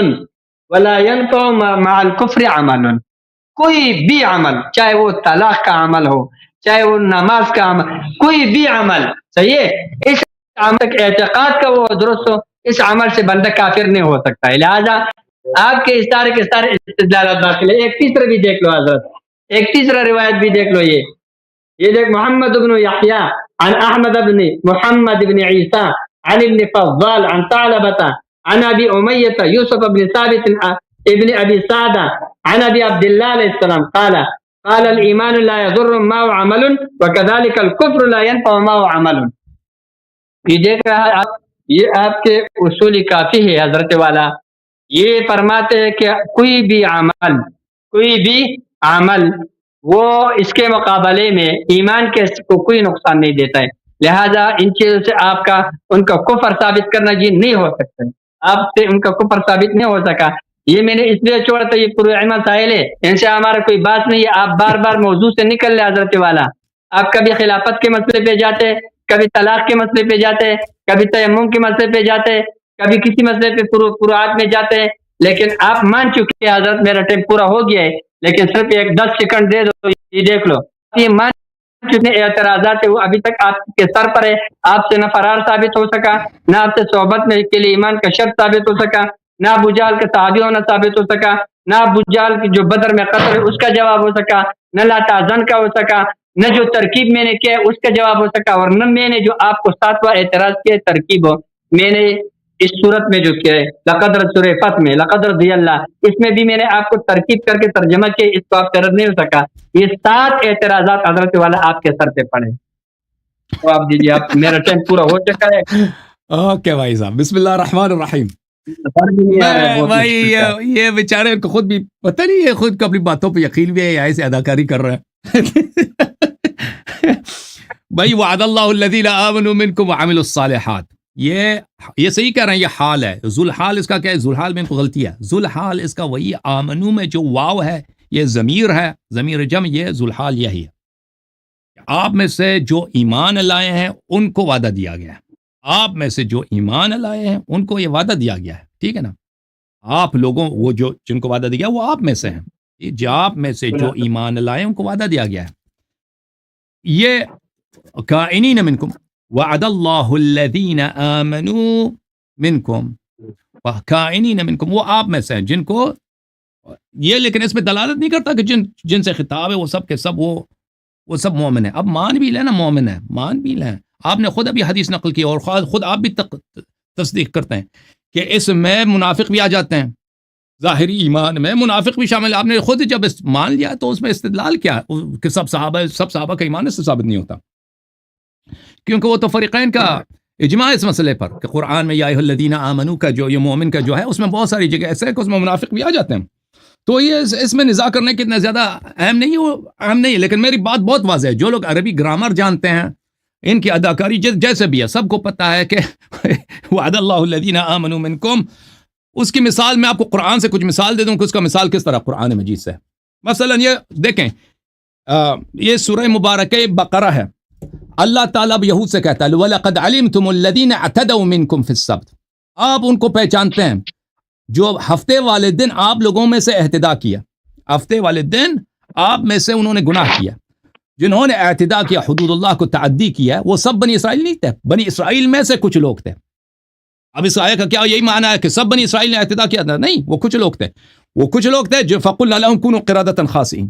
Speaker 2: ولا ينفع مع الكفر عمل. کوئی بھی عمل، چاہے وہ طلاق کا عمل ہو، چاہے وہ نماز کا عمل، کوئی بھی عمل صحیح ہے، اس عمل تک اعتقاد کا وہ درست ہو، اس عمل سے بندہ کافر نہیں ہو سکتا ہے. لہذا آپ کے سارے استدلالات داخل ہے. ایک تیسرا بھی دیکھ لو حضرت، ایک تیسرا روایت بھی دیکھ لو. یہ دیکھ محمد بن یحییٰ عن احمد بن محمد بن عیسیٰ عن ابن فضال عن ثعلبة عن ابي اميه يوسف بن ثابت ابن ابي سعدة عن ابي عبد الله عليه السلام قال الايمان لا يضر معه عمل وكذلك الكفر لا ينفع معه عمل. یہ دیکھ رہا ہے آپ، یہ آپ کے اصول کافی ہے حضرت والا. یہ فرماتے ہیں کہ کوئی بھی عمل وہ اس کے مقابلے میں ایمان کے کو کوئی نقصان نہیں دیتا ہے. لہذا ان چیزوں سے آپ کا ان کا کفر ثابت کرنا جی نہیں ہو سکتا، آپ سے ان کا کفر ثابت نہیں ہو سکا. یہ میں نے اس لیے چھوڑا تھا، یہ پروع مسائل ہے، ان سے ہمارا کوئی بات نہیں ہے. آپ بار بار موضوع سے نکل لے حضرت والا. آپ کبھی خلافت کے مسئلے پہ جاتے، کبھی طلاق کے مسئلے پہ جاتے، کبھی تیمم کے مسئلے پہ جاتے، کبھی کسی مسئلے پہ فروعات میں جاتے. لیکن آپ مان چکے ہیں حضرت میرا ٹائم پورا ہو گیا ہے، لیکن صرف ایک 10 سیکنڈ دے دو. یہ دیکھ لو، یہ مان چکے اعتراضات ہے وہ ابھی تک آپ کے سر پر ہے. آپ سے نہ فرار ثابت ہو سکا، نہ آپ سے صحبت میں کے لیے ایمان کا شرط ثابت ہو سکا، نہ ابو جہل کا صحابی ہونا ثابت ہو سکا، نہ ابو جہل کی جو بدر میں قتل ہے اس کا جواب ہو سکا، نہ لا تحزن کا ہو سکا، نہ جو ترکیب میں نے کیا ہے اس کا جواب ہو سکا، اور نہ میں نے جو آپ کو 7واں اعتراض کیا ترکیب ہو میں نے اس صورت میں جو کیا ہے لقد سورہ فتح میں لقد رضی اللہ، اس میں بھی میں نے آپ کو ترکیب کر کے ترجمہ کیا، اس کو آپ کا رد نہیں ہو سکا. یہ 7 اعتراضات حضرت والا آپ کے سر پہ پڑے. تو آپ دیجیے، آپ میرا ٹائم پورا ہو چکا ہے.
Speaker 1: اوکے بھائی صاحب، بسم اللہ الرحمن الرحیم. بھائی یہ بیچارے کو خود بھی پتہ نہیں ہے، خود کو اپنی باتوں پہ یقین بھی ہے یا ایسے اداکاری کر رہے ہیں. بھائی وعد اللہ الذین آمنوا منکم وعملوا الصالحات، یہ صحیح کہہ رہے ہیں، یہ حال ہے. ذوالحال اس کا کیا ہے؟ ذوالحال میں ان کو غلطی ہے. ذوالحال اس کا وہی آمنو میں جو واو ہے یہ ضمیر ہے، ضمیر جمع، یہ ذوالحال یہی ہے. آپ میں سے جو ایمان لائے ہیں ان کو وعدہ دیا گیا ہے. آپ میں سے جو ایمان لائے ہیں ان کو یہ وعدہ دیا گیا ہے، ٹھیک ہے نا. آپ لوگوں وہ جو جن کو وعدہ دیا وہ آپ میں سے ہیں، جو آپ میں سے جو ایمان لائے ان کو وعدہ دیا گیا ہے. یہ کائنین منکم وعد اللہ الذین آمنوا منکم کائنین منکم، وہ آپ میں سے ہیں جن کو یہ، لیکن اس میں دلالت نہیں کرتا کہ جن سے خطاب ہے وہ سب کے سب وہ سب مومن ہیں. اب مان بھی لیں نا، مومن ہے، مان بھی لیں. آپ نے خود ابھی حدیث نقل کی اور خود آپ بھی تصدیق کرتے ہیں کہ اس میں منافق بھی آ جاتے ہیں، ظاہری ایمان میں منافق بھی شامل ہے. آپ نے خود جب مان لیا تو اس میں استدلال کیا ہے کہ سب صحابہ کا ایمان اس سے ثابت نہیں ہوتا، کیونکہ وہ تو فریقین کا اجماع اس مسئلے پر کہ قرآن میں یا ایھا الذین آمنوا کا جو یہ مومن کا جو ہے اس میں بہت ساری جگہ ایسے ہے کہ اس میں منافق بھی آ جاتے ہیں. تو یہ اس میں نزاع کرنے کی اتنا زیادہ اہم نہیں ہے. لیکن میری بات بہت واضح ہے، جو لوگ عربی گرامر جانتے ہیں ان کی اداکاری جیسے بھی ہے، سب کو پتہ ہے کہ وعد اللہ الذین آمنوا منکم، اس کی مثال میں آپ کو قرآن سے کچھ مثال دے دوں کہ اس کا مثال کس طرح قرآن مجید سے. مثلا یہ دیکھیں، یہ سورہ مبارکہ بقرہ ہے. اللہ تعالیٰ اب یہود سے کہتا ہے وَلَقَدْ عَلِمْتُمُ الَّذِينَ اعْتَدَوْا مِنْكُمْ فِي السَّبْتِ، آپ ان کو پہچانتے ہیں جو ہفتے والے دن آپ لوگوں میں سے اعتداء کیا. ہفتے والے دن آپ میں سے انہوں نے گناہ کیا، جنہوں نے اعتداء کیا، حدود اللہ کو تعدی کیا، وہ سب بنی اسرائیل نہیں تھے، بنی اسرائیل میں سے کچھ لوگ تھے. اب اس آیت کا کیا یہی معنی ہے کہ سب بنی اسرائیل نے اعتداء کیا تھا؟ نہیں، وہ کچھ لوگ تھے. جو فَقُلْنَا لَهُمْ كُونُوا قِرَدَةً خَاسِئِينَ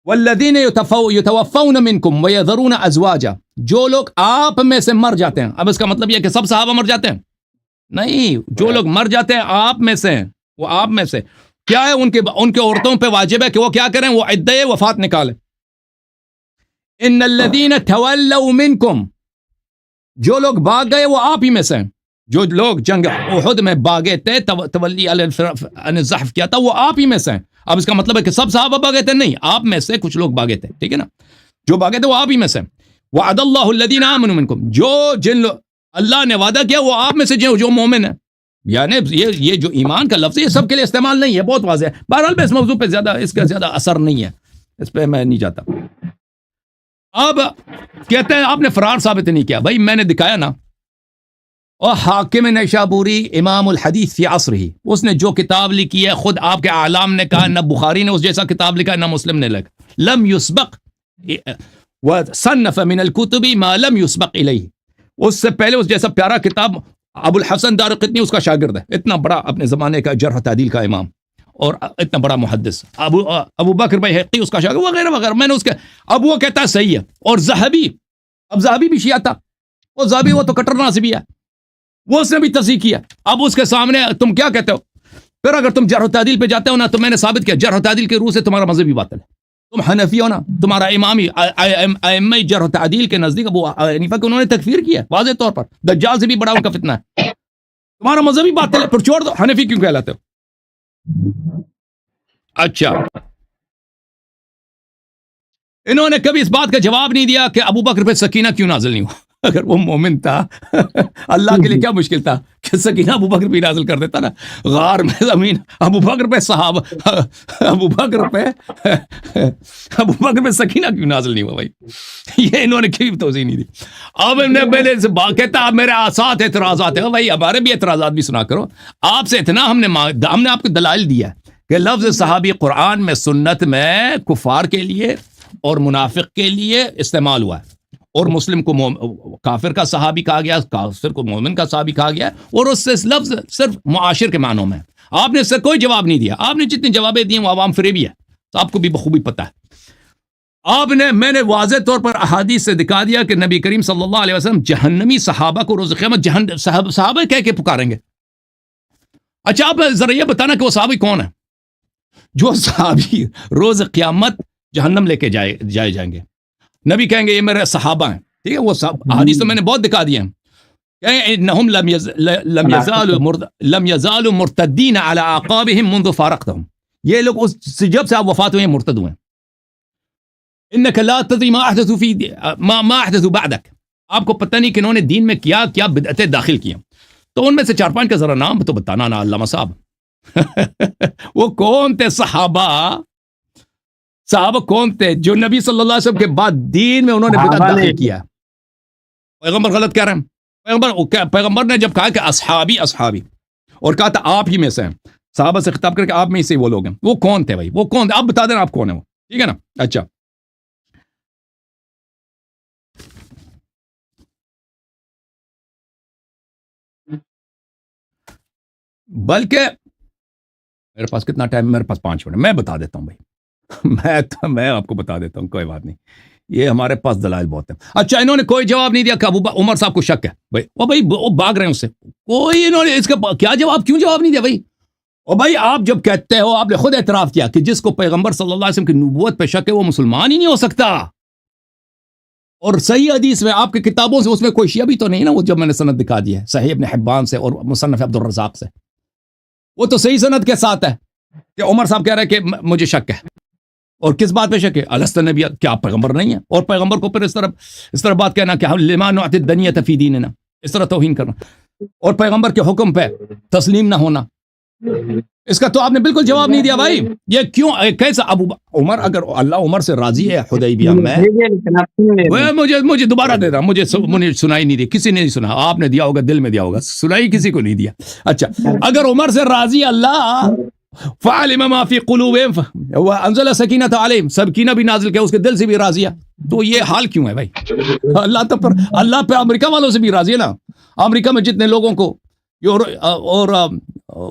Speaker 1: وَالَّذِينَ يُتَوَفَّوْنَ مِنْكُمْ وَيَذَرُونَ أَزْوَاجًا، جو لوگ آپ میں سے مر جاتے ہیں. اب اس کا مطلب یہ کہ سب صحابہ مر جاتے ہیں؟ نہیں، جو لوگ مر جاتے ہیں آپ میں سے ہیں، وہ آپ میں سے کیا ہے ان کے عورتوں پہ واجب ہے کہ وہ کیا کریں، وہ عدہ وفات نکالیں. ان الذین تولوا منکم، جو لوگ بھاگ گئے وہ آپ ہی میں سے ہیں. جو لوگ جنگ احد میں بھاگے تھے تولی علی الزحف کیا تھا وہ آپ ہی میں سے ہیں. اب اس کا مطلب ہے کہ سب صحابہ بھاگے تھے؟ نہیں، آپ میں سے کچھ لوگ بھاگے تھے. ٹھیک ہے نا، جو بھاگے تھے وہ آپ ہی میں سے ہیں. وعد اللہ الذین آمنوا منکم، اللہ نے وعدہ کیا وہ آپ میں سے جو مومن ہیں. یعنی یہ جو ایمان کا لفظ ہے یہ سب کے لیے استعمال نہیں ہے، بہت واضح ہے. بہرحال میں اس موضوع پہ اس کا زیادہ اثر نہیں ہے، اس پہ میں نہیں جاتا. اب کہتے ہیں آپ نے فرار ثابت نہیں کیا. بھائی میں نے دکھایا نا. اور حاکم نیشابوری امام الحدیث فی عصرہ، اس نے جو کتاب لکھی ہے خود آپ کے اعلام نے کہا، نہ بخاری نے اس جیسا کتاب لکھا نہ مسلم نے لکھا. لم یسبق وصنف من الکتب ما لم یسبق الیہ، اس سے پہلے اس جیسا پیارا کتاب ابو الحسن دارقطنی اس کا شاگرد ہے، اتنا بڑا اپنے زمانے کا جرح و تعدیل کا امام اور اتنا بڑا محدث. ابو بکر بیہقی اس کا شاگرد وغیرہ وغیرہ. میں نے اس کے اب وہ کہتا ہے صحیح ہے. اور ذہبی، اب ذہبی بھی شیعہ تھا، اور ذہبی وہ تو کٹر ناصبی ہے، وہ اس نے بھی تصحیح کیا. اب اس کے سامنے تم کیا کہتے ہو؟ پھر اگر تم جرح و تعدیل پہ جاتے ہو نا تو میں نے ثابت کیا جرح و تعدیل کے روح سے تمہارا مذہب بھی باطل ہے. تم حنفی ہو نا، تمہارا امامی ائمہ جرح و تعدیل کے نزدیک ابو حنیفہ کو انہوں نے تکفیر کیا واضح طور پر. دجال سے بھی بڑا ان کا فتنہ ہے. تمہارا مذہب بھی باطل ہے، پھر چھوڑ دو. حنفی کیوں کہلاتے ہو؟ اچھا، انہوں نے کبھی اس بات کا جواب نہیں دیا کہ ابو بکر پہ سکینہ کیوں نازل نہیں ہوا. اگر وہ مومن تھا اللہ کے لیے کیا مشکل تھا کہ سکینہ ابو بکر پہ نازل کر دیتا نا. غار میں زمین ابو بکر پہ صحابہ ابو بکر پہ سکینہ کیوں نازل نہیں ہوا بھائی؟ یہ انہوں نے کبھی توضیح نہیں دی. اب میں سے کہتا اب میرے ساتھ اعتراضات ہیں. بھائی ہمارے بھی اعتراضات بھی سنا کرو. آپ سے اتنا ہم نے آپ کو دلائل دیا کہ لفظ صحابی قرآن میں سنت میں کفار کے لیے اور منافق کے لیے استعمال ہوا ہے، اور مسلم کو کافر کا صحابی کہا گیا، کافر کو مومن کا صحابی کہا گیا، اور اس سے لفظ صرف معاشر کے معنوں میں. آپ نے اس سے کوئی جواب نہیں دیا. آپ نے جتنی جوابیں دی ہیں وہ عوام فریبی ہے، تو آپ کو بھی بخوبی پتہ ہے. میں نے واضح طور پر احادیث سے دکھا دیا کہ نبی کریم صلی اللہ علیہ وسلم جہنمی صحابہ کو روز قیامت صحابہ کہہ کے پکاریں گے. اچھا آپ ذرا یہ بتانا کہ وہ صحابی کون ہے جو صحابی روز قیامت جہنم لے کے جائیں گے؟ نبی کہیں گے یہ میرے صحابہ ہیں. ٹھیک ہے، وہ حدیث تو میں نے بہت دکھا دیے ہیں. انہم لم يزالوا مرتدین علی اعقابهم منذ فارقتهم، یہ لوگ جب سے آپ وفات ہوئے مرتد ہوئے ہیں. انک لا تدری ما احدثوا بعدک، آپ کو پتہ نہیں کہ انہوں نے دین میں کیا بدعتیں داخل کی ہیں. تو ان میں سے 4-5 کا ذرا نام تو بتانا نا علامہ صاحب. وہ کون تھے صحابہ کون تھے جو نبی صلی اللہ علیہ وسلم کے بعد دین میں انہوں نے بدعت داخل کیا؟ پیغمبر غلط کہہ رہے ہیں. پیغمبر نے جب کہا کہ اصحابی اور کہا تھا آپ ہی میں سے ہیں، صحابہ سے خطاب کر کے آپ میں سے وہ لوگ ہیں. وہ کون تھے بھائی؟ وہ کون تھے؟ آپ بتا دینا آپ کون ہیں وہ. ٹھیک ہے نا. اچھا، بلکہ میرے پاس کتنا ٹائم؟ میرے پاس 5 منٹ. میں بتا دیتا ہوں بھائی، میں آپ کو بتا دیتا ہوں، کوئی بات نہیں. یہ ہمارے پاس دلائل بہت ہیں. اچھا، انہوں نے کوئی جواب نہیں دیا کہ عمر صاحب کو شک ہے. بھائی وہ بھاگ رہے ہیں اس سے. کوئی انہوں نے اس کا کیا کیوں جواب نہیں دیا بھائی؟ اور بھائی آپ جب کہتے ہو، آپ نے خود اعتراف کیا کہ جس کو پیغمبر صلی اللہ علیہ وسلم کی نبوت پہ شک ہے وہ مسلمان ہی نہیں ہو سکتا. اور صحیح حدیث میں آپ کی کتابوں سے اس میں کوئی شیعہ بھی تو نہیں نا. وہ جب میں نے سند دکھا دی ہے صحیح ابن حبان سے اور مصنف عبد الرزاق سے، وہ تو صحیح سند کے ساتھ ہے کہ عمر صاحب کہہ رہے ہیں کہ مجھے شک ہے. اور کس بات پہ شک ہے؟ الست نبی، کیا آپ پیغمبر نہیں ہیں؟ اور پیغمبر کو پھر اس طرح بات کہنا کہ لما نعطی الدنیۃ فی دیننا، اس طرح توہین کرنا، اور پیغمبر کے حکم پہ تسلیم نہ ہونا. اس کا تو آپ نے بالکل جواب نہیں دیا بھائی. یہ کیوں کیسا عمر؟ اگر اللہ عمر سے راضی ہے حدیبیہ میں، مجھے دوبارہ دے رہا، مجھے سنائی نہیں دی، کسی نے نہیں سنا. آپ نے دیا ہوگا، دل میں دیا ہوگا، سنائی کسی کو نہیں دیا. اچھا، اگر عمر سے راضی اللہ، فعلم ما فی قلوبہم وانزل سکینۃ علیہم، سکینہ بھی نازل کیا، اس کے دل سے بھی راضی ہے. تو یہ حال کیوں ہے بھائی؟ اللہ پہ امریکہ والوں سے بھی راضی ہے نا. امریکہ میں جتنے لوگوں کو اور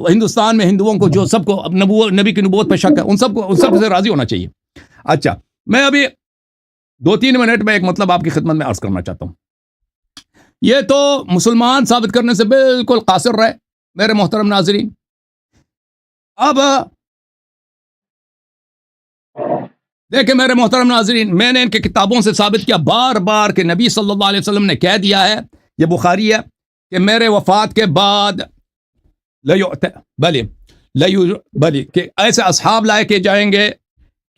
Speaker 1: ہندوستان میں ہندوؤں کو جو سب کو نبی کی نبوت پہ شک ہے، ان سب سے راضی ہونا چاہیے. اچھا، میں ابھی 2-3 منٹ میں ایک مطلب آپ کی خدمت میں عرض کرنا چاہتا ہوں. یہ تو مسلمان ثابت کرنے سے بالکل قاصر رہے میرے محترم ناظرین. اب دیکھیں میرے محترم ناظرین، میں نے ان کے کتابوں سے ثابت کیا بار بار کہ نبی صلی اللہ علیہ وسلم نے کہہ دیا ہے یہ بخاری ہے کہ میرے وفات کے بعد بلی کہ ایسے اصحاب لائے کے جائیں گے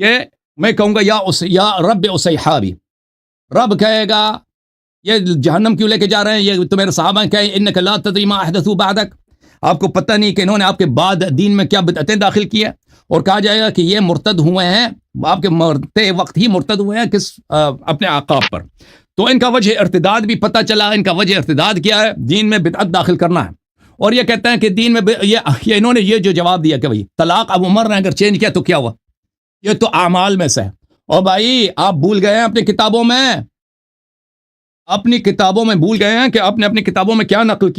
Speaker 1: کہ میں کہوں گا یا رب اصحابی، رب کہے گا یہ جہنم کیوں لے کے جا رہے ہیں، یہ تو میرے صحابہ کہیں انک لا تدری ما احدثوا بعدک، آپ کو پتہ نہیں کہ انہوں نے آپ کے بعد دین میں کیا بدعتیں داخل کی ہیں، اور کہا جائے گا کہ یہ مرتد ہوئے ہیں، آپ کے مرتے وقت ہی مرتد ہوئے ہیں کس اپنے آقا پر. تو ان کا وجہ ارتداد بھی پتہ چلا، ان کا وجہ ارتداد کیا ہے، دین میں بدعت داخل کرنا ہے. اور یہ کہتے ہیں کہ دین میں یہ انہوں نے یہ جو جواب دیا کہ بھائی طلاق اب عمر نے اگر چینج کیا تو کیا ہوا، یہ تو اعمال میں سے ہے. اور بھائی آپ بھول گئے ہیں اپنی کتابوں میں بھول گئے ہیں کہ آپ نے اپنی کتابوں میں کیا نقل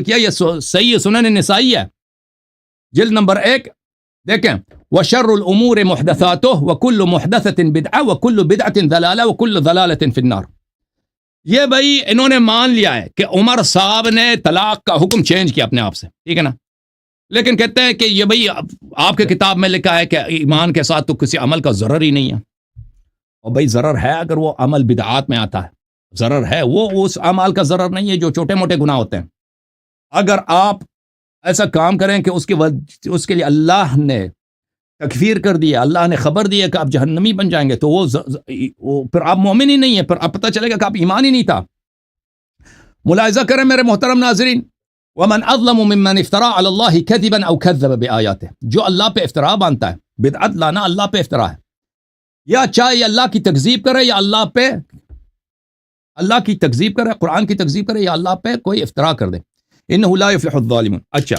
Speaker 1: کیا. یہ صحیح سنن نسائی ہے، جلد نمبر 1 دیکھیں، وشر الامور محدثاتہ وکل محدثۃ بدعہ وکل بدعۃ ضلالہ وکل ضلالۃ فی النار. یہ بھائی انہوں نے مان لیا ہے کہ عمر صاحب نے طلاق کا حکم چینج کیا اپنے آپ سے، ٹھیک ہے نا، لیکن کہتے ہیں کہ یہ بھائی آپ کے کتاب میں لکھا ہے کہ ایمان کے ساتھ تو کسی عمل کا ضرر ہی نہیں ہے. اور بھائی ضرر ہے اگر وہ عمل بدعات میں آتا ہے، ضرر ہے، وہ اس عمل کا ضرر نہیں ہے جو چھوٹے موٹے گناہ ہوتے ہیں. اگر آپ ایسا کام کریں کہ اس کے لیے اللہ نے تکفیر کر دیا، اللہ نے خبر دی ہے کہ آپ جہنمی بن جائیں گے، تو وہ پھر آپ مومن ہی نہیں ہے، پھر آپ پتہ چلے گا کہ آپ ایمان ہی نہیں تھا. ملاحظہ کریں میرے محترم ناظرین، ومن اظلم ممن افترى على الله كذبا او كذب بآياته، جو اللہ پہ افتراء باندھتا ہے، بدعت لانا اللہ پہ افتراء ہے، یا چاہے اللہ کی تکذیب کرے یا اللہ کی تکذیب کرے، قرآن کی تکذیب کرے یا اللہ پہ کوئی افتراء کر دے. انہ لا یفلح الظالمون. اچھا،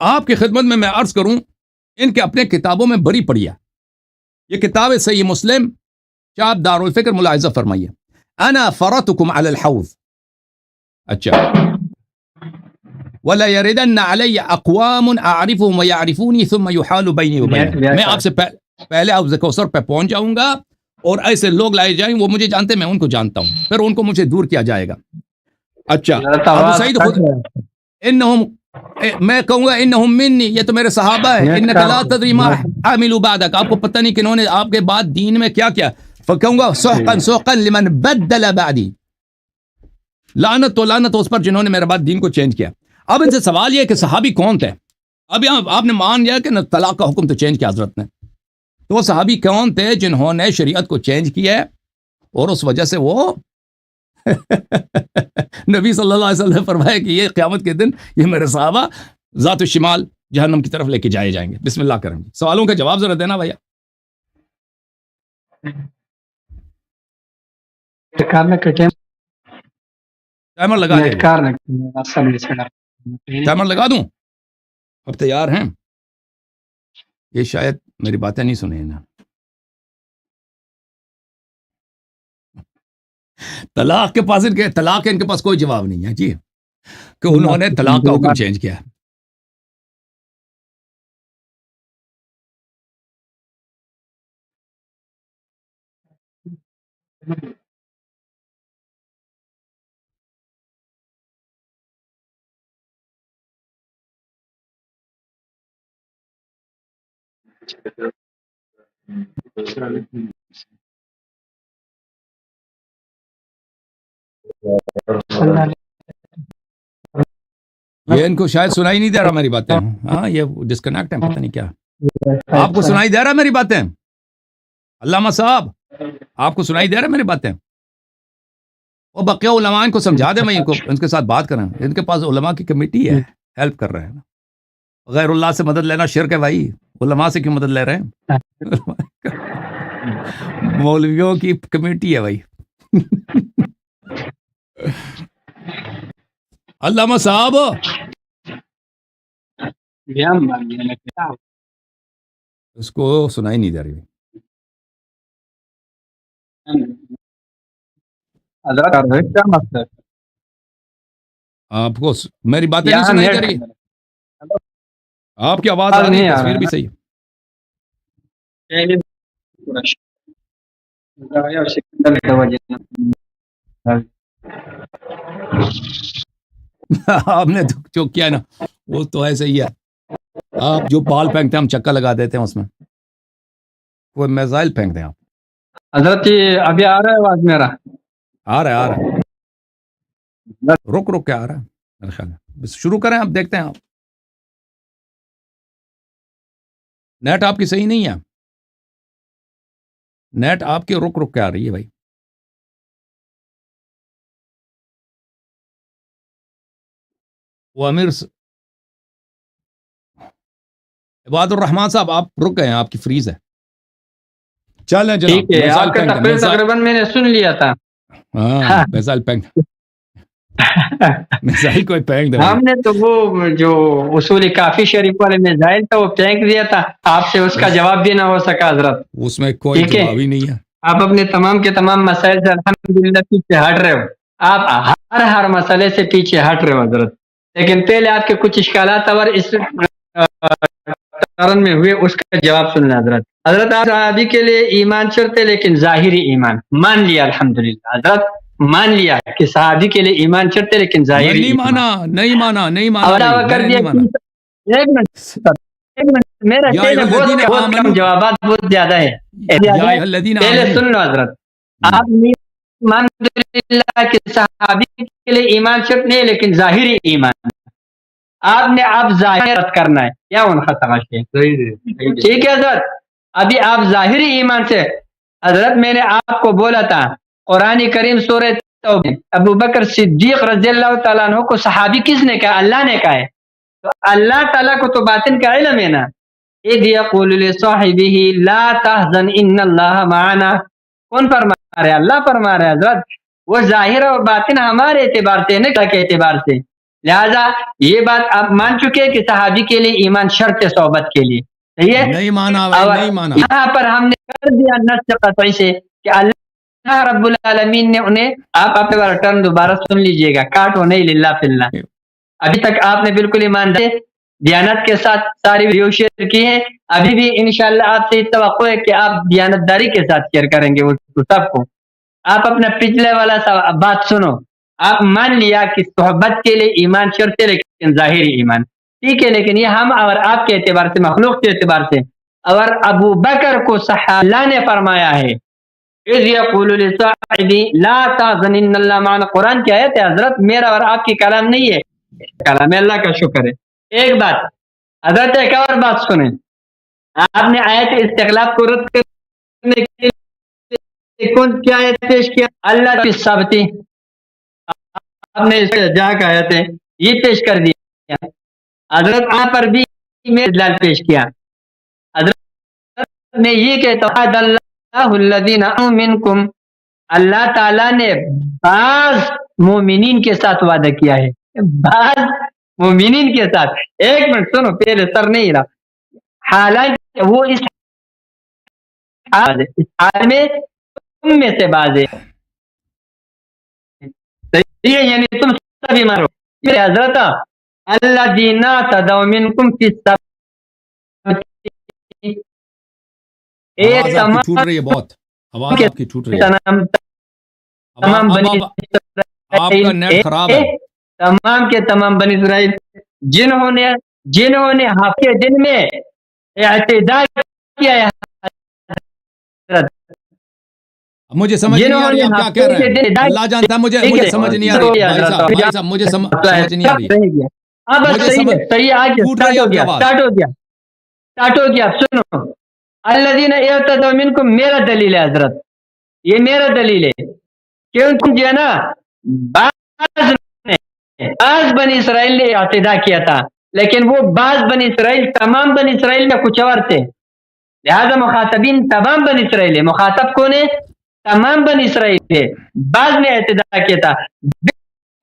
Speaker 1: آپ کی خدمت میں عرض کروں، ان کے اپنے کتابوں میں بری پڑی ہے. یہ کتاب صحیح مسلم چاپ دارالفکر، ملاحظہ فرمائیے، انا فرتکم علی الحوض. اچھا، ولا يردن علی اقوام اعرفهم ويعرفوني ثم يحال بیني وبینهم. میں آپ سے پہلے حوض کوثر پہ پہنچ جاؤں گا اور ایسے لوگ لائے جائیں، وہ مجھے جانتے، میں ان کو جانتا ہوں، پھر ان کو مجھے دور کیا جائے گا. اچھا، ابو سعید خود انہم، میں کہوں گا انہم منی، یہ تو میرے صحابہ ہیں. انک لا تدری ما عملوا بعدک، آپ کو پتہ نہیں کہ انہوں نے آپ کے بعد دین میں کیا کیا. فکہوں گا سحقا سحقا لمن بدل بعدی، لعنت تو لعنت اس پر جنہوں نے میرے بعد دین کو چینج کیا. اب ان سے سوال یہ کہ صحابی کون تھے؟ اب آپ نے مان لیا کہ طلاق کا حکم تو چینج کیا حضرت نے، تو وہ صحابی کون تھے جنہوں نے شریعت کو چینج کیا ہے، اور اس وجہ سے وہ نبی صلی اللہ علیہ وسلم نے فرمایا کہ یہ قیامت کے دن یہ میرے صحابہ ذات الشمال جہنم کی طرف لے کے جائے جائیں گے. بسم اللہ کریں. سوالوں کا جواب ذرا دینا بھیا. ٹائمر لگا دیں، ٹائمر لگا دوں. اب تیار ہیں؟ یہ شاید میری باتیں نہیں سنیں نا. طلاق کے پاس طلاق ان کے پاس کوئی جواب نہیں ہے جی، کہ انہوں نے طلاق کا حکم چینج کیا ہے. یہ ان کو شاید سنائی نہیں دے رہا میری باتیں. ہاں، یہ ڈسکنیکٹ ہے، پتہ نہیں کیا. آپ کو سنائی دے رہا میری باتیں؟ علامہ صاحب آپ کو سنائی دے رہا میری باتیں؟ وہ بقیہ علماء ان کو سمجھا دیں، میں ان کے ساتھ بات کریں. ان کے پاس علماء کی کمیٹی ہے، ہیلپ کر رہے ہیں. غیر اللہ سے مدد لینا شرک ہے بھائی، علماء سے کیوں مدد لے رہے ہیں؟ مولویوں کی کمیٹی ہے بھائی. علامہ صاحب اس کو سنائی نہیں دے رہی. آپ کو میری باتیں نہیں سنائی دے رہی؟ آپ کی آواز آ رہی ہے، تصویر بھی صحیح. آپ نے جو کیا نا وہ تو ایسے ہی ہے. آپ جو بال پھینکتے ہیں ہم چکا لگا دیتے ہیں اس میں، وہ میزائل پھینکتے ہیں آپ.
Speaker 2: حضرت یہ ابھی آ رہا ہے آواز میرا؟
Speaker 1: آ رہا ہے رک کے آ رہا ہے میرے خیال میں. بس شروع کریں آپ، دیکھتے ہیں. آپ نیٹ آپ کی صحیح نہیں ہے، نیٹ آپ کی رک کے آ رہی ہے بھائی. وہ امیر عباد الرحمان صاحب آپ رک گئے ہیں، آپ کی فریز ہے. چلیں جناب.
Speaker 2: ٹھیک ہے، آپ کا تقریر تقریباً میں نے سن لیا تھا.
Speaker 1: ہاں میزائل پینگ میزائل کوئی پینگ دے.
Speaker 2: ہم نے تو وہ جو اصول کافی شریف والے میزائل تھا وہ پھینک دیا تھا، آپ سے اس کا جواب بھی نہ ہو سکا حضرت.
Speaker 1: اس میں کوئی جواب ہی نہیں ہے.
Speaker 2: آپ اپنے تمام کے تمام مسائل سے الحمدللہ پیچھے ہٹ رہے ہو، آپ ہر مسئلے سے پیچھے ہٹ رہے ہو حضرت. لیکن پہلے آپ کے کچھ اشکالات اور اس قرن میں ہوئے، اس کا جواب سننا حضرت. حضرت آپ صحابی کے لیے ایمان شرط ہے، لیکن ظاہری ایمان مان لیا الحمدللہ. حضرت مان لیا کہ صحابی کے لیے ایمان شرط ہے لیکن ظاہری
Speaker 1: نہیں مانا.
Speaker 2: کر دیا. ایک منٹ میرا بہت کم جوابات بہت زیادہ ہے. پہلے سن لو حضرت، آپ الحمدللہ کہ صحابی کے لیے ایمان شرط نہیں لیکن ظاہری ایمان. آپ نے ظاہر کرنا ہے کیا ان خطاش ہے. ٹھیک ہے حضرت، ابھی آپ ظاہری ایمان سے. حضرت میں نے آپ کو بولا تھا قرآن کریم سورہ ابو بکر صدیق رضی اللہ تعالیٰ عنہ کو صحابی کس نے کہا؟ اللہ نے کہا ہے. تو اللہ تعالیٰ کو تو باطن کا علم ہے نا. اذ یقول لصاحبہ لا تحزن ان اللہ معنا. کون فرما رہے؟ اللہ فرما رہے حضرت. وہ ظاہر اور باطن ہمارے اعتبار سے نہیں کے اعتبار سے. لہذا یہ بات آپ مان چکے کہ صحابی کے لیے ایمان شرط صحبت کے لیے. صحیح ہے؟
Speaker 1: نہیں مانا.
Speaker 2: یہاں پر ہم نے کر دیا نص قطعی سے کہ اللہ رب العالمین نے انہیں، آپ اپنے بار ٹرن دوبارہ سن لیجئے گا، کاٹو نہیں للہ فی اللہ. ابھی تک آپ نے بالکل ایمانداری دیانت کے ساتھ ساری ویڈیو شیئر کی ہے، ابھی بھی انشاءاللہ آپ سے توقع ہے کہ آپ دیانت داری کے ساتھ شیئر کریں گے وہ سب کو. آپ اپنا پچھلے والا بات سنو. آپ مان لیا کہ صحبت کے لیے ایمان شرط ہے لیکن ظاہری ایمان. ٹھیک ہے، لیکن یہ ہم اور آپ کے اعتبار سے، مخلوق کے اعتبار سے. اور ابو بکر کو اللہ نے فرمایا ہے اذ یقول لصاحبہ لا تحزن ان اللہ معنا. قرآن کی آیت ہے حضرت، میرا اور آپ کی کلام نہیں ہے، کلام اللہ کا شکر ہے. ایک بات حضرت، ایک اور بات سنیں. آپ نے آیت استقلال کو رد کرنے کے لیے کون کیا آیت پیش کیا؟ اللہ کی ثابتی. آپ نے جہاں کا آیت ہے یہ پیش کر دیا. حضرت وہاں پر بھی میں دلال پیش کیا. حضرت نے یہ کہتا اللہ الذین منکم، اللہ تعالیٰ نے بعض مومنین کے ساتھ وعدہ کیا ہے، بعض مومنین کے ساتھ. ایک منٹ سنو، پہلے سر نہیں رہا. حالانکہ وہ اس حال میں تم میں سے بعض ہے، یعنی تم سبھی مارو. حضرت اللہ دینا تدعو منکم فی السبت.
Speaker 1: آواز آپ کی چھوٹ رہی ہے بہت، آواز آپ کی چھوٹ رہی ہے.
Speaker 2: تمام بنی
Speaker 1: آپ کا نیٹ خراب ہے.
Speaker 2: تمام کے تمام بنی اسرائیل جنہوں نے ہفتے دن میں اعتداء کیا ہے.
Speaker 1: مجھے سمجھ نہیں آ رہی آپ کیا کہہ رہے ہیں. اللہ جانتا ہے مجھے سمجھ نہیں آ رہی. بھائی صاحب مجھے سمجھ نہیں آ رہی.
Speaker 2: سٹارٹ ہو گیا. سنو، الذین ارتدوا منکم میرا دلیل ہے حضرت، یہ میرا دلیل ہے. کیوں جو ہے نا بعض بنی اسرائیل نے اعتداء کیا تھا، لیکن وہ بعض بنی اسرائیل تمام بنی اسرائیل میں کچھ اور تھے. لہذا مخاطبین تمام بنی اسرائیل ہے. مخاطب کون ہے؟ تمام بنی اسرائیل ہے. بعض نے اعتداء کیا تھا.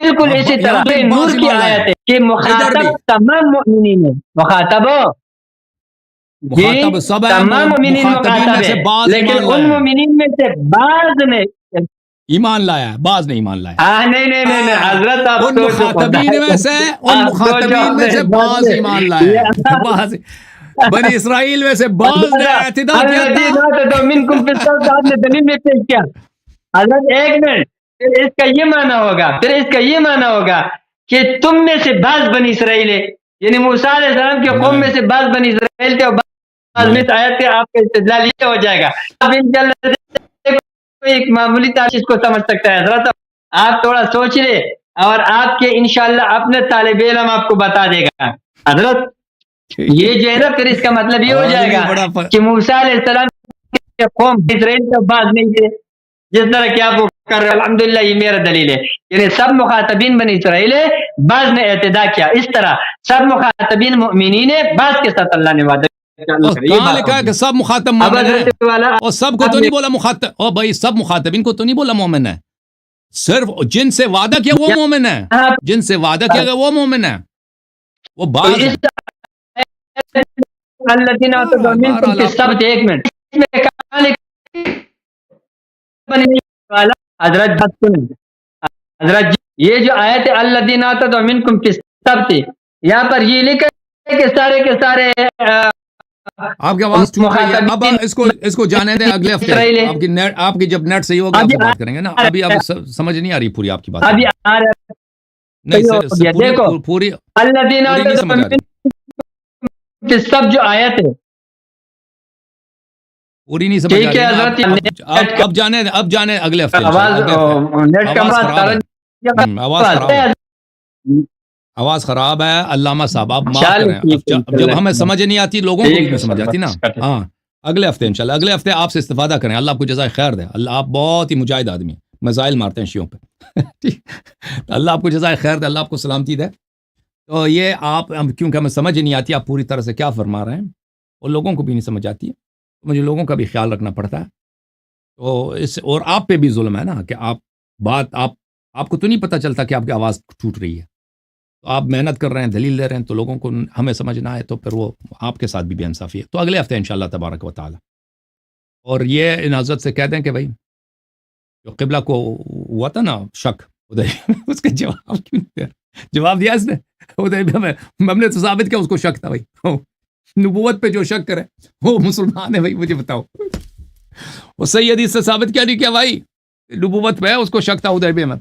Speaker 2: بالکل اسی طرح نور کی آیت ہے کہ مخاطب تمام مؤمنین ہے. مخاطب تمام مومنین مخاطب ہے، لیکن ان مومنین میں سے بعض نے
Speaker 1: ایمان لایا ہے، بعض نے ایمان لایا.
Speaker 2: نہیں حضرت، آپ
Speaker 1: ان مخاطبین میں سے بعض ایمان لایا ہے. بعض بنی اسرائیل میں سے بعض نے اعتداء کیا تھا.
Speaker 2: منکم فی السبت آپ نے دلیل میں پیش کیا. حضرت ایک منٹ، پھر اس کا یہ معنی ہوگا کہ تم میں سے بعض بنی اسرائیل ہے، یعنی موسیٰ علیہ السلام کے قوم میں سے بعض بنی اسرائیل تھے اور بعض میں آیت تھے. آپ کا استدلال یہ ہو جائے گا. آپ انشاءاللہ ایک معمولی تعریف اس کو سمجھ سکتا ہے حضرت. آپ تھوڑا سوچ لے اور آپ کے انشاءاللہ اپنے طالب علم آپ کو بتا دے گا حضرت. یہ جو ہے نا پھر اس کا مطلب یہ ہو جائے گا کہ موسیٰ علیہ السلام کے قوم اسرائیل کا باز نہیں تھے جس طرح کہ آپ وہ کر رہے. الحمدللہ یہ میرا دلیل ہے. یعنی سب مخاطبین بنی اسرائیل ہے، بعض نے اعتدا کیا. اس طرح سب مخاطبین مؤمنین ہے، بعض کے ساتھ اللہ نے وعدہ کیا.
Speaker 1: کہاں لکھا ہے کہ سب مخاطب مومن ہیں؟ اور سب کو تو نہیں بولا مخاطب. او بھائی سب مخاطبین کو تو نہیں بولا مومن ہے. صرف جن سے وعدہ کیا وہ مومن ہے. جن سے وعدہ کیا گیا وہ مومن ہے. وہ بعض ہیں.
Speaker 2: الذین آتوا منکم فی السبت. ایک منٹ اس میں کہاں لکھا حضرت حضرت یہ جو آیت ہے الذین آتوا منکم فی السبت، یہاں پر یہ لکھا ہے کہ سارے کے سارے
Speaker 1: آپ کی آواز ٹوٹ رہی ہے. اب اس کو جانے دیں اگلے ہفتے. آپ کی جب نیٹ صحیح ہوگا آپ سے بات کریں گے نا. ابھی اب سمجھ نہیں آ رہی پوری آپ کی بات.
Speaker 2: ابھی آ رہا
Speaker 1: نہیں
Speaker 2: دیکھو
Speaker 1: پوری
Speaker 2: الذین
Speaker 1: نہیں سمجھ آ رہی.
Speaker 2: سب جو آیت ہے
Speaker 1: پوری نہیں سمجھ آ رہی. اب جانے اگلے ہفتے. آواز خراب ہے علامہ صاحب. آپ معاف کریں. جب ہمیں سمجھ نہیں آتی لوگوں کو بھی نہیں سمجھ آتی نا. ہاں اگلے ہفتے انشاءاللہ. اگلے ہفتے آپ سے استفادہ کریں. اللہ آپ کو جزائے خیر دے. اللہ آپ بہت ہی مجاہد آدمی ہیں. میزائل مارتے ہیں شیعوں پہ. اللہ آپ کو جزائے خیر دے. اللہ آپ کو سلامتی دے. تو یہ آپ کیونکہ ہمیں سمجھ نہیں آتی آپ پوری طرح سے کیا فرما رہے ہیں اور لوگوں کو بھی نہیں سمجھ آتی ہے. مجھے لوگوں کا بھی خیال رکھنا پڑتا ہے. تو اور آپ پہ بھی ظلم ہے نا کہ آپ کو تو نہیں پتہ چلتا کہ آپ کی آواز ٹوٹ رہی ہے. تو آپ محنت کر رہے ہیں دلیل لے رہے ہیں تو لوگوں کو ہمیں سمجھ نہ آئے تو پھر وہ آپ کے ساتھ بھی بے انصافی ہے. تو اگلے ہفتے انشاءاللہ تبارک و تعالی. اور یہ ان حضرت سے کہہ دیں کہ بھائی جو قبلہ کو ہوا تھا نا شک اس کا جواب کیوں نہیں دیا. جواب دیا اس نے. ہم نے تو ثابت کیا اس کو شک تھا. بھائی نبوت پہ جو شک کرے وہ مسلمان ہے. بھائی مجھے بتاؤ وہ صحیح حدیث سے ثابت کیا نہیں کیا بھائی نبوت پہ اس کو شک تھا حدیبیہ میں.